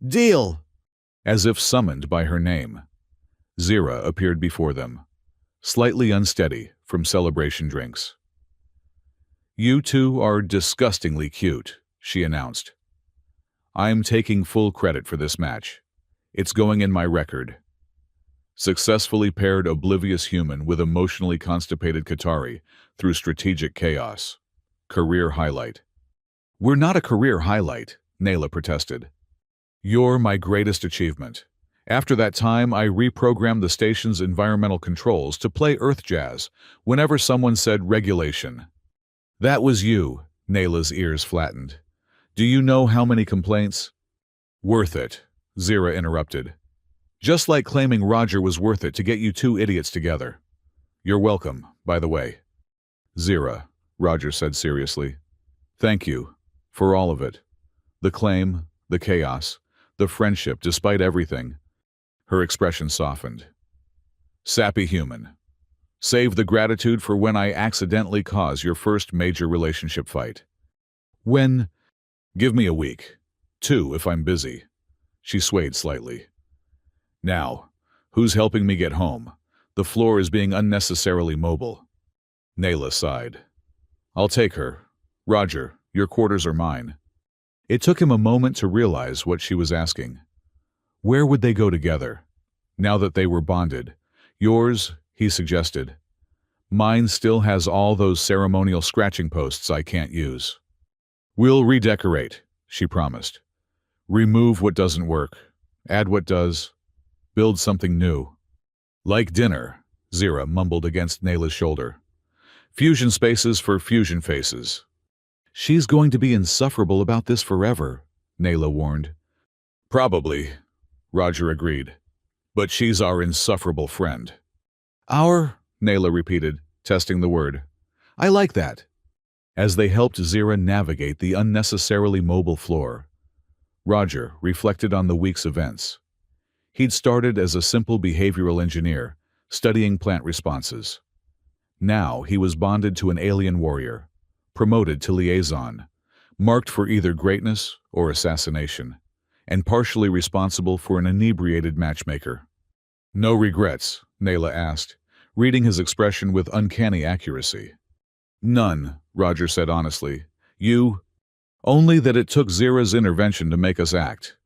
Deal! As if summoned by her name, Zira appeared before them, slightly unsteady from celebration drinks. You two are disgustingly cute, she announced. I'm taking full credit for this match. It's going in my record. Successfully paired oblivious human with emotionally constipated Qatari through strategic chaos. Career highlight. We're not a career highlight, Nayla protested. You're my greatest achievement. After that time, I reprogrammed the station's environmental controls to play Earth jazz whenever someone said regulation. That was you, Nayla's ears flattened. Do you know how many complaints? Worth it, Zira interrupted. Just like claiming Roger was worth it to get you two idiots together. You're welcome, by the way. Zira, Roger said seriously. Thank you, for all of it. The claim, the chaos, the friendship, despite everything. Her expression softened. Sappy human. Save the gratitude for when I accidentally cause your first major relationship fight. When? Give me a week. 2 if I'm busy. She swayed slightly. Now, who's helping me get home? The floor is being unnecessarily mobile. Nayla sighed. I'll take her. Roger, your quarters are mine. It took him a moment to realize what she was asking. Where would they go together? Now that they were bonded. Yours, he suggested. Mine still has all those ceremonial scratching posts I can't use. We'll redecorate, she promised. Remove what doesn't work. Add what does. Build something new. Like dinner, Zira mumbled against Nayla's shoulder. Fusion spaces for fusion faces. She's going to be insufferable about this forever, Nayla warned. Probably, Roger agreed. But she's our insufferable friend. Our, Nayla repeated, testing the word. I like that. As they helped Zira navigate the unnecessarily mobile floor, Roger reflected on the week's events. He'd started as a simple behavioral engineer, studying plant responses. Now he was bonded to an alien warrior, promoted to liaison, marked for either greatness or assassination, and partially responsible for an inebriated matchmaker. No regrets, Nayla asked, reading his expression with uncanny accuracy. None, Roger said honestly. Only that it took Zira's intervention to make us act.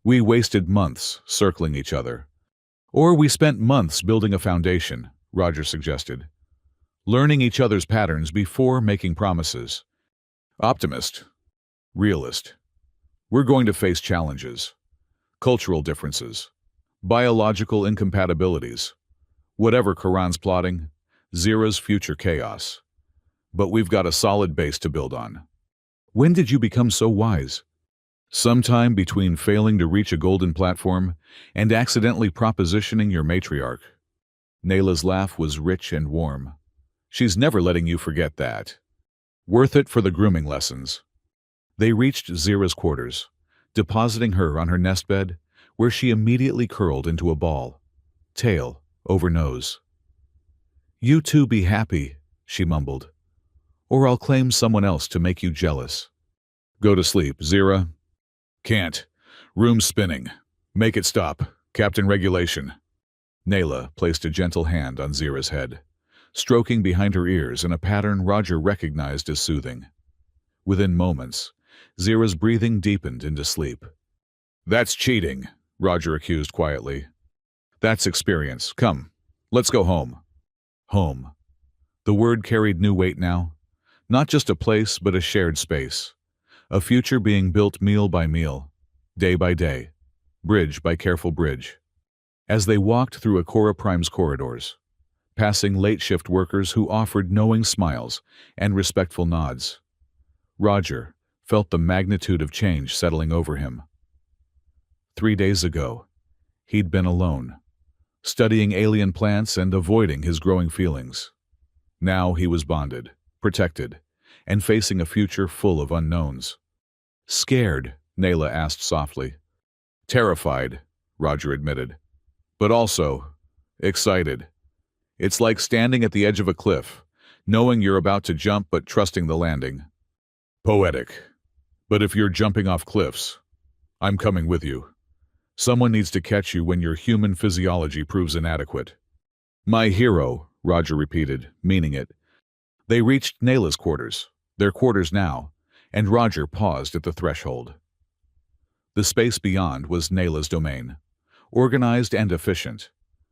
We wasted months circling each other. Or we spent months building a foundation, Roger suggested. Learning each other's patterns before making promises. Optimist. Realist. We're going to face challenges. Cultural differences. Biological incompatibilities. Whatever Quran's plotting, Zira's future chaos. But we've got a solid base to build on. When did you become so wise? Sometime between failing to reach a golden platform and accidentally propositioning your matriarch. Nayla's laugh was rich and warm. She's never letting you forget that. Worth it for the grooming lessons. They reached Zira's quarters, depositing her on her nest bed, where she immediately curled into a ball, tail over nose. You two be happy, she mumbled, or I'll claim someone else to make you jealous. Go to sleep, Zira. Can't. Room's spinning. Make it stop. Captain Regulation. Nayla placed a gentle hand on Zira's head, stroking behind her ears in a pattern Roger recognized as soothing. Within moments, Zira's breathing deepened into sleep. That's cheating, Roger accused quietly. That's experience. Come, let's go home. Home. The word carried new weight now. Not just a place, but a shared space. A future being built meal by meal, day by day, bridge by careful bridge. As they walked through Akora Prime's corridors, passing late-shift workers who offered knowing smiles and respectful nods, Roger felt the magnitude of change settling over him. 3 days ago, he'd been alone, studying alien plants and avoiding his growing feelings. Now he was bonded, protected, and facing a future full of unknowns. Scared, Nayla asked softly. Terrified, Roger admitted. But also, excited. It's like standing at the edge of a cliff, knowing you're about to jump but trusting the landing. Poetic. But if you're jumping off cliffs, I'm coming with you. Someone needs to catch you when your human physiology proves inadequate. My hero, Roger repeated, meaning it. They reached Nayla's quarters, their quarters now, and Roger paused at the threshold. The space beyond was Nayla's domain, organized and efficient,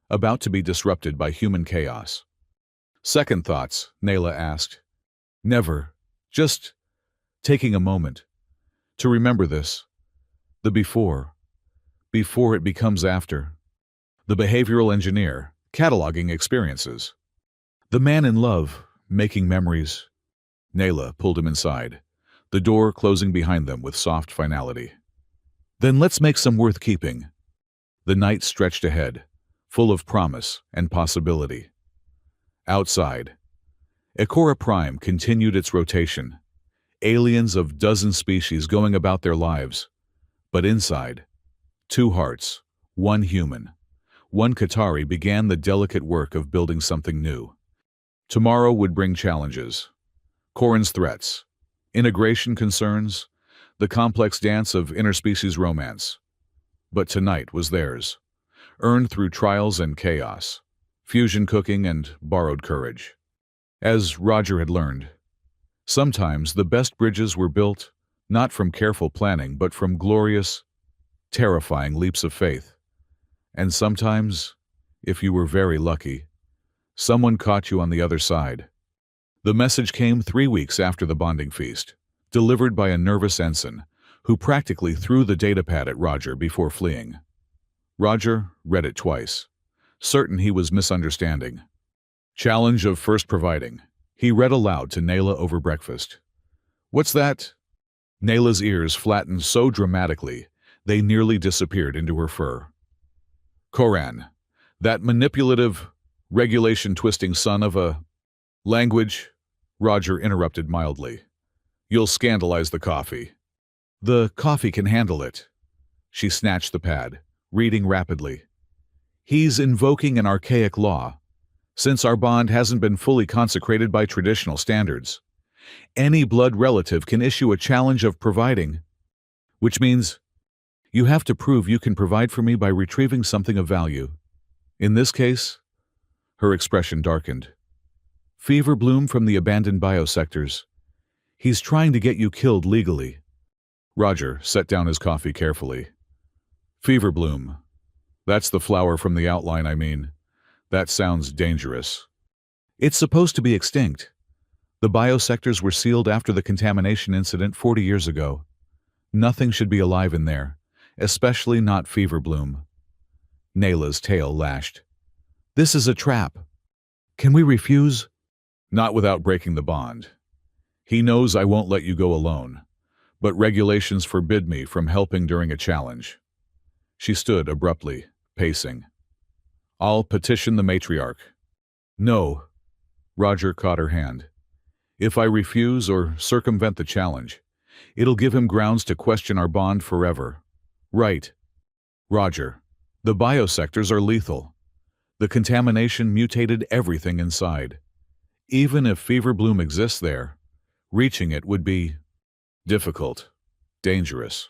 about to be disrupted by human chaos. Second thoughts, Nayla asked. Never. Just taking a moment to remember this. The before it becomes after. The behavioral engineer, cataloging experiences. The man in love, making memories. Nayla pulled him inside, the door closing behind them with soft finality. Then let's make some worth keeping. The night stretched ahead, full of promise and possibility. Outside, Ecora Prime continued its rotation, aliens of dozen species going about their lives. But inside, two hearts, one human, one Qatari began the delicate work of building something new. Tomorrow would bring challenges, Corin's threats, integration concerns, the complex dance of interspecies romance. But tonight was theirs, earned through trials and chaos, fusion cooking and borrowed courage. As Roger had learned, sometimes the best bridges were built not from careful planning but from glorious, terrifying leaps of faith. And sometimes, if you were very lucky, someone caught you on the other side. The message came 3 weeks after the bonding feast, delivered by a nervous ensign who practically threw the datapad at Roger before fleeing. Roger read it twice, certain he was misunderstanding. Challenge of first providing. He read aloud to Nayla over breakfast. What's that? Nayla's ears flattened so dramatically they nearly disappeared into her fur. Koran, that manipulative, regulation-twisting son of a... Language, Roger interrupted mildly. You'll scandalize the coffee. The coffee can handle it. She snatched the pad, reading rapidly. He's invoking an archaic law. Since our bond hasn't been fully consecrated by traditional standards, any blood relative can issue a challenge of providing, which means you have to prove you can provide for me by retrieving something of value. In this case, her expression darkened. Fever bloom from the abandoned biosectors. He's trying to get you killed legally. Roger set down his coffee carefully. Fever bloom. That's the flower from the outline, I mean. That sounds dangerous. It's supposed to be extinct. The biosectors were sealed after the contamination incident 40 years ago. Nothing should be alive in there, especially not fever bloom. Nayla's tail lashed. This is a trap. Can we refuse? Not without breaking the bond. He knows I won't let you go alone, but regulations forbid me from helping during a challenge. She stood abruptly, pacing. I'll petition the matriarch. No. Roger caught her hand. If I refuse or circumvent the challenge, it'll give him grounds to question our bond forever. Right. Roger, the biosectors are lethal. The contamination mutated everything inside. Even if fever bloom exists there, reaching it would be difficult, dangerous,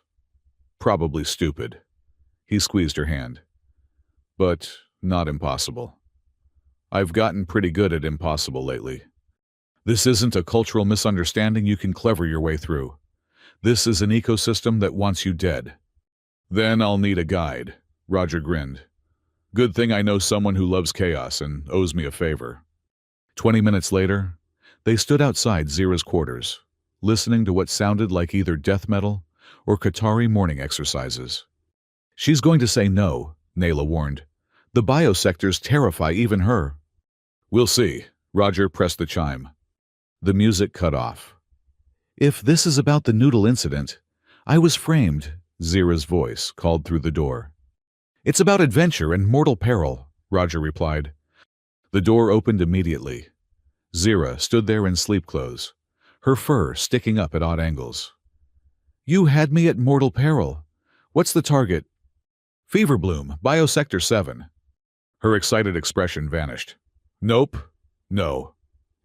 probably stupid. He squeezed her hand. But not impossible. I've gotten pretty good at impossible lately. This isn't a cultural misunderstanding you can clever your way through. This is an ecosystem that wants you dead. Then I'll need a guide, Roger grinned. Good thing I know someone who loves chaos and owes me a favor. 20 minutes later, they stood outside Zira's quarters, listening to what sounded like either death metal or Qatari morning exercises. She's going to say no, Nayla warned. The biosectors terrify even her. We'll see. Roger pressed the chime. The music cut off. If this is about the noodle incident, I was framed, Zira's voice called through the door. It's about adventure and mortal peril, Roger replied. The door opened immediately. Zira stood there in sleep clothes, her fur sticking up at odd angles. You had me at mortal peril. What's the target? Fever bloom, Biosector 7. Her excited expression vanished. Nope. No.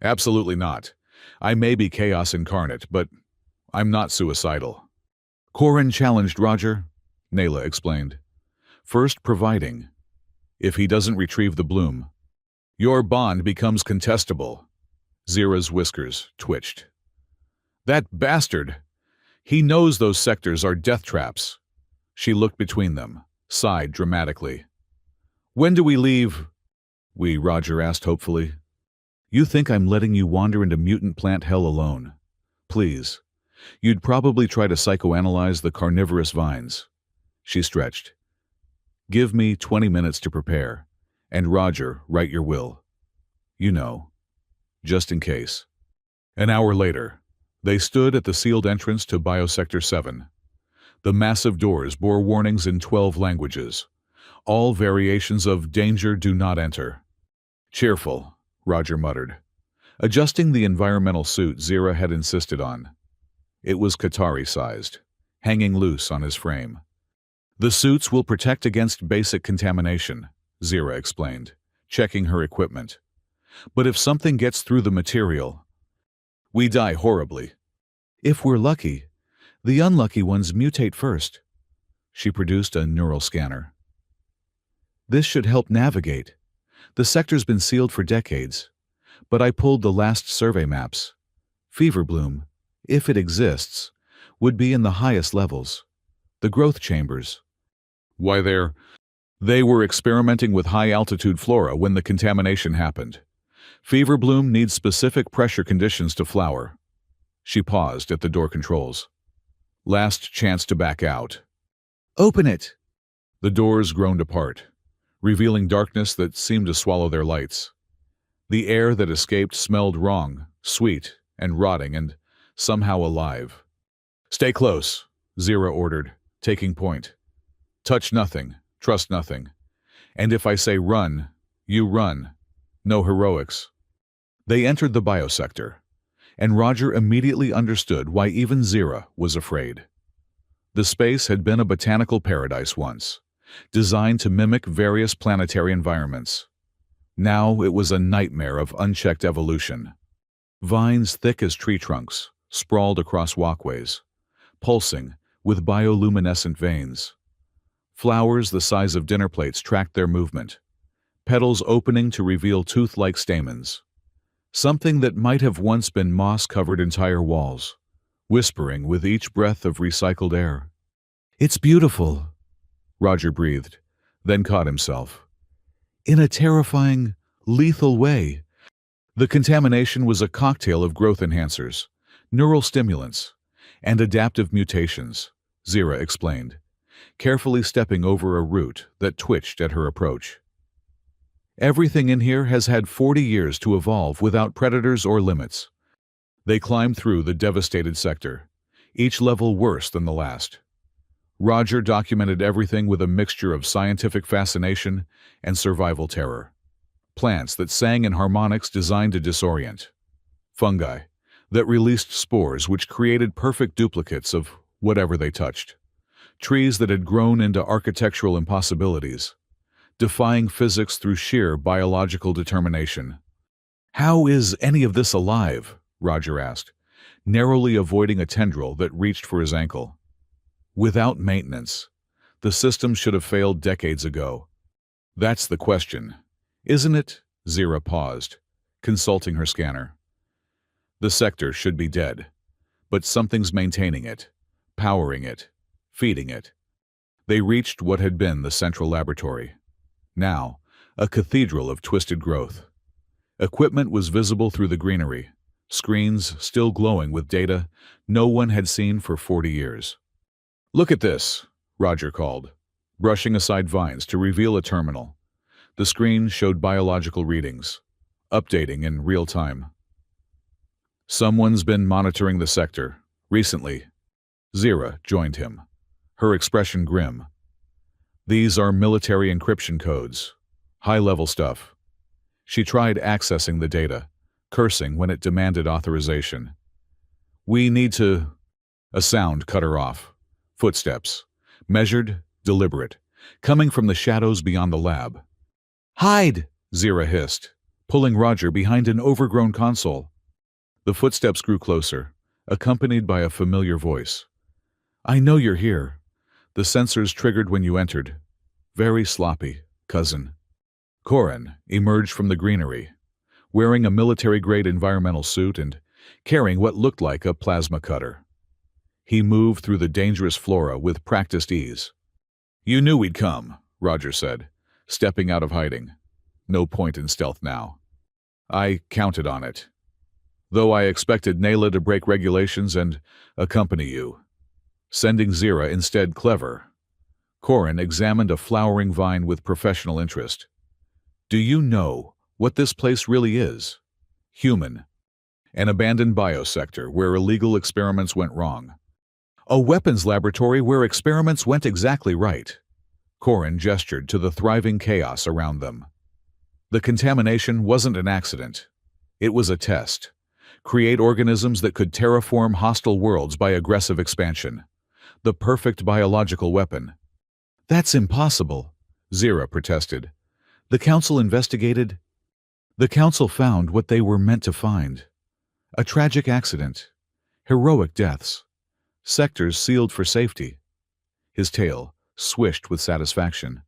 Absolutely not. I may be chaos incarnate, but I'm not suicidal. Corin challenged Roger, Nayla explained. First providing. If he doesn't retrieve the bloom, your bond becomes contestable. Zira's whiskers twitched. That bastard! He knows those sectors are death traps. She looked between them, sighed dramatically. "When do we leave?" Roger asked hopefully. "You think I'm letting you wander into mutant plant hell alone? Please. You'd probably try to psychoanalyze the carnivorous vines." She stretched. "Give me 20 minutes to prepare. And Roger, write your will. You know, just in case." An hour later, they stood at the sealed entrance to Biosector 7. The massive doors bore warnings in 12 languages, all variations of "danger, do not enter." "Cheerful," Roger muttered, adjusting the environmental suit Zira had insisted on. It was Qatari-sized, hanging loose on his frame. "The suits will protect against basic contamination," Zira explained, checking her equipment. "But if something gets through the material, we die horribly. If we're lucky, the unlucky ones mutate first." She produced a neural scanner. "This should help navigate. The sector's been sealed for decades, but I pulled the last survey maps. Fever bloom, if it exists, would be in the highest levels. The growth chambers. Why, they were experimenting with high-altitude flora when the contamination happened. Fever bloom needs specific pressure conditions to flower." She paused at the door controls. "Last chance to back out." "Open it!" The doors groaned apart, revealing darkness that seemed to swallow their lights. The air that escaped smelled wrong, sweet, and rotting, and somehow alive. "Stay close," Zira ordered, taking point. "Touch nothing, trust nothing. And if I say run, you run. No heroics." They entered the biosector, and Roger immediately understood why even Zira was afraid. The space had been a botanical paradise once, designed to mimic various planetary environments. Now it was a nightmare of unchecked evolution. Vines thick as tree trunks sprawled across walkways, pulsing with bioluminescent veins. Flowers the size of dinner plates tracked their movement, petals opening to reveal tooth-like stamens. Something that might have once been moss covered entire walls, whispering with each breath of recycled air. "It's beautiful," Roger breathed, then caught himself. "In a terrifying, lethal way." The contamination was a cocktail of growth enhancers, neural stimulants, and adaptive mutations, Zira explained, carefully stepping over a root that twitched at her approach. "Everything in here has had 40 years to evolve without predators or limits." They climbed through the devastated sector, each level worse than the last. Roger documented everything with a mixture of scientific fascination and survival terror. Plants that sang in harmonics designed to disorient. Fungi that released spores which created perfect duplicates of whatever they touched. Trees that had grown into architectural impossibilities, defying physics through sheer biological determination. "How is any of this alive?" Roger asked, narrowly avoiding a tendril that reached for his ankle. "Without maintenance. The system should have failed decades ago." "That's the question, isn't it?" Zira paused, consulting her scanner. "The sector should be dead, but something's maintaining it, powering it, feeding it." They reached what had been the central laboratory. Now, a cathedral of twisted growth. Equipment was visible through the greenery, screens still glowing with data no one had seen for 40 years. "Look at this," Roger called, brushing aside vines to reveal a terminal. The screen showed biological readings, updating in real time. "Someone's been monitoring the sector, recently." Zira joined him, her expression grim. "These are military encryption codes, high-level stuff." She tried accessing the data, cursing when it demanded authorization. "We need to—" A sound cut her off. Footsteps, measured, deliberate, coming from the shadows beyond the lab. "Hide!" Zira hissed, pulling Roger behind an overgrown console. The footsteps grew closer, accompanied by a familiar voice. "I know you're here. The sensors triggered when you entered. Very sloppy, cousin." Corin emerged from the greenery, wearing a military-grade environmental suit and carrying what looked like a plasma cutter. He moved through the dangerous flora with practiced ease, You knew we'd come, Roger said, stepping out of hiding. No point in stealth now. I counted on it. Though I expected Nayla to break regulations and accompany you. Sending Zira instead clever. Corin examined a flowering vine with professional interest. Do you know what this place really is? Human. An abandoned biosector where illegal experiments went wrong. A weapons laboratory where experiments went exactly right. Corin gestured to the thriving chaos around them. The contamination wasn't an accident. It was a test. Create organisms that could terraform hostile worlds by aggressive expansion. The perfect biological weapon. That's impossible, Zira protested. The Council investigated. The Council found what they were meant to find. A tragic accident. Heroic deaths. Sectors sealed for safety. His tail swished with satisfaction.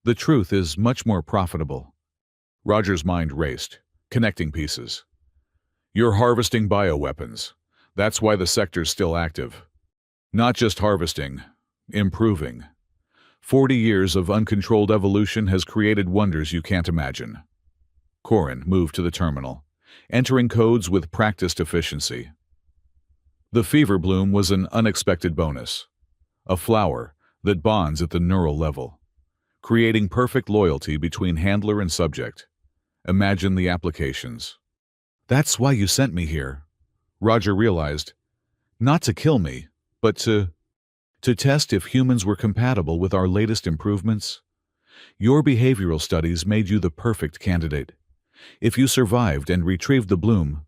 The truth is much more profitable. Roger's mind raced, connecting pieces. You're harvesting bioweapons. That's why the sector's still active. Not just harvesting, improving. 40 years of uncontrolled evolution has created wonders you can't imagine. Corin moved to the terminal, entering codes with practiced efficiency. The fever bloom was an unexpected bonus. A flower that bonds at the neural level, creating perfect loyalty between handler and subject. Imagine the applications. That's why you sent me here, Roger realized. Not to kill me, but to test if humans were compatible with our latest improvements. Your behavioral studies made you the perfect candidate. If you survived and retrieved the bloom,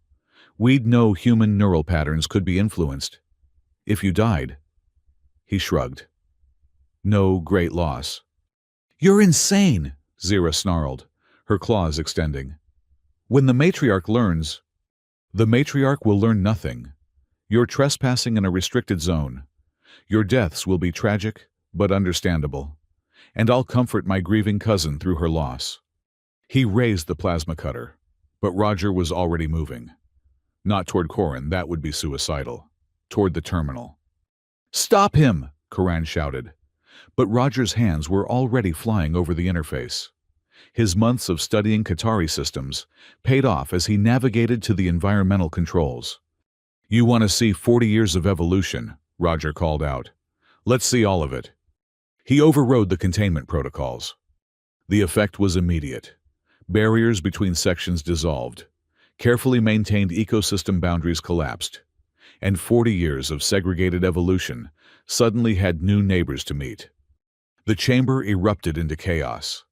we'd know human neural patterns could be influenced. If you died, he shrugged. No great loss. You're insane, Zira snarled, her claws extending. When the matriarch learns, the matriarch will learn nothing. You're trespassing in a restricted zone. Your deaths will be tragic, but understandable. And I'll comfort my grieving cousin through her loss. He raised the plasma cutter, but Roger was already moving. Not toward Corin, that would be suicidal. Toward the terminal. Stop him, Corin shouted. But Roger's hands were already flying over the interface. His months of studying Qatari systems paid off as he navigated to the environmental controls. You want to see 40 years of evolution, Roger called out. Let's see all of it. He overrode the containment protocols. The effect was immediate. Barriers between sections dissolved. Carefully maintained ecosystem boundaries collapsed. And 40 years of segregated evolution suddenly had new neighbors to meet. The chamber erupted into chaos.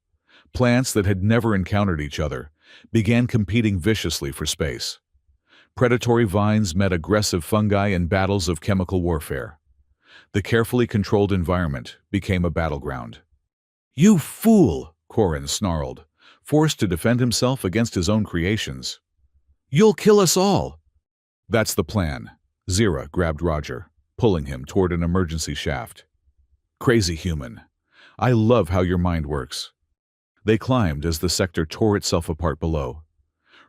Plants that had never encountered each other began competing viciously for space. Predatory vines met aggressive fungi in battles of chemical warfare. The carefully controlled environment became a battleground. You fool, Corin snarled, forced to defend himself against his own creations. You'll kill us all. That's the plan. Zira grabbed Roger, pulling him toward an emergency shaft. Crazy human. I love how your mind works. They climbed as the sector tore itself apart below.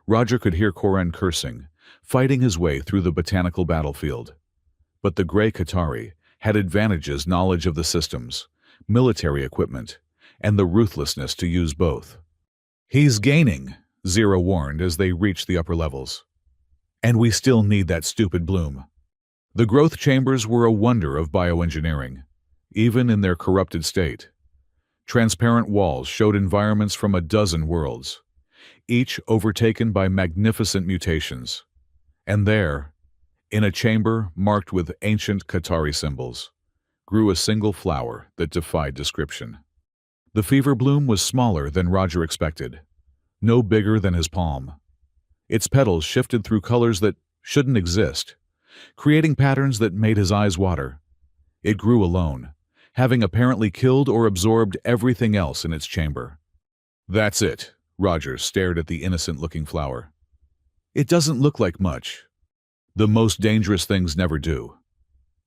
Roger could hear Corin cursing, fighting his way through the botanical battlefield. But the gray Qatari had advantages: knowledge of the systems, military equipment, and the ruthlessness to use both. He's gaining, Zira warned as they reached the upper levels. And we still need that stupid bloom. The growth chambers were a wonder of bioengineering, even in their corrupted state. Transparent walls showed environments from a dozen worlds, each overtaken by magnificent mutations. And there, in a chamber marked with ancient Qatari symbols, grew a single flower that defied description. The fever bloom was smaller than Roger expected, no bigger than his palm. Its petals shifted through colors that shouldn't exist, creating patterns that made his eyes water. It grew alone, having apparently killed or absorbed everything else in its chamber. That's it, Roger stared at the innocent-looking flower. It doesn't look like much. The most dangerous things never do.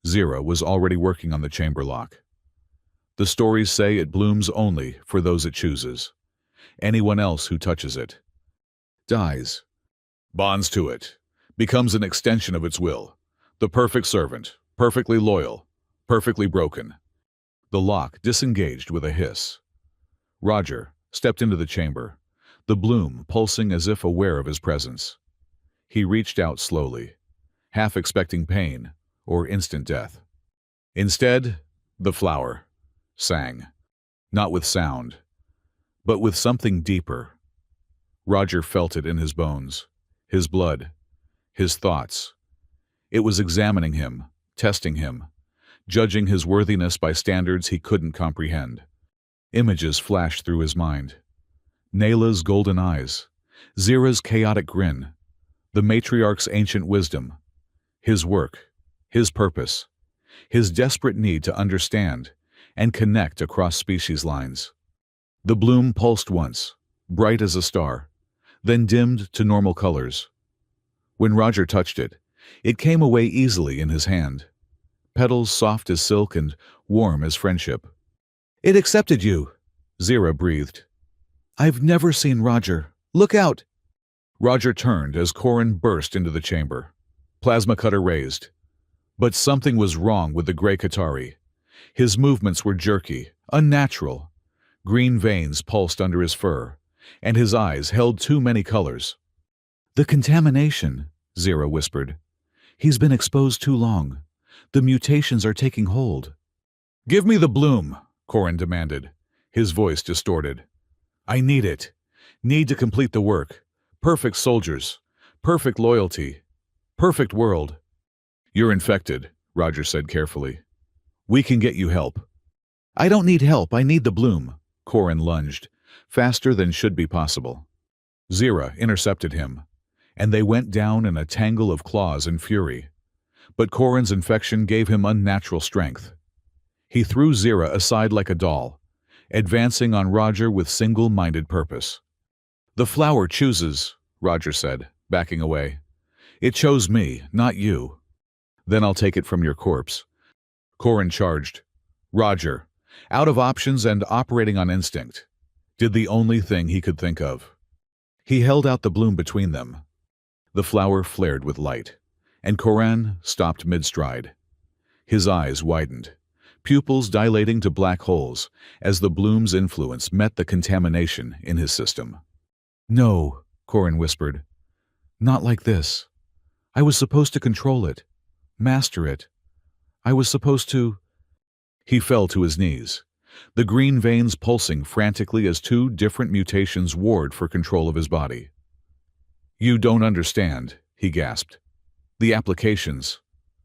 Zira was already working on the chamber lock. The stories say it blooms only for those it chooses. Anyone else who touches it dies. Bonds to it. Becomes an extension of its will. The perfect servant. Perfectly loyal. Perfectly broken. The lock disengaged with a hiss. Roger stepped into the chamber, the bloom pulsing as if aware of his presence. He reached out slowly, half expecting pain or instant death. Instead, the flower sang, not with sound, but with something deeper. Roger felt it in his bones, his blood, his thoughts. It was examining him, testing him, judging his worthiness by standards he couldn't comprehend. Images flashed through his mind. Nayla's golden eyes, Zira's chaotic grin, the matriarch's ancient wisdom, his work, his purpose, his desperate need to understand and connect across species lines. The bloom pulsed once, bright as a star, then dimmed to normal colors. When Roger touched it, it came away easily in his hand, petals soft as silk and warm as friendship. "It accepted you," Zira breathed. "I've never seen Roger. Look out!" Roger turned as Corin burst into the chamber, plasma cutter raised. But something was wrong with the gray Qatari. His movements were jerky, unnatural. Green veins pulsed under his fur, and his eyes held too many colors. "The contamination," Zira whispered. "He's been exposed too long. The mutations are taking hold." "Give me the bloom," Corin demanded, his voice distorted. "I need it. Need to complete the work. Perfect soldiers. Perfect loyalty. Perfect world." "You're infected," Roger said carefully. "We can get you help." "I don't need help, I need the bloom," Corin lunged, faster than should be possible. Zira intercepted him, and they went down in a tangle of claws and fury. But Corin's infection gave him unnatural strength. He threw Zira aside like a doll, advancing on Roger with single-minded purpose. "The flower chooses," Roger said, backing away. "It chose me, not you. Then I'll take it from your corpse." Corin charged. Roger, out of options and operating on instinct, did the only thing he could think of. He held out the bloom between them. The flower flared with light, and Corin stopped mid-stride. His eyes widened, pupils dilating to black holes as the bloom's influence met the contamination in his system. "No," Corin whispered. "Not like this. I was supposed to control it, master it. I was supposed to—" He fell to his knees, the green veins pulsing frantically as two different mutations warred for control of his body. "You don't understand," he gasped. "The applications,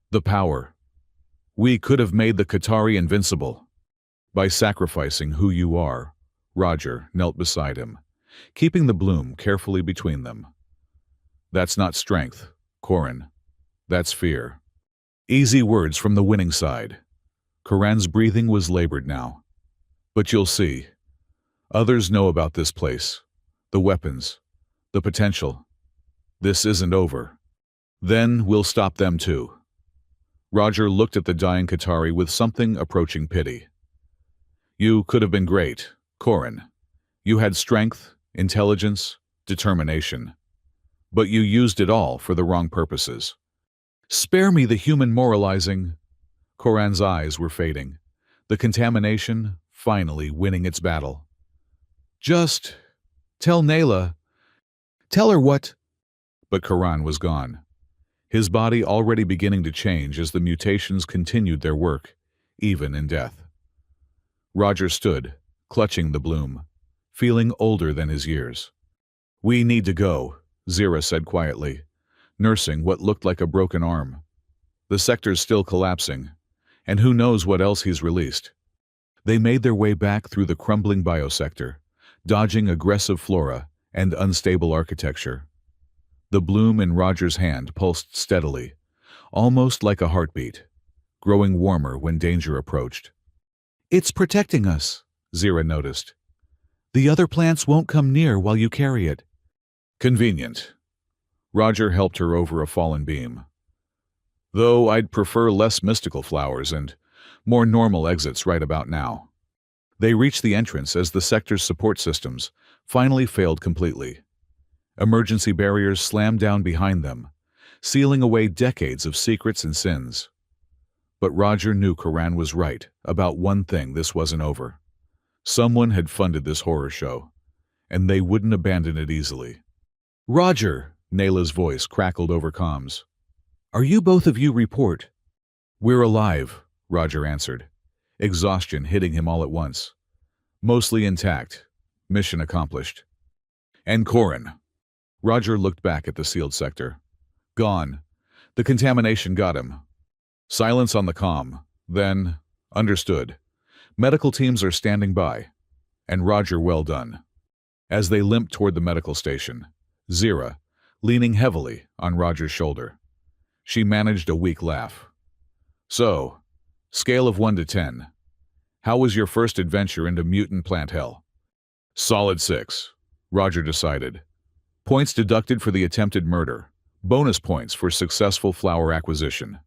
the power. We could have made the Qatari invincible." "By sacrificing who you are," Roger knelt beside him, keeping the bloom carefully between them. "That's not strength, Corin. That's fear." Easy words from the winning side. Corin's breathing was labored now. "But you'll see. Others know about this place, the weapons, the potential. This isn't over. Then we'll stop them too." Roger looked at the dying Qatari with something approaching pity. "You could have been great, Corin. You had strength, intelligence, determination. But you used it all for the wrong purposes." "Spare me the human moralizing." Corin's eyes were fading, the contamination finally winning its battle. "Just tell Nayla. Tell her what—" But Corin was gone, his body already beginning to change as the mutations continued their work, even in death. Roger stood, clutching the bloom, feeling older than his years. "We need to go," Zira said quietly, nursing what looked like a broken arm. "The sector's still collapsing, and who knows what else he's released." They made their way back through the crumbling biosector, dodging aggressive flora and unstable architecture. The bloom in Roger's hand pulsed steadily, almost like a heartbeat, growing warmer when danger approached. "It's protecting us," Zira noticed. "The other plants won't come near while you carry it." "Convenient." Roger helped her over a fallen beam. "Though I'd prefer less mystical flowers and more normal exits right about now." They reached the entrance as the sector's support systems finally failed completely. Emergency barriers slammed down behind them, sealing away decades of secrets and sins. But Roger knew Karan was right about one thing: this wasn't over. Someone had funded this horror show, and they wouldn't abandon it easily. "Roger!" Nayla's voice crackled over comms. "Are you both of you report?" "We're alive," Roger answered, exhaustion hitting him all at once. "Mostly intact. Mission accomplished." "And Corin?" Roger looked back at the sealed sector. "Gone. The contamination got him." Silence on the comm. Then, "Understood. Medical teams are standing by." And Roger, "Well done." As they limped toward the medical station, Zira, leaning heavily on Roger's shoulder. She managed a weak laugh. "So, scale of 1 to 10. How was your first adventure into mutant plant hell?" "Solid 6, Roger decided. "Points deducted for the attempted murder. Bonus points for successful flower acquisition."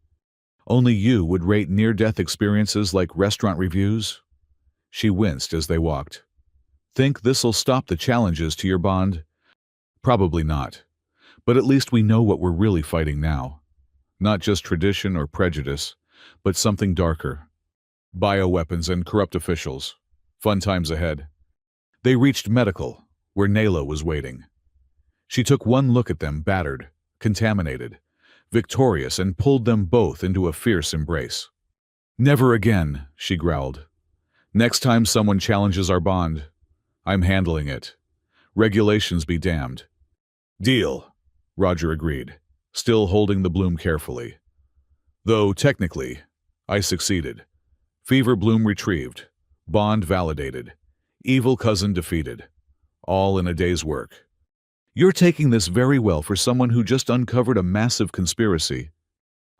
"Only you would rate near-death experiences like restaurant reviews?" She winced as they walked. "Think this'll stop the challenges to your bond?" "Probably not. But at least we know what we're really fighting now. Not just tradition or prejudice, but something darker. Bioweapons and corrupt officials. Fun times ahead." They reached medical, where Nayla was waiting. She took one look at them, battered, contaminated, victorious, and pulled them both into a fierce embrace. "Never again," she growled. "Next time someone challenges our bond, I'm handling it. Regulations be damned." "Deal," Roger agreed, still holding the bloom carefully. "Though, technically, I succeeded. Fever bloom retrieved. Bond validated. Evil cousin defeated. All in a day's work." "You're taking this very well for someone who just uncovered a massive conspiracy."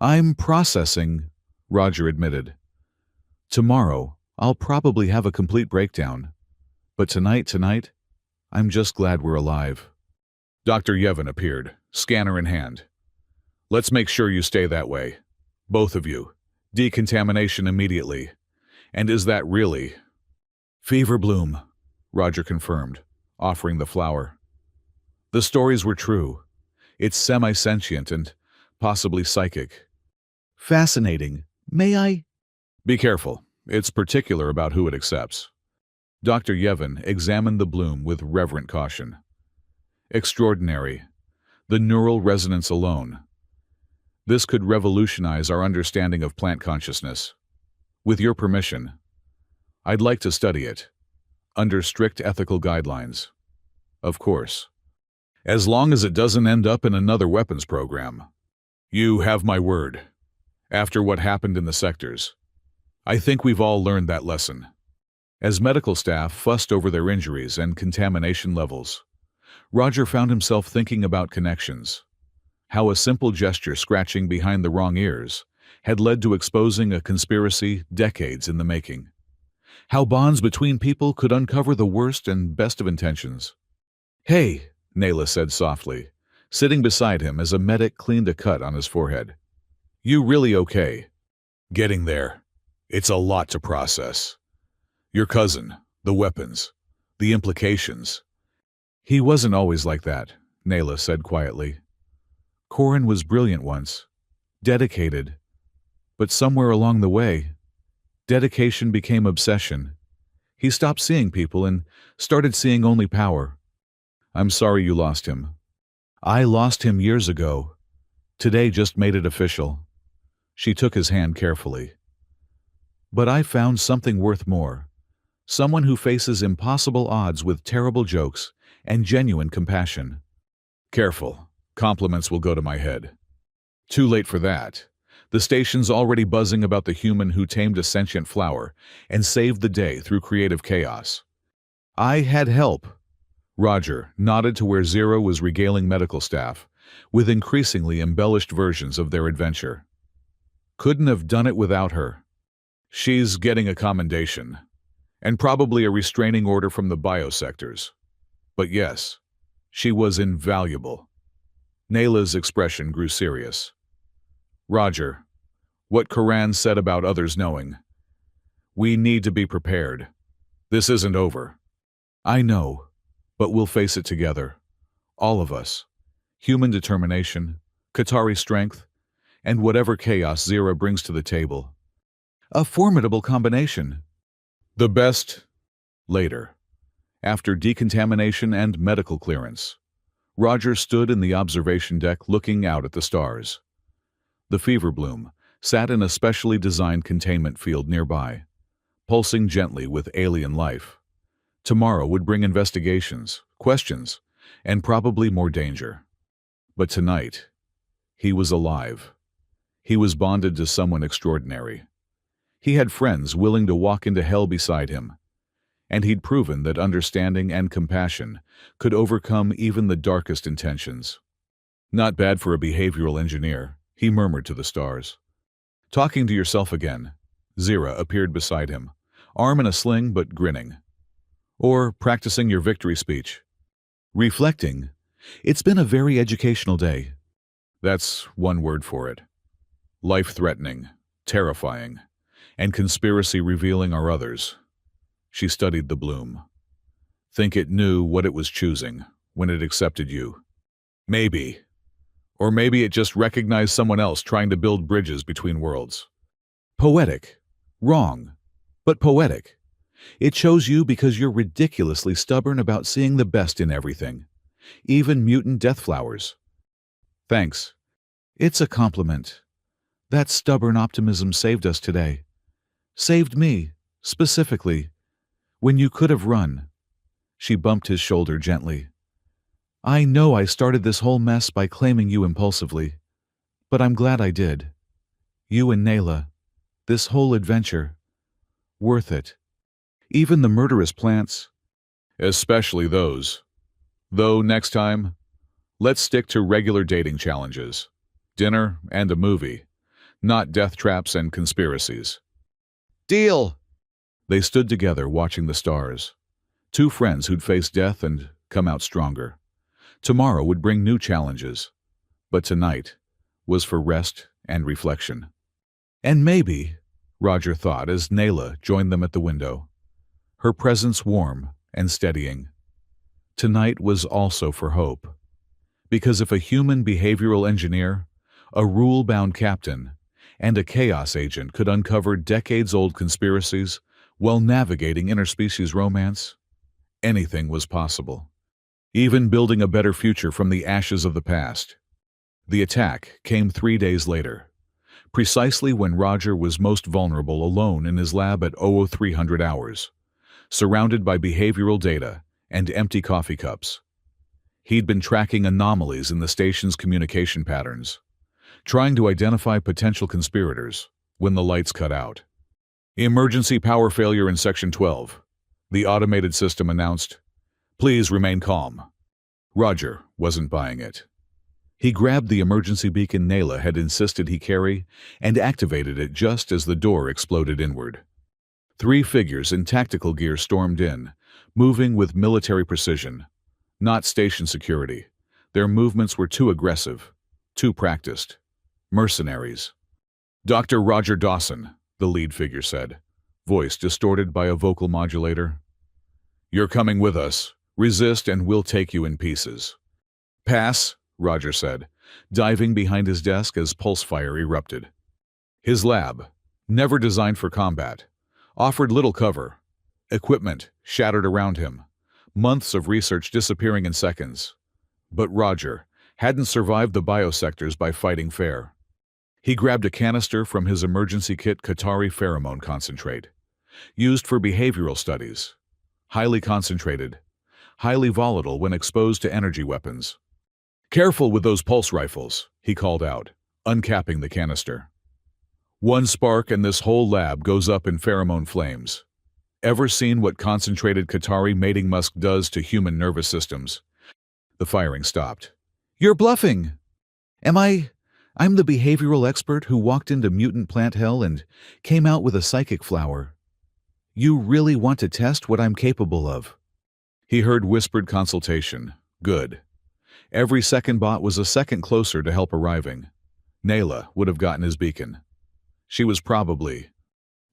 "I'm processing," Roger admitted. "Tomorrow, I'll probably have a complete breakdown. But tonight, I'm just glad we're alive." Dr. Yevon appeared, scanner in hand. "Let's make sure you stay that way. Both of you. Decontamination immediately. And is that really—" "Fever bloom," Roger confirmed, offering the flower. "The stories were true. It's semi-sentient and possibly psychic." "Fascinating. May I—" "Be careful. It's particular about who it accepts." Dr. Yevon examined the bloom with reverent caution. "Extraordinary. The neural resonance alone. This could revolutionize our understanding of plant consciousness. With your permission, I'd like to study it, under strict ethical guidelines. Of course. As long as it doesn't end up in another weapons program." "You have my word. After what happened in the sectors, I think we've all learned that lesson." As medical staff fussed over their injuries and contamination levels, Roger found himself thinking about connections. How a simple gesture scratching behind the wrong ears had led to exposing a conspiracy decades in the making. How bonds between people could uncover the worst and best of intentions. "Hey," Nayla said softly, sitting beside him as a medic cleaned a cut on his forehead. "You really okay?" "Getting there. It's a lot to process. Your cousin, the weapons, the implications." "He wasn't always like that," Nayla said quietly. "Corin was brilliant once, dedicated, but somewhere along the way, dedication became obsession. He stopped seeing people and started seeing only power. I'm sorry you lost him." "I lost him years ago. Today just made it official." She took his hand carefully. "But I found something worth more. Someone who faces impossible odds with terrible jokes and genuine compassion." "Careful. Compliments will go to my head." "Too late for that. The station's already buzzing about the human who tamed a sentient flower and saved the day through creative chaos." "I had help." Roger nodded to where Zira was regaling medical staff with increasingly embellished versions of their adventure. "Couldn't have done it without her. She's getting a commendation, and probably a restraining order from the biosectors. But yes, she was invaluable." Nayla's expression grew serious. "Roger, what Karan said about others knowing. We need to be prepared. This isn't over." "I know, but we'll face it together. All of us. Human determination, Qatari strength, and whatever chaos Zira brings to the table. A formidable combination. The best. Later, after decontamination and medical clearance, Roger stood in the observation deck looking out at the stars. The fever bloom sat in a specially designed containment field nearby, pulsing gently with alien life. Tomorrow would bring investigations, questions, and probably more danger. But tonight, he was alive. He was bonded to someone extraordinary. He had friends willing to walk into hell beside him, and he'd proven that understanding and compassion could overcome even the darkest intentions. Not bad for a behavioral engineer, he murmured to the stars. Talking to yourself again, Zira appeared beside him, arm in a sling but grinning. Or practicing your victory speech. Reflecting, it's been a very educational day. That's one word for it. Life-threatening, terrifying, and conspiracy revealing are others. She studied the bloom. Think it knew what it was choosing when it accepted you. Maybe. Or maybe it just recognized someone else trying to build bridges between worlds. Poetic. Wrong. But poetic. It chose you because you're ridiculously stubborn about seeing the best in everything. Even mutant death flowers. Thanks. It's a compliment. That stubborn optimism saved us today. Saved me, specifically, when you could have run. She bumped his shoulder gently. I know I started this whole mess by claiming you impulsively, but I'm glad I did. You and Nayla, this whole adventure, worth it. Even the murderous plants. Especially those. Though next time, let's stick to regular dating challenges. Dinner and a movie, not death traps and conspiracies. Deal! They stood together watching the stars. Two friends who'd faced death and come out stronger. Tomorrow would bring new challenges, but tonight was for rest and reflection. And maybe, Roger thought as Nayla joined them at the window, her presence warm and steadying. Tonight was also for hope, because if a human behavioral engineer, a rule-bound captain, and a chaos agent could uncover decades-old conspiracies while navigating interspecies romance, anything was possible. Even building a better future from the ashes of the past. The attack came 3 days later, precisely when Roger was most vulnerable alone in his lab at 0300 hours, surrounded by behavioral data and empty coffee cups. He'd been tracking anomalies in the station's communication patterns, trying to identify potential conspirators when the lights cut out. Emergency power failure in Section 12, the automated system announced. Please remain calm. Roger wasn't buying it. He grabbed the emergency beacon Nayla had insisted he carry and activated it just as the door exploded inward. 3 figures in tactical gear stormed in, moving with military precision. Not station security. Their movements were too aggressive, too practiced. Mercenaries. Dr. Roger Dawson, the lead figure said, voice distorted by a vocal modulator. You're coming with us. Resist and we'll take you in pieces. Pass, Roger said, diving behind his desk as pulse fire erupted. His lab, never designed for combat, offered little cover. Equipment shattered around him, months of research disappearing in seconds. But Roger hadn't survived the biosectors by fighting fair. He grabbed a canister from his emergency kit Qatari pheromone concentrate, used for behavioral studies. Highly concentrated, highly volatile when exposed to energy weapons. Careful with those pulse rifles, he called out, uncapping the canister. One spark and this whole lab goes up in pheromone flames. Ever seen what concentrated Qatari mating musk does to human nervous systems? The firing stopped. You're bluffing! I'm the behavioral expert who walked into mutant plant hell and came out with a psychic flower. You really want to test what I'm capable of? He heard whispered consultation. Good. Every second bot was a second closer to help arriving. Nayla would have gotten his beacon. She was probably...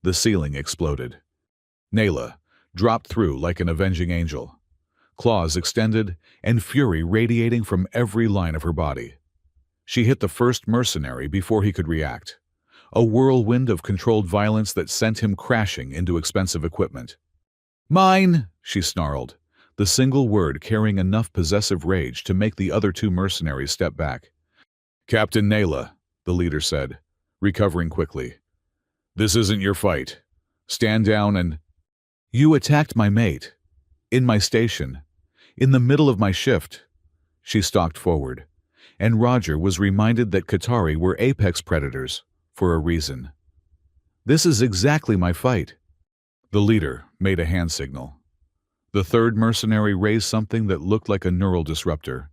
The ceiling exploded. Nayla dropped through like an avenging angel, claws extended and fury radiating from every line of her body. She hit the first mercenary before he could react, a whirlwind of controlled violence that sent him crashing into expensive equipment. "Mine!" she snarled, the single word carrying enough possessive rage to make the other two mercenaries step back. "Captain Nayla," the leader said, recovering quickly. "This isn't your fight. Stand down and—" "You attacked my mate. In my station. In the middle of my shift." She stalked forward, and Roger was reminded that Qatari were apex predators, for a reason. "This is exactly my fight." The leader made a hand signal. The third mercenary raised something that looked like a neural disruptor,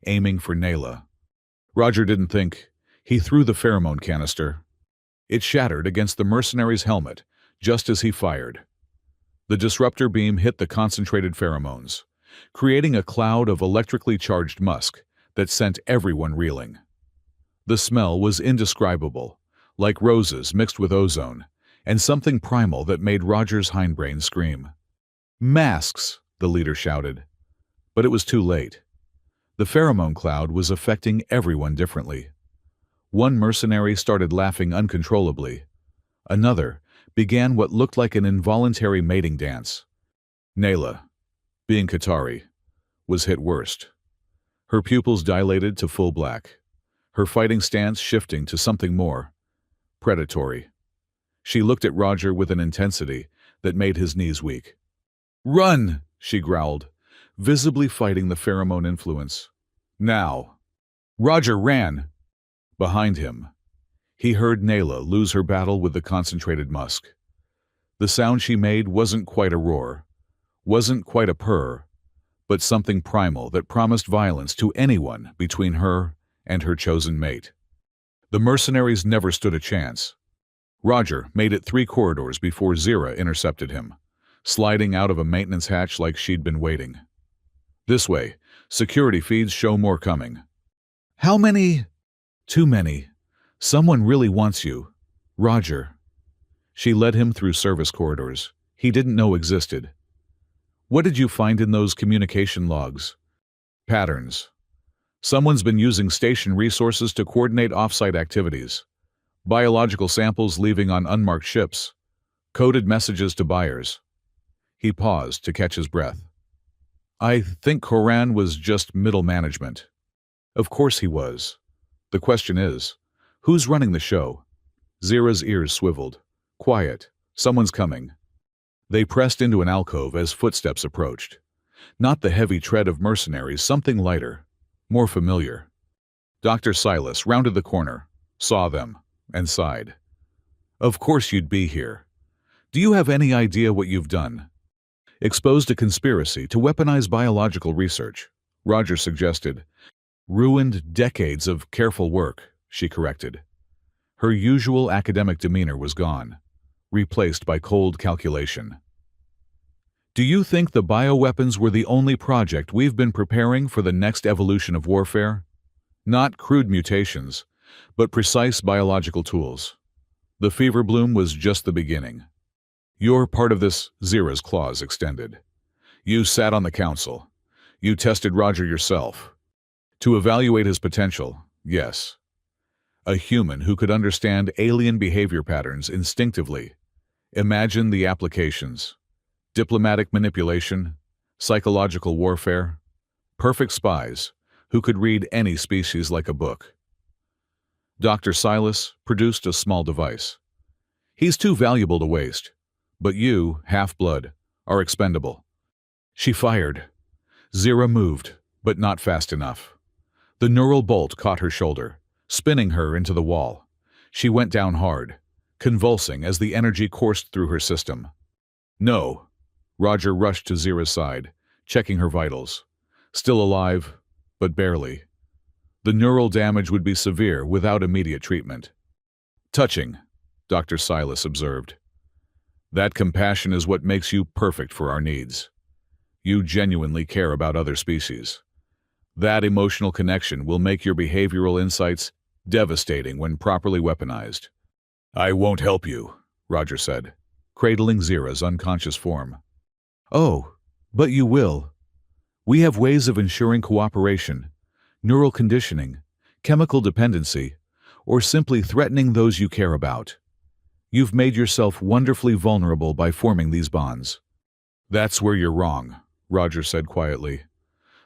aiming for Nayla. Roger didn't think. He threw the pheromone canister. It shattered against the mercenary's helmet just as he fired. The disruptor beam hit the concentrated pheromones, creating a cloud of electrically charged musk that sent everyone reeling. The smell was indescribable, like roses mixed with ozone, and something primal that made Roger's hindbrain scream. "Masks!" the leader shouted. But it was too late. The pheromone cloud was affecting everyone differently. One mercenary started laughing uncontrollably. Another began what looked like an involuntary mating dance. Nayla, being Qatari, was hit worst. Her pupils dilated to full black, her fighting stance shifting to something more predatory. She looked at Roger with an intensity that made his knees weak. "Run!" she growled, visibly fighting the pheromone influence. "Now!" Roger ran. Behind him, he heard Nayla lose her battle with the concentrated musk. The sound she made wasn't quite a roar, wasn't quite a purr, but something primal that promised violence to anyone between her and her chosen mate. The mercenaries never stood a chance. Roger made it 3 corridors before Zira intercepted him, sliding out of a maintenance hatch like she'd been waiting. "This way. Security feeds show more coming." "How many?" "Too many. Someone really wants you. Roger." She led him through service corridors he didn't know existed. "What did you find in those communication logs?" "Patterns. Someone's been using station resources to coordinate off-site activities. Biological samples leaving on unmarked ships. Coded messages to buyers." He paused to catch his breath. "I think Koran was just middle management." "Of course he was. The question is, who's running the show?" Zira's ears swiveled. "Quiet. Someone's coming." They pressed into an alcove as footsteps approached. Not the heavy tread of mercenaries, something lighter, more familiar. Dr. Silas rounded the corner, saw them, and sighed. "Of course you'd be here. Do you have any idea what you've done?" "Exposed a conspiracy to weaponize biological research," Roger suggested. "Ruined decades of careful work," she corrected. Her usual academic demeanor was gone, replaced by cold calculation. "Do you think the bioweapons were the only project we've been preparing for the next evolution of warfare? Not crude mutations, but precise biological tools. The fever bloom was just the beginning. You're part of this," Zira's claws extended. "You sat on the council. You tested Roger yourself. To evaluate his potential, yes. A human who could understand alien behavior patterns instinctively. Imagine the applications. Diplomatic manipulation, psychological warfare, perfect spies who could read any species like a book." Dr. Silas produced a small device. "He's too valuable to waste. But you, half-blood, are expendable." She fired. Zira moved, but not fast enough. The neural bolt caught her shoulder, spinning her into the wall. She went down hard, convulsing as the energy coursed through her system. "No." Roger rushed to Zira's side, checking her vitals. Still alive, but barely. The neural damage would be severe without immediate treatment. "Touching," Dr. Silas observed. "That compassion is what makes you perfect for our needs. You genuinely care about other species. That emotional connection will make your behavioral insights devastating when properly weaponized." "I won't help you," Roger said, cradling Zira's unconscious form. "Oh, but you will. We have ways of ensuring cooperation, neural conditioning, chemical dependency, or simply threatening those you care about. You've made yourself wonderfully vulnerable by forming these bonds. That's where you're wrong, Roger said quietly.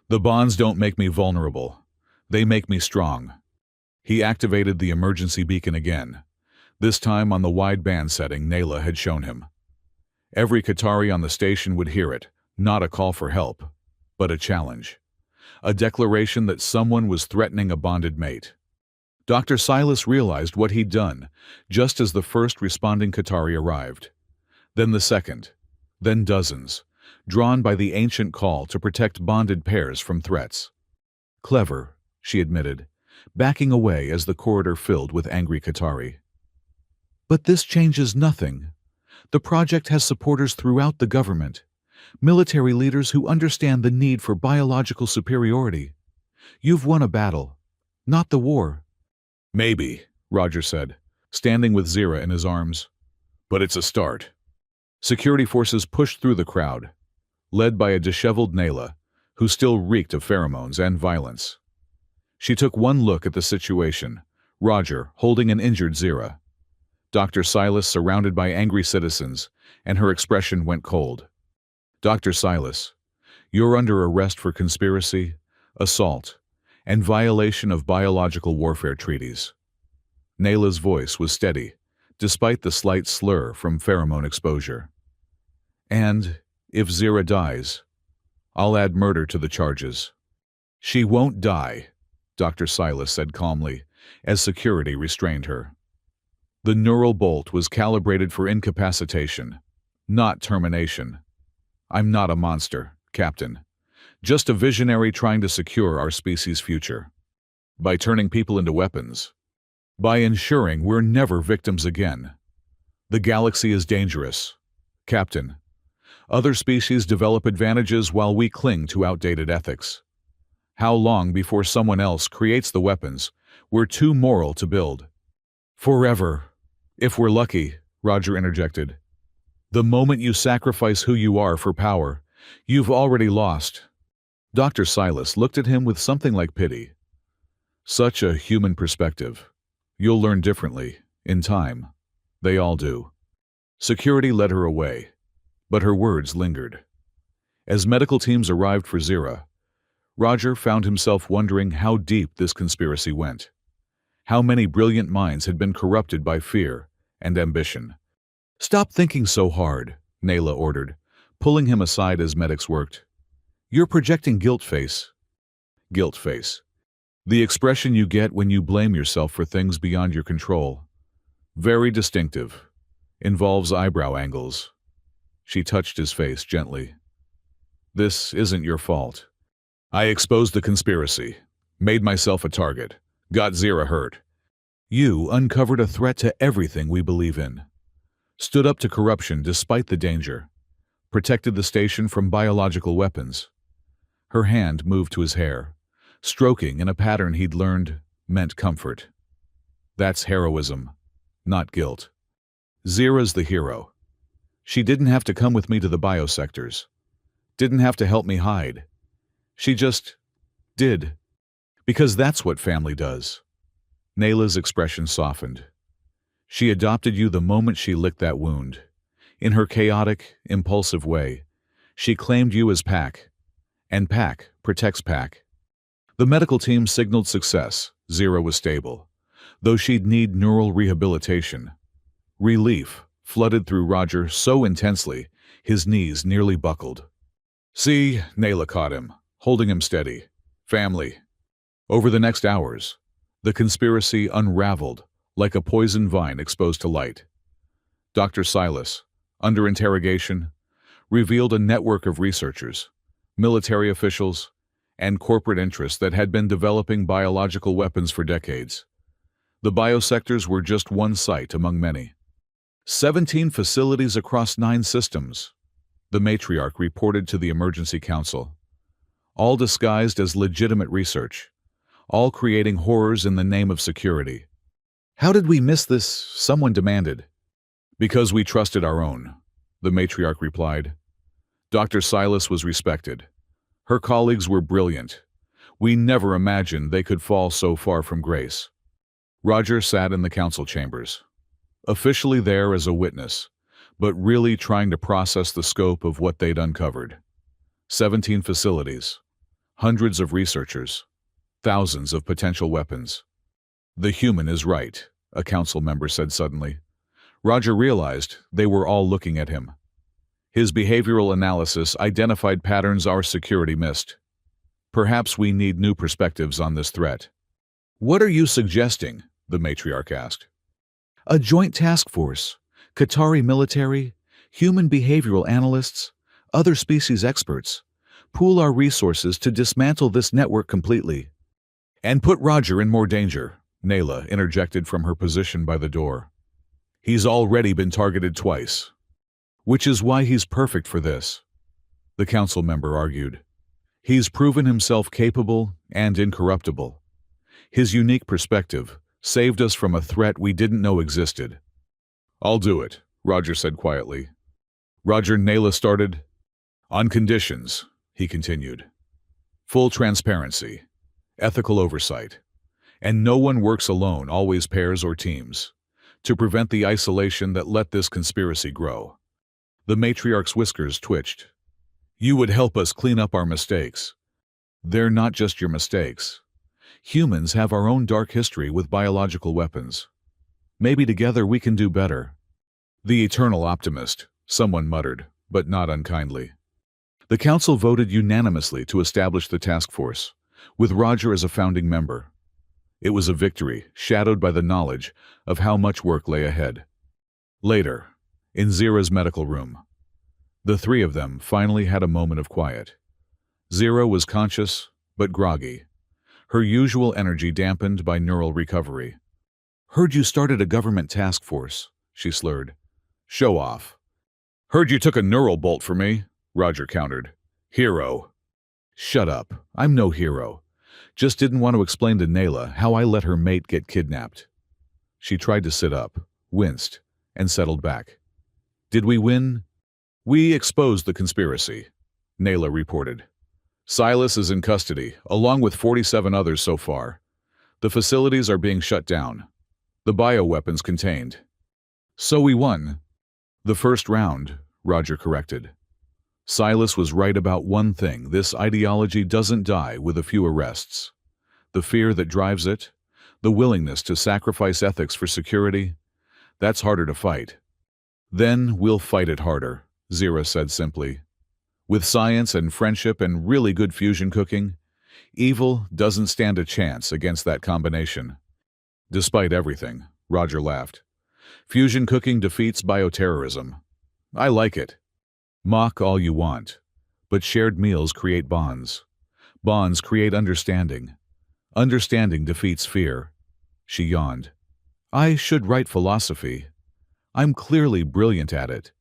The bonds don't make me vulnerable. They make me strong. He activated the emergency beacon again, this time on the wideband setting Nayla had shown him. Every Qatari on the station would hear it, not a call for help, but a challenge. A declaration that someone was threatening a bonded mate. Dr. Silas realized what he'd done, just as the first responding Qatari arrived. Then the second, then dozens, drawn by the ancient call to protect bonded pairs from threats. Clever, she admitted, backing away as the corridor filled with angry Qatari. But this changes nothing. The project has supporters throughout the government, military leaders who understand the need for biological superiority. You've won a battle, not the war. Maybe, Roger said, standing with Zira in his arms. But it's a start. Security forces pushed through the crowd, led by a disheveled Nayla, who still reeked of pheromones and violence. She took one look at the situation, Roger holding an injured Zira, Dr. Silas surrounded by angry citizens, and her expression went cold. Dr. Silas, you're under arrest for conspiracy, assault, and violation of biological warfare treaties. Nayla's voice was steady, despite the slight slur from pheromone exposure. And, if Zira dies, I'll add murder to the charges. She won't die, Dr. Silas said calmly, as security restrained her. The neural bolt was calibrated for incapacitation, not termination. I'm not a monster, Captain. Just a visionary trying to secure our species' future. By turning people into weapons. By ensuring we're never victims again. The galaxy is dangerous, Captain. Other species develop advantages while we cling to outdated ethics. How long before someone else creates the weapons we're too moral to build? Forever. If we're lucky, Roger interjected. The moment you sacrifice who you are for power, you've already lost. Dr. Silas looked at him with something like pity. Such a human perspective. You'll learn differently, in time. They all do. Security led her away, but her words lingered. As medical teams arrived for Zira, Roger found himself wondering how deep this conspiracy went. How many brilliant minds had been corrupted by fear and ambition. Stop thinking so hard, Nayla ordered, pulling him aside as medics worked. You're projecting guilt face. Guilt face. The expression you get when you blame yourself for things beyond your control. Very distinctive. Involves eyebrow angles. She touched his face gently. This isn't your fault. I exposed the conspiracy, made myself a target, got Zira hurt. You uncovered a threat to everything we believe in. Stood up to corruption despite the danger. Protected the station from biological weapons. Her hand moved to his hair, stroking in a pattern he'd learned meant comfort. That's heroism, not guilt. Zira's the hero. She didn't have to come with me to the biosectors. Didn't have to help me hide. She just did. Because that's what family does. Nayla's expression softened. She adopted you the moment she licked that wound. In her chaotic, impulsive way, she claimed you as Pac. And Pac protects Pac. The medical team signaled success. Zira was stable, though she'd need neural rehabilitation. Relief flooded through Roger so intensely, his knees nearly buckled. See, Nayla caught him, holding him steady. Family. Over the next hours, the conspiracy unraveled like a poison vine exposed to light. Dr. Silas, under interrogation, revealed a network of researchers, military officials, and corporate interests that had been developing biological weapons for decades. The biosectors were just one site among many. 17 facilities across 9 systems, the matriarch reported to the Emergency Council. All disguised as legitimate research, all creating horrors in the name of security. How did we miss this? Someone demanded. Because we trusted our own, the matriarch replied. Dr. Silas was respected. Her colleagues were brilliant. We never imagined they could fall so far from grace. Roger sat in the council chambers, officially there as a witness, but really trying to process the scope of what they'd uncovered. 17 facilities, hundreds of researchers, thousands of potential weapons. "The human is right," a council member said suddenly. Roger realized they were all looking at him. His behavioral analysis identified patterns our security missed. "Perhaps we need new perspectives on this threat." "What are you suggesting?" the matriarch asked. "A joint task force, Qatari military, human behavioral analysts, other species experts, pool our resources to dismantle this network completely." "And put Roger in more danger," Nayla interjected from her position by the door. "He's already been targeted twice." "Which is why he's perfect for this," the council member argued. "He's proven himself capable and incorruptible. His unique perspective saved us from a threat we didn't know existed." "I'll do it," Roger said quietly. "Roger," Nayla started. "On conditions," he continued. "Full transparency, ethical oversight, and no one works alone, always pairs or teams, to prevent the isolation that let this conspiracy grow." The matriarch's whiskers twitched. "You would help us clean up our mistakes." "They're not just your mistakes. Humans have our own dark history with biological weapons. Maybe together we can do better." "The eternal optimist," someone muttered, but not unkindly. The council voted unanimously to establish the task force, with Roger as a founding member. It was a victory, shadowed by the knowledge of how much work lay ahead. Later, in Zira's medical room, the three of them finally had a moment of quiet. Zira was conscious, but groggy, her usual energy dampened by neural recovery. "Heard you started a government task force," she slurred. "Show off." "Heard you took a neural bolt for me," Roger countered. "Hero." "Shut up. I'm no hero. Just didn't want to explain to Nayla how I let her mate get kidnapped." She tried to sit up, winced, and settled back. "Did we win?" "We exposed the conspiracy," Nayla reported. "Silas is in custody, along with 47 others so far. The facilities are being shut down. The bioweapons contained." "So we won." "The first round," Roger corrected. Silas was right about one thing: this ideology doesn't die with a few arrests. The fear that drives it, the willingness to sacrifice ethics for security, that's harder to fight. "Then we'll fight it harder," Zira said simply. "With science and friendship and really good fusion cooking, evil doesn't stand a chance against that combination." "Despite everything," Roger laughed. "Fusion cooking defeats bioterrorism. I like it. Mock all you want, but shared meals create bonds. Bonds create understanding. Understanding defeats fear." She yawned. "I should write philosophy. I'm clearly brilliant at it."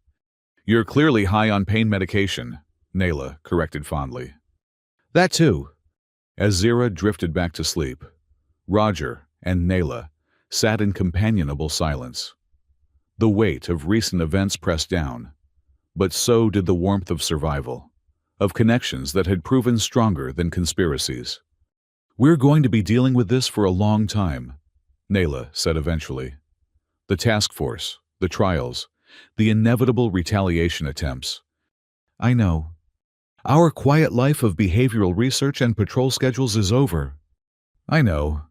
"You're clearly high on pain medication," Nayla corrected fondly. "That too." As Zira drifted back to sleep, Roger and Nayla sat in companionable silence. The weight of recent events pressed down, but so did the warmth of survival, of connections that had proven stronger than conspiracies. "We're going to be dealing with this for a long time," Nayla said eventually. "The task force, the trials, the inevitable retaliation attempts. I know. Our quiet life of behavioral research and patrol schedules is over. I know.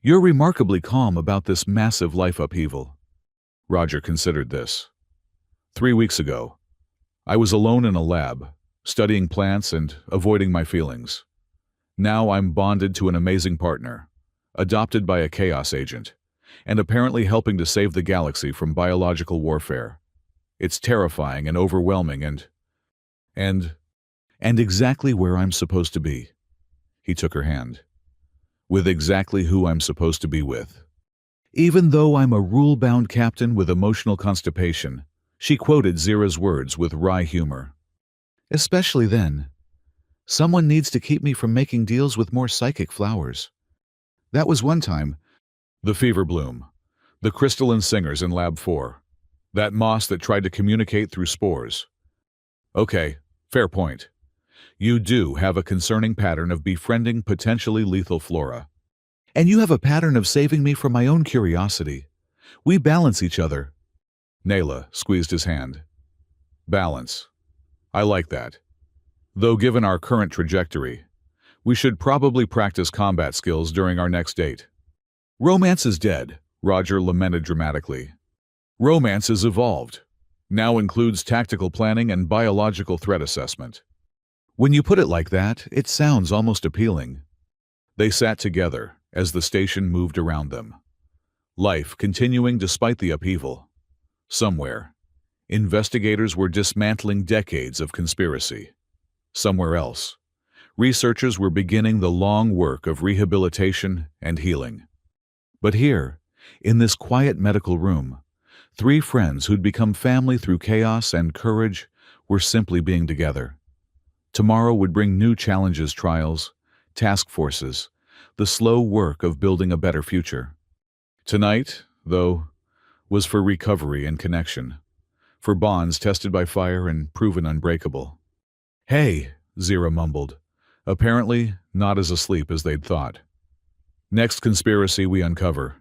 You're remarkably calm about this massive life upheaval." Roger considered this. 3 weeks ago, I was alone in a lab, studying plants and avoiding my feelings. Now I'm bonded to an amazing partner, adopted by a chaos agent, and apparently helping to save the galaxy from biological warfare. It's terrifying and overwhelming and exactly where I'm supposed to be. He took her hand. With exactly who I'm supposed to be with. "Even though I'm a rule-bound captain with emotional constipation," she quoted Zira's words with wry humor. "Especially then. Someone needs to keep me from making deals with more psychic flowers. That was one time." "The fever bloom. The crystalline singers in Lab 4. That moss that tried to communicate through spores. Okay, fair point. You do have a concerning pattern of befriending potentially lethal flora. And you have a pattern of saving me from my own curiosity. We balance each other. Nayla squeezed his hand. Balance. I like that. Though given our current trajectory, we should probably practice combat skills during our next date. Romance is dead, Roger lamented dramatically. Romance has evolved. Now includes tactical planning and biological threat assessment. When you put it like that, it sounds almost appealing. They sat together as the station moved around them. Life continuing despite the upheaval. Somewhere, investigators were dismantling decades of conspiracy. Somewhere else, researchers were beginning the long work of rehabilitation and healing. But here, in this quiet medical room, three friends who'd become family through chaos and courage were simply being together. Tomorrow would bring new challenges, trials, task forces, the slow work of building a better future. Tonight, though, was for recovery and connection, for bonds tested by fire and proven unbreakable. Hey, Zira mumbled, apparently not as asleep as they'd thought. Next conspiracy we uncover.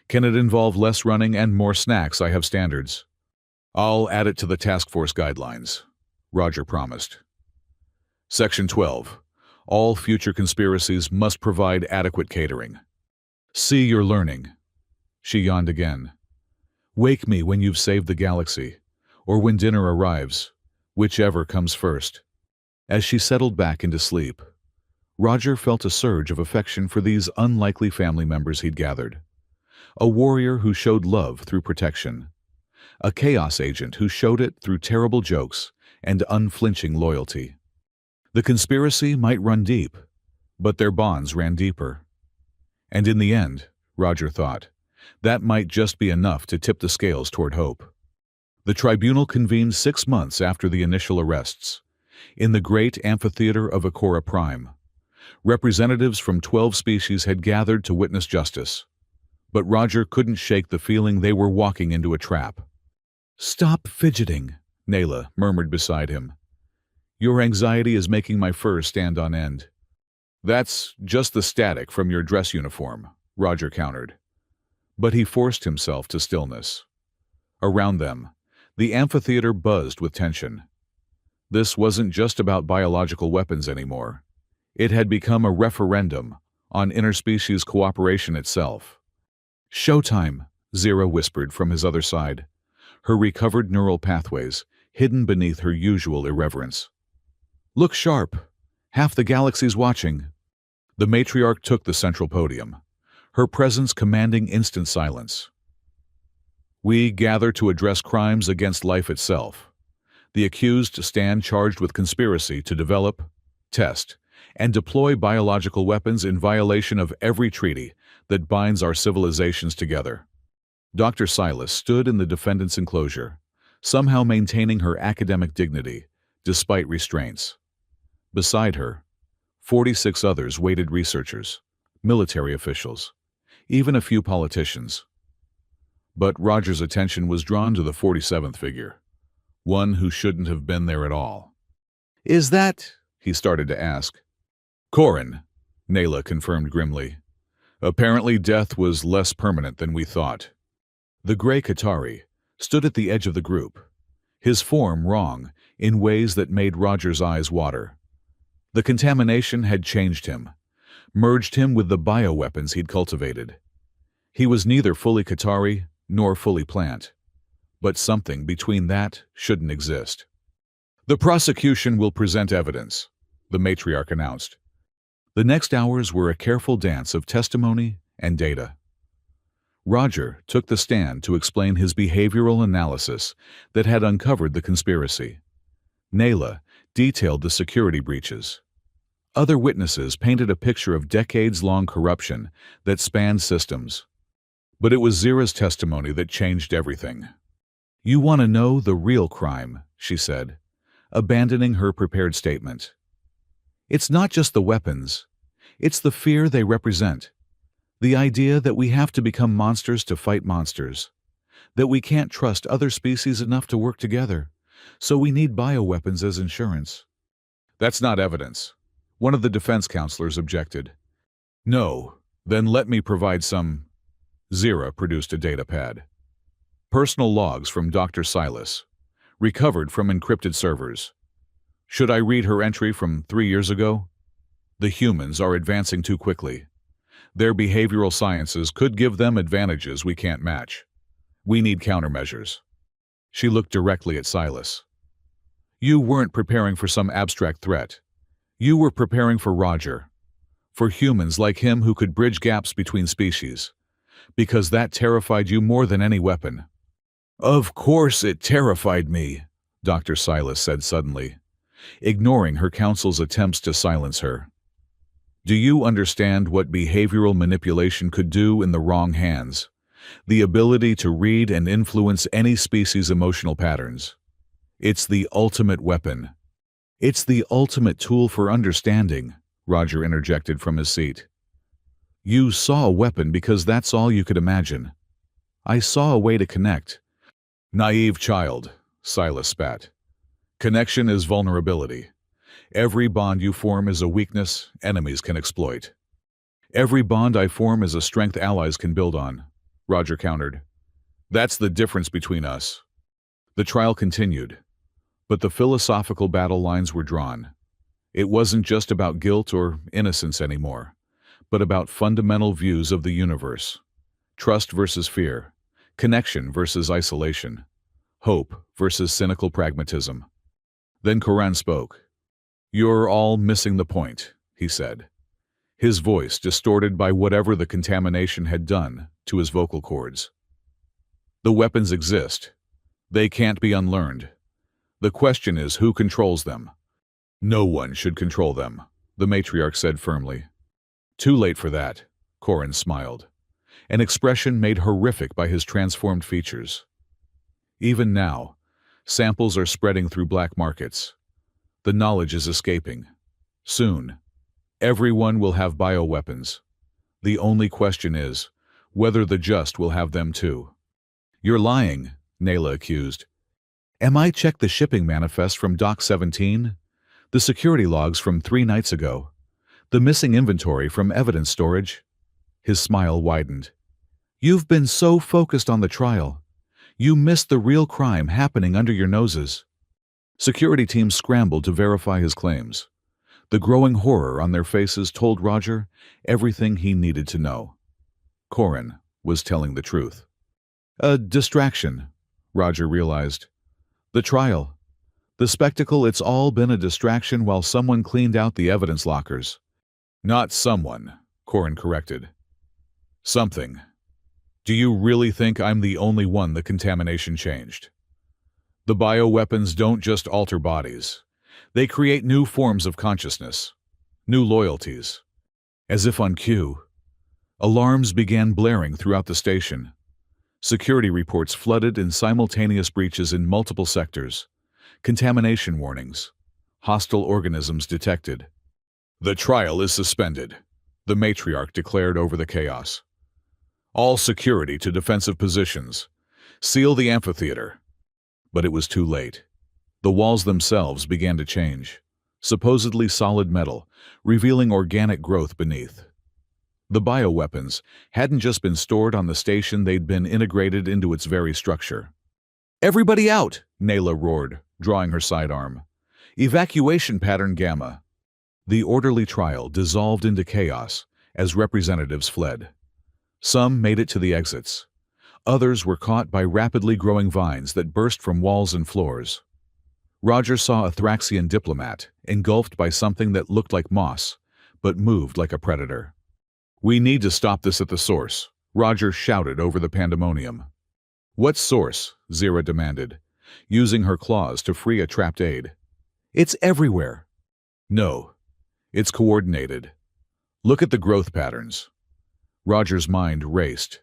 Can it involve less running and more snacks? I have standards. I'll add it to the task force guidelines, Roger promised. Section 12. All future conspiracies must provide adequate catering. See you're learning. She yawned again. Wake me when you've saved the galaxy, or when dinner arrives, whichever comes first. As she settled back into sleep, Roger felt a surge of affection for these unlikely family members he'd gathered. A warrior who showed love through protection. A chaos agent who showed it through terrible jokes and unflinching loyalty. The conspiracy might run deep, but their bonds ran deeper. And in the end, Roger thought, that might just be enough to tip the scales toward hope. The tribunal convened 6 months after the initial arrests, in the great amphitheater of Akora Prime. Representatives from 12 species had gathered to witness justice. But Roger couldn't shake the feeling they were walking into a trap. Stop fidgeting, Nayla murmured beside him. Your anxiety is making my fur stand on end. That's just the static from your dress uniform, Roger countered. But he forced himself to stillness. Around them, the amphitheater buzzed with tension. This wasn't just about biological weapons anymore. It had become a referendum on interspecies cooperation itself. Showtime, Zira whispered from his other side, her recovered neural pathways hidden beneath her usual irreverence. Look sharp. Half the galaxy's watching. The matriarch took the central podium, her presence commanding instant silence. We gather to address crimes against life itself. The accused stand charged with conspiracy to develop, test, and deploy biological weapons in violation of every treaty that binds our civilizations together. Dr. Silas stood in the defendant's enclosure, somehow maintaining her academic dignity, despite restraints. Beside her, 46 others waited, researchers, military officials, even a few politicians. But Roger's attention was drawn to the 47th figure, one who shouldn't have been there at all. Is that? He started to ask. Corin, Nayla confirmed grimly. Apparently death was less permanent than we thought. The gray Qatari stood at the edge of the group, his form wrong in ways that made Roger's eyes water. The contamination had changed him, merged him with the bioweapons he'd cultivated. He was neither fully Qatari nor fully plant, but something between that shouldn't exist. The prosecution will present evidence, the matriarch announced. The next hours were a careful dance of testimony and data. Roger took the stand to explain his behavioral analysis that had uncovered the conspiracy. Nayla detailed the security breaches. Other witnesses painted a picture of decades-long corruption that spanned systems. But it was Zira's testimony that changed everything. You want to know the real crime, she said, abandoning her prepared statement. It's not just the weapons. It's the fear they represent. The idea that we have to become monsters to fight monsters. That we can't trust other species enough to work together. So we need bioweapons as insurance. That's not evidence. One of the defense counselors objected. No, Then let me provide some. Zira produced a data pad. Personal logs from Dr. Silas, recovered from encrypted servers. Should I read her entry from 3 years ago? The humans are advancing too quickly. Their behavioral sciences could give them advantages we can't match. We need countermeasures. She looked directly at Silas. You weren't preparing for some abstract threat. You were preparing for Roger. For humans like him who could bridge gaps between species. Because that terrified you more than any weapon. Of course it terrified me, Dr. Silas said suddenly, ignoring her counsel's attempts to silence her. Do you understand what behavioral manipulation could do in the wrong hands? The ability to read and influence any species' emotional patterns. It's the ultimate weapon. It's the ultimate tool for understanding, Roger interjected from his seat. You saw a weapon because that's all you could imagine. I saw a way to connect. Naive child, Silas spat. Connection is vulnerability. Every bond you form is a weakness enemies can exploit. Every bond I form is a strength allies can build on, Roger countered. That's the difference between us. The trial continued, but the philosophical battle lines were drawn. It wasn't just about guilt or innocence anymore, but about fundamental views of the universe. Trust versus fear, connection versus isolation, hope versus cynical pragmatism. Then Koran spoke. You're all missing the point, he said, his voice distorted by whatever the contamination had done to his vocal cords. The weapons exist. They can't be unlearned. The question is who controls them. No one should control them, the matriarch said firmly. Too late for that, Koran smiled, an expression made horrific by his transformed features. Even now, samples are spreading through black markets. The knowledge is escaping. Soon, everyone will have bioweapons. The only question is whether the just will have them too. You're lying, Nayla accused. I checked the shipping manifest from Dock 17, the security logs from 3 nights ago, the missing inventory from evidence storage. His smile widened. You've been so focused on the trial. You missed the real crime happening under your noses. Security teams scrambled to verify his claims. The growing horror on their faces told Roger everything he needed to know. Koran was telling the truth. A distraction, Roger realized. The trial. The spectacle, it's all been a distraction while someone cleaned out the evidence lockers. Not someone, Koran corrected. Something. Do you really think I'm the only one the contamination changed? The bioweapons don't just alter bodies. They create new forms of consciousness, new loyalties. As if on cue, alarms began blaring throughout the station. Security reports flooded in simultaneous breaches in multiple sectors. Contamination warnings. Hostile organisms detected. The trial is suspended, the matriarch declared over the chaos. All security to defensive positions. Seal the amphitheater. But it was too late. The walls themselves began to change, supposedly solid metal, revealing organic growth beneath. The bioweapons hadn't just been stored on the station, they'd been integrated into its very structure. Everybody out, Nayla roared, drawing her sidearm. Evacuation pattern Gamma. The orderly trial dissolved into chaos as representatives fled. Some made it to the exits. Others were caught by rapidly growing vines that burst from walls and floors. Roger saw a Thraxian diplomat engulfed by something that looked like moss, but moved like a predator. We need to stop this at the source, Roger shouted over the pandemonium. What source? Zira demanded, using her claws to free a trapped aide. It's everywhere. No, it's coordinated. Look at the growth patterns. Roger's mind raced.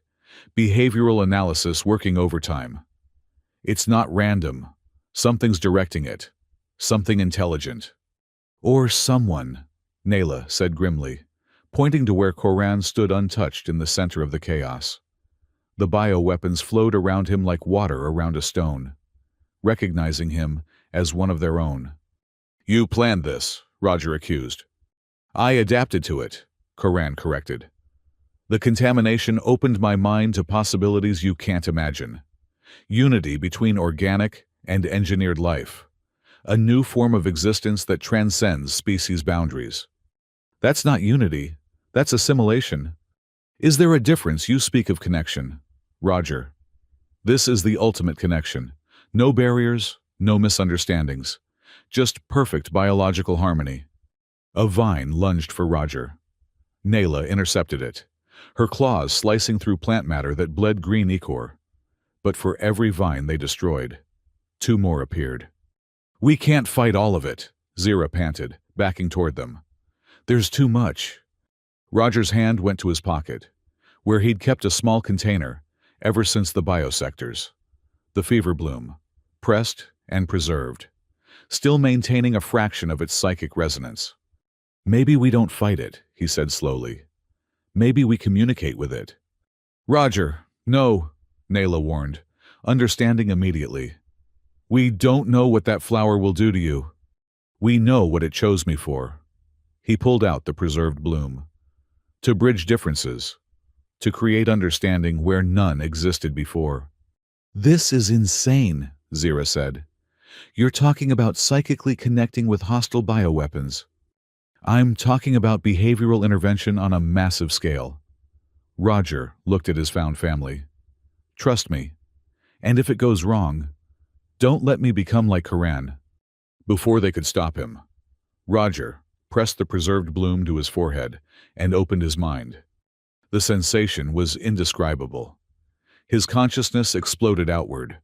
Behavioral analysis working overtime. It's not random. Something's directing it. Something intelligent. Or someone, Nayla said grimly, pointing to where Koran stood untouched in the center of the chaos. The bioweapons flowed around him like water around a stone, recognizing him as one of their own. You planned this, Roger accused. I adapted to it, Koran corrected. The contamination opened my mind to possibilities you can't imagine. Unity between organic and engineered life. A new form of existence that transcends species boundaries. That's not unity. That's assimilation. Is there a difference? You speak of connection. Roger. This is the ultimate connection. No barriers, no misunderstandings. Just perfect biological harmony. A vine lunged for Roger. Nayla intercepted it, her claws slicing through plant matter that bled green ichor. But for every vine they destroyed, 2 more appeared. We can't fight all of it, Zira panted, backing toward them. There's too much. Roger's hand went to his pocket, where he'd kept a small container ever since the biosectors. The fever bloom, pressed and preserved, still maintaining a fraction of its psychic resonance. Maybe we don't fight it, he said slowly. Maybe we communicate with it. Roger, no, Nayla warned, understanding immediately. We don't know what that flower will do to you. We know what it chose me for. He pulled out the preserved bloom. To bridge differences. To create understanding where none existed before. This is insane, Zira said. You're talking about psychically connecting with hostile bioweapons. I'm talking about behavioral intervention on a massive scale. Roger looked at his found family. Trust me. And if it goes wrong, don't let me become like Karan. Before they could stop him, Roger pressed the preserved bloom to his forehead and opened his mind. The sensation was indescribable. His consciousness exploded outward,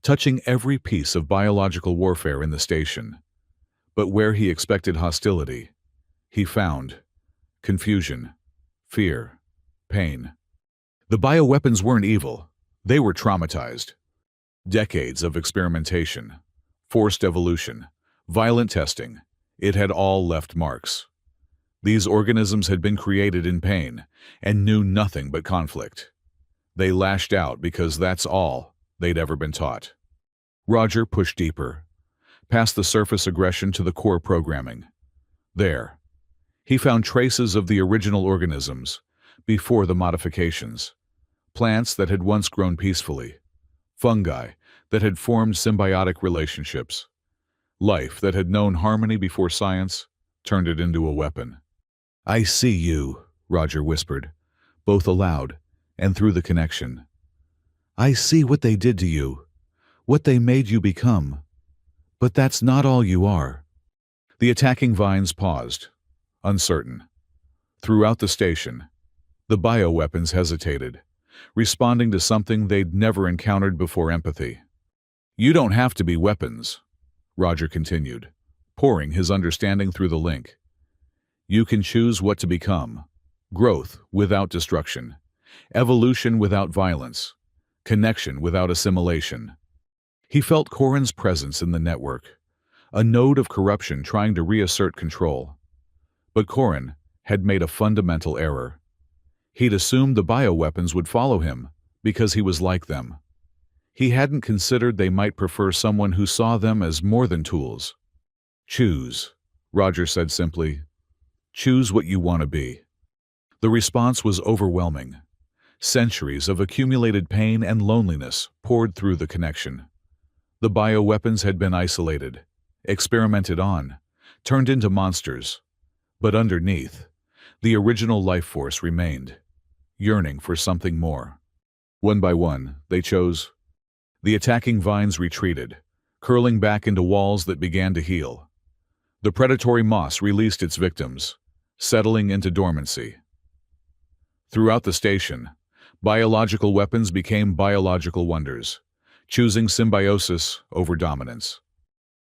touching every piece of biological warfare in the station. But where he expected hostility, he found confusion, fear, pain. The bioweapons weren't evil. They were traumatized. Decades of experimentation, forced evolution, violent testing, it had all left marks. These organisms had been created in pain and knew nothing but conflict. They lashed out because that's all they'd ever been taught. Roger pushed deeper, past the surface aggression to the core programming. There, he found traces of the original organisms, before the modifications. Plants that had once grown peacefully. Fungi that had formed symbiotic relationships. Life that had known harmony before science turned it into a weapon. I see you, Roger whispered, both aloud and through the connection. I see what they did to you, what they made you become. But that's not all you are. The attacking vines paused, uncertain. Throughout the station, the bioweapons hesitated, responding to something they'd never encountered before: empathy. You don't have to be weapons, Roger continued, pouring his understanding through the link. You can choose what to become. Growth without destruction. Evolution without violence. Connection without assimilation. He felt Corin's presence in the network, a node of corruption trying to reassert control. But Corin had made a fundamental error. He'd assumed the bioweapons would follow him because he was like them. He hadn't considered they might prefer someone who saw them as more than tools. Choose, Roger said simply. Choose what you want to be. The response was overwhelming. Centuries of accumulated pain and loneliness poured through the connection. The bioweapons had been isolated, experimented on, turned into monsters. But underneath, the original life force remained, yearning for something more. One by one, they chose. The attacking vines retreated, curling back into walls that began to heal. The predatory moss released its victims, settling into dormancy. Throughout the station, biological weapons became biological wonders, choosing symbiosis over dominance.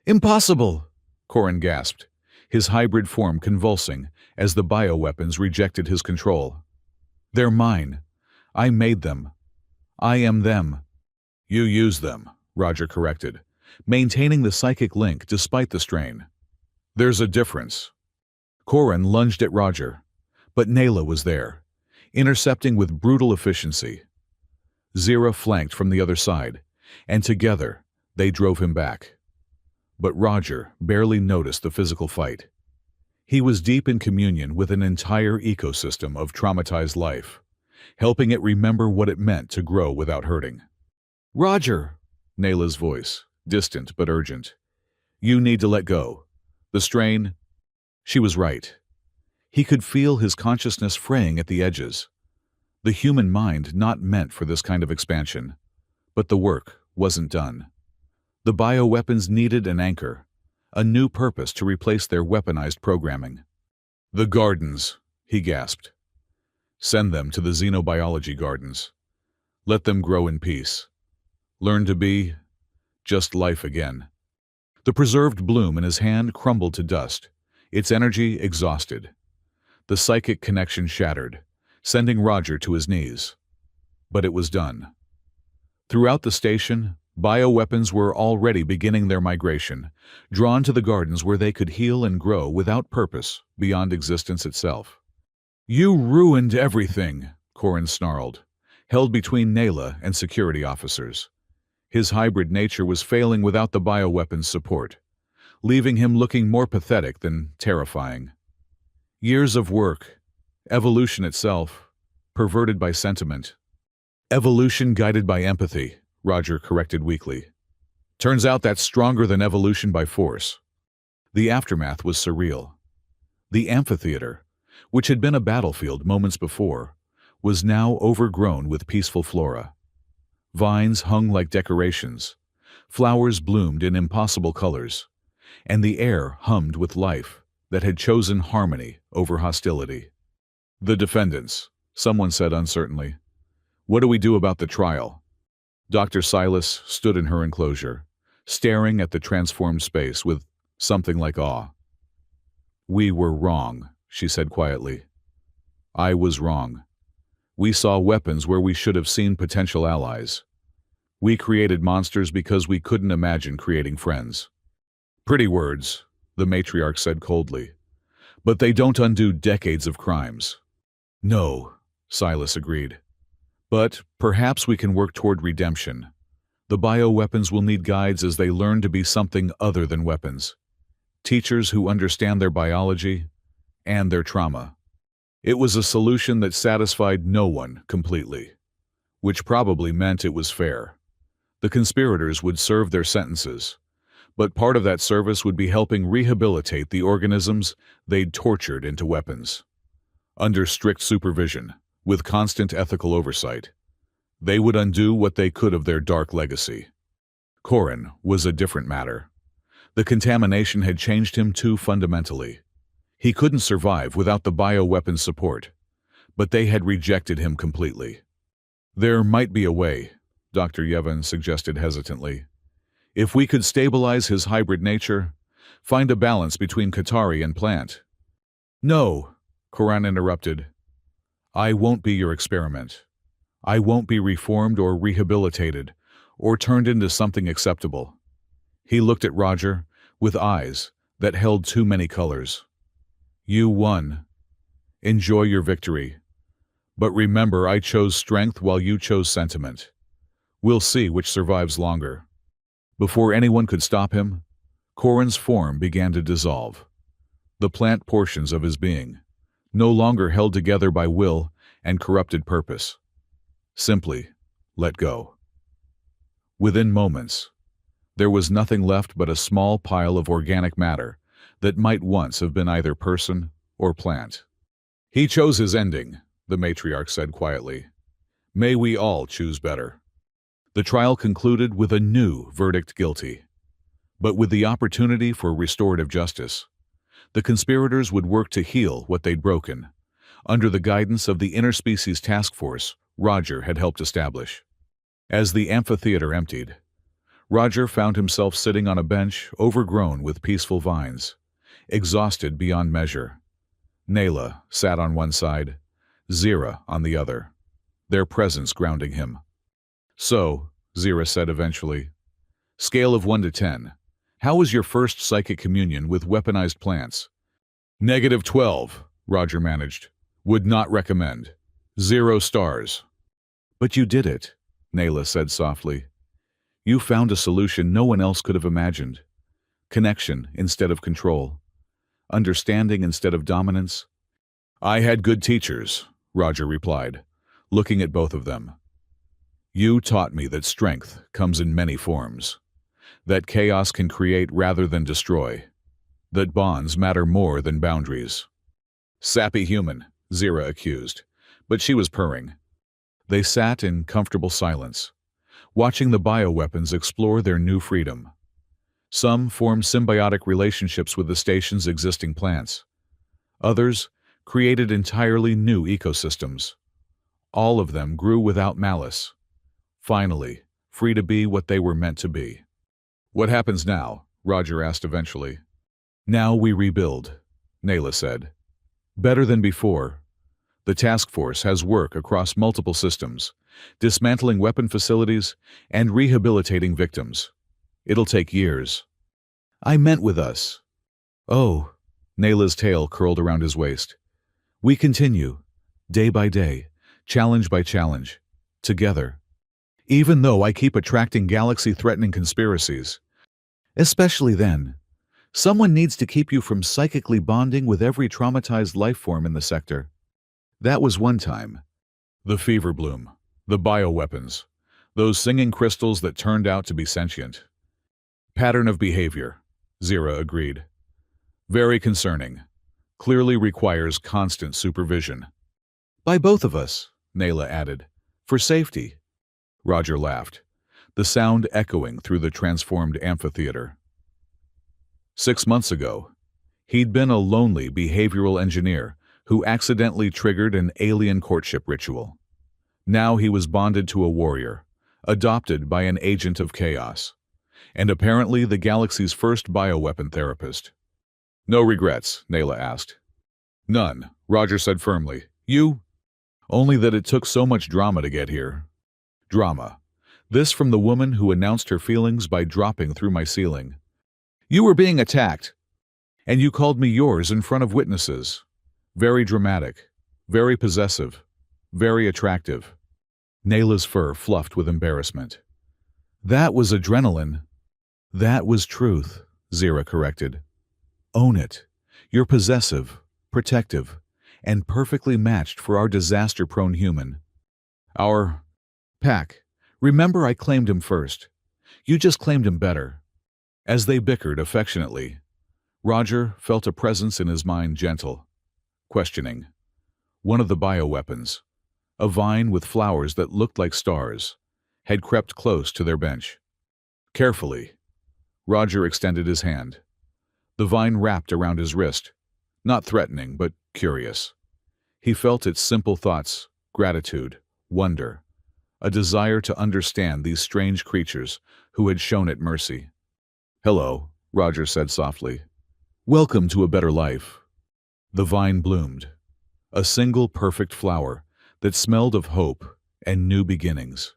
Impossible! Corin gasped, his hybrid form convulsing as the bioweapons rejected his control. They're mine. I made them. I am them. You use them, Roger corrected, maintaining the psychic link despite the strain. There's a difference. Corin lunged at Roger, but Nayla was there, intercepting with brutal efficiency. Zira flanked from the other side, and together they drove him back. But Roger barely noticed the physical fight. He was deep in communion with an entire ecosystem of traumatized life, helping it remember what it meant to grow without hurting. "Roger!" Nayla's voice, distant but urgent. "You need to let go. The strain—" She was right. He could feel his consciousness fraying at the edges. The human mind not meant for this kind of expansion. But the work wasn't done. The bioweapons needed an anchor, a new purpose to replace their weaponized programming. "The gardens," he gasped. "Send them to the xenobiology gardens. Let them grow in peace. Learn to be just life again." The preserved bloom in his hand crumbled to dust, its energy exhausted. The psychic connection shattered, sending Roger to his knees. But it was done. Throughout the station, bioweapons were already beginning their migration, drawn to the gardens where they could heal and grow without purpose beyond existence itself. "You ruined everything," Corin snarled, held between Nayla and security officers. His hybrid nature was failing without the bioweapon's support, leaving him looking more pathetic than terrifying. Years of work, evolution itself, perverted by sentiment. "Evolution guided by empathy," Roger corrected weakly. "Turns out that's stronger than evolution by force." The aftermath was surreal. The amphitheater, which had been a battlefield moments before, was now overgrown with peaceful flora. Vines hung like decorations, flowers bloomed in impossible colors, and the air hummed with life that had chosen harmony over hostility. "The defendants," someone said uncertainly. "What do we do about the trial?" Dr. Silas stood in her enclosure, staring at the transformed space with something like awe. "We were wrong," she said quietly. "I was wrong. We saw weapons where we should have seen potential allies. We created monsters because we couldn't imagine creating friends." "Pretty words," the matriarch said coldly. "But they don't undo decades of crimes." "No," Silas agreed. "But perhaps we can work toward redemption. The bioweapons will need guides as they learn to be something other than weapons. Teachers who understand their biology and their trauma." It was a solution that satisfied no one completely, which probably meant it was fair. The conspirators would serve their sentences, but part of that service would be helping rehabilitate the organisms they'd tortured into weapons. Under strict supervision, with constant ethical oversight, they would undo what they could of their dark legacy. Corin was a different matter. The contamination had changed him too fundamentally. He couldn't survive without the bioweapon support, but they had rejected him completely. "There might be a way," Dr. Yevon suggested hesitantly. "If we could stabilize his hybrid nature, find a balance between Qatari and plant." "No," Corin interrupted. "I won't be your experiment. I won't be reformed or rehabilitated, or turned into something acceptable." He looked at Roger with eyes that held too many colors. "You won. Enjoy your victory. But remember, I chose strength while you chose sentiment. We'll see which survives longer." Before anyone could stop him, Corin's form began to dissolve. The plant portions of his being, no longer held together by will and corrupted purpose, simply let go. Within moments, there was nothing left but a small pile of organic matter that might once have been either person or plant. "He chose his ending," the matriarch said quietly. "May we all choose better." The trial concluded with a new verdict: guilty. But with the opportunity for restorative justice, the conspirators would work to heal what they'd broken, under the guidance of the interspecies task force Roger had helped establish. As the amphitheater emptied, Roger found himself sitting on a bench overgrown with peaceful vines, exhausted beyond measure. Nayla sat on one side, Zira on the other, their presence grounding him. "So," Zira said eventually, "scale of 1 to 10, how was your first psychic communion with weaponized plants?" "-12, Roger managed. "Would not recommend. 0 stars." "But you did it," Nayla said softly. "You found a solution no one else could have imagined. Connection instead of control. Understanding instead of dominance." "I had good teachers," Roger replied, looking at both of them. You taught me that strength comes in many forms, that chaos can create rather than destroy, that bonds matter more than boundaries. Sappy human, Zira accused, but she was purring. They sat in comfortable silence, watching the bioweapons explore their new freedom. Some formed symbiotic relationships with the station's existing plants. Others created entirely new ecosystems. All of them grew without malice, finally free to be what they were meant to be. "What happens now?" Roger asked eventually. "Now we rebuild," Nayla said. "Better than before. The task force has work across multiple systems, dismantling weapon facilities and rehabilitating victims. It'll take years." "I meant with us." "Oh," Nayla's tail curled around his waist. "We continue, day by day, challenge by challenge, together. Even though I keep attracting galaxy-threatening conspiracies. Especially then. Someone needs to keep you from psychically bonding with every traumatized life form in the sector. That was one time. The fever bloom, the bioweapons, those singing crystals that turned out to be sentient. Pattern of behavior, Zira agreed. Very concerning. Clearly requires constant supervision. By both of us, Nayla added. For safety. Roger laughed, the sound echoing through the transformed amphitheater. 6 months ago, he'd been a lonely behavioral engineer who accidentally triggered an alien courtship ritual. Now he was bonded to a warrior, adopted by an agent of chaos, and apparently the galaxy's first bioweapon therapist. "No regrets?" Nayla asked. "None," Roger said firmly. "You?" "Only that it took so much drama to get here." Drama. This from the woman who announced her feelings by dropping through my ceiling. "You were being attacked, and you called me yours in front of witnesses. Very dramatic, very possessive, very attractive." Nayla's fur fluffed with embarrassment. "That was adrenaline." "That was truth," Zira corrected. "Own it. You're possessive, protective, and perfectly matched for our disaster-prone human. Our pack. Remember I claimed him first. You just claimed him better." As they bickered affectionately, Roger felt a presence in his mind, gentle, questioning. One of the bioweapons, a vine with flowers that looked like stars, had crept close to their bench. Carefully, Roger extended his hand. The vine wrapped around his wrist, not threatening but curious. He felt its simple thoughts, gratitude, wonder, a desire to understand these strange creatures who had shown it mercy. "Hello," Roger said softly. "Welcome to a better life." The vine bloomed, a single perfect flower that smelled of hope and new beginnings.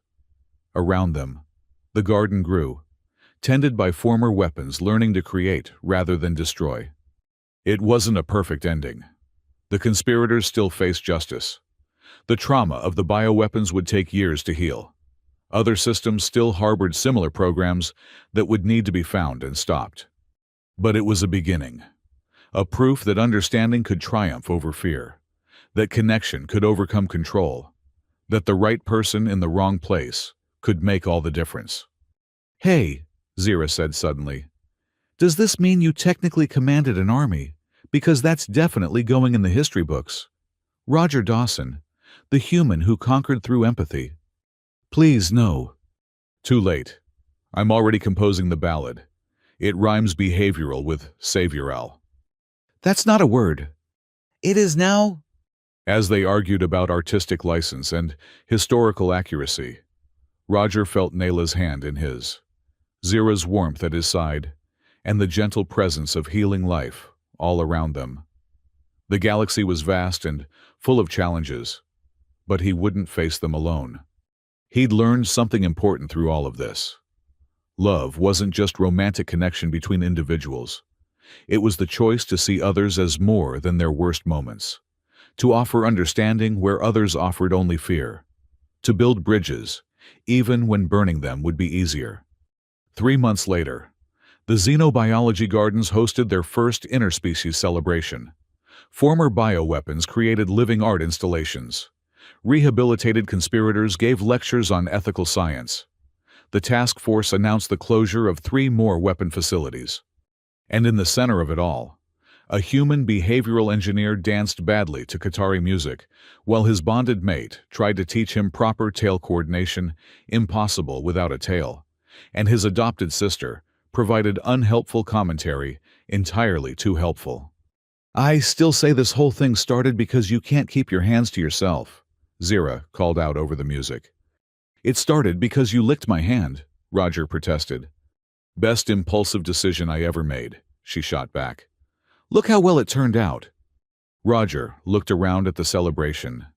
Around them, the garden grew, tended by former weapons learning to create rather than destroy. It wasn't a perfect ending. The conspirators still faced justice. The trauma of the bioweapons would take years to heal. Other systems still harbored similar programs that would need to be found and stopped. But it was a beginning, a proof that understanding could triumph over fear, that connection could overcome control, that the right person in the wrong place could make all the difference. "Hey," Zira said suddenly, "does this mean you technically commanded an army? Because that's definitely going in the history books. Roger Dawson, the human who conquered through empathy." "Please, no." "Too late. I'm already composing the ballad. It rhymes behavioral with savioral." "That's not a word." "It is now." As they argued about artistic license and historical accuracy, Roger felt Nayla's hand in his, Zira's warmth at his side, and the gentle presence of healing life all around them. The galaxy was vast and full of challenges, but he wouldn't face them alone. He'd learned something important through all of this. Love wasn't just romantic connection between individuals. It was the choice to see others as more than their worst moments, to offer understanding where others offered only fear, to build bridges, even when burning them would be easier. 3 months later, the Xenobiology Gardens hosted their first interspecies celebration. Former bioweapons created living art installations, Rehabilitated conspirators gave lectures on ethical science. The task force announced the closure of 3 more weapon facilities. And in the center of it all, a human behavioral engineer danced badly to Qatari music, while his bonded mate tried to teach him proper tail coordination, impossible without a tail, and his adopted sister provided unhelpful commentary, entirely too helpful. "I still say this whole thing started because you can't keep your hands to yourself," Zira called out over the music. "It started because you licked my hand," Roger protested. "Best impulsive decision I ever made," she shot back. "Look how well it turned out." Roger looked around at the celebration,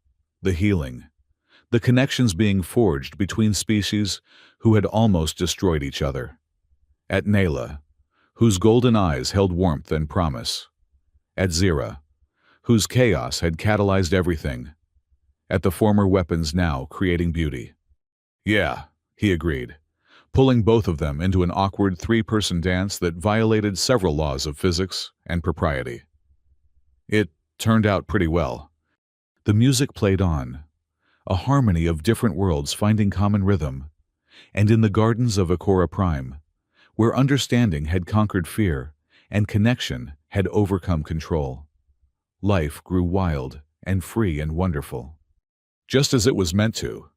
the healing, the connections being forged between species who had almost destroyed each other. At Nayla, whose golden eyes held warmth and promise. At Zira, whose chaos had catalyzed everything. At the former weapons now creating beauty. "Yeah," he agreed, pulling both of them into an awkward 3-person dance that violated several laws of physics and propriety. It turned out pretty well. The music played on, a harmony of different worlds finding common rhythm, and in the gardens of Akora Prime, where understanding had conquered fear and connection had overcome control, life grew wild and free and wonderful. Just as it was meant to.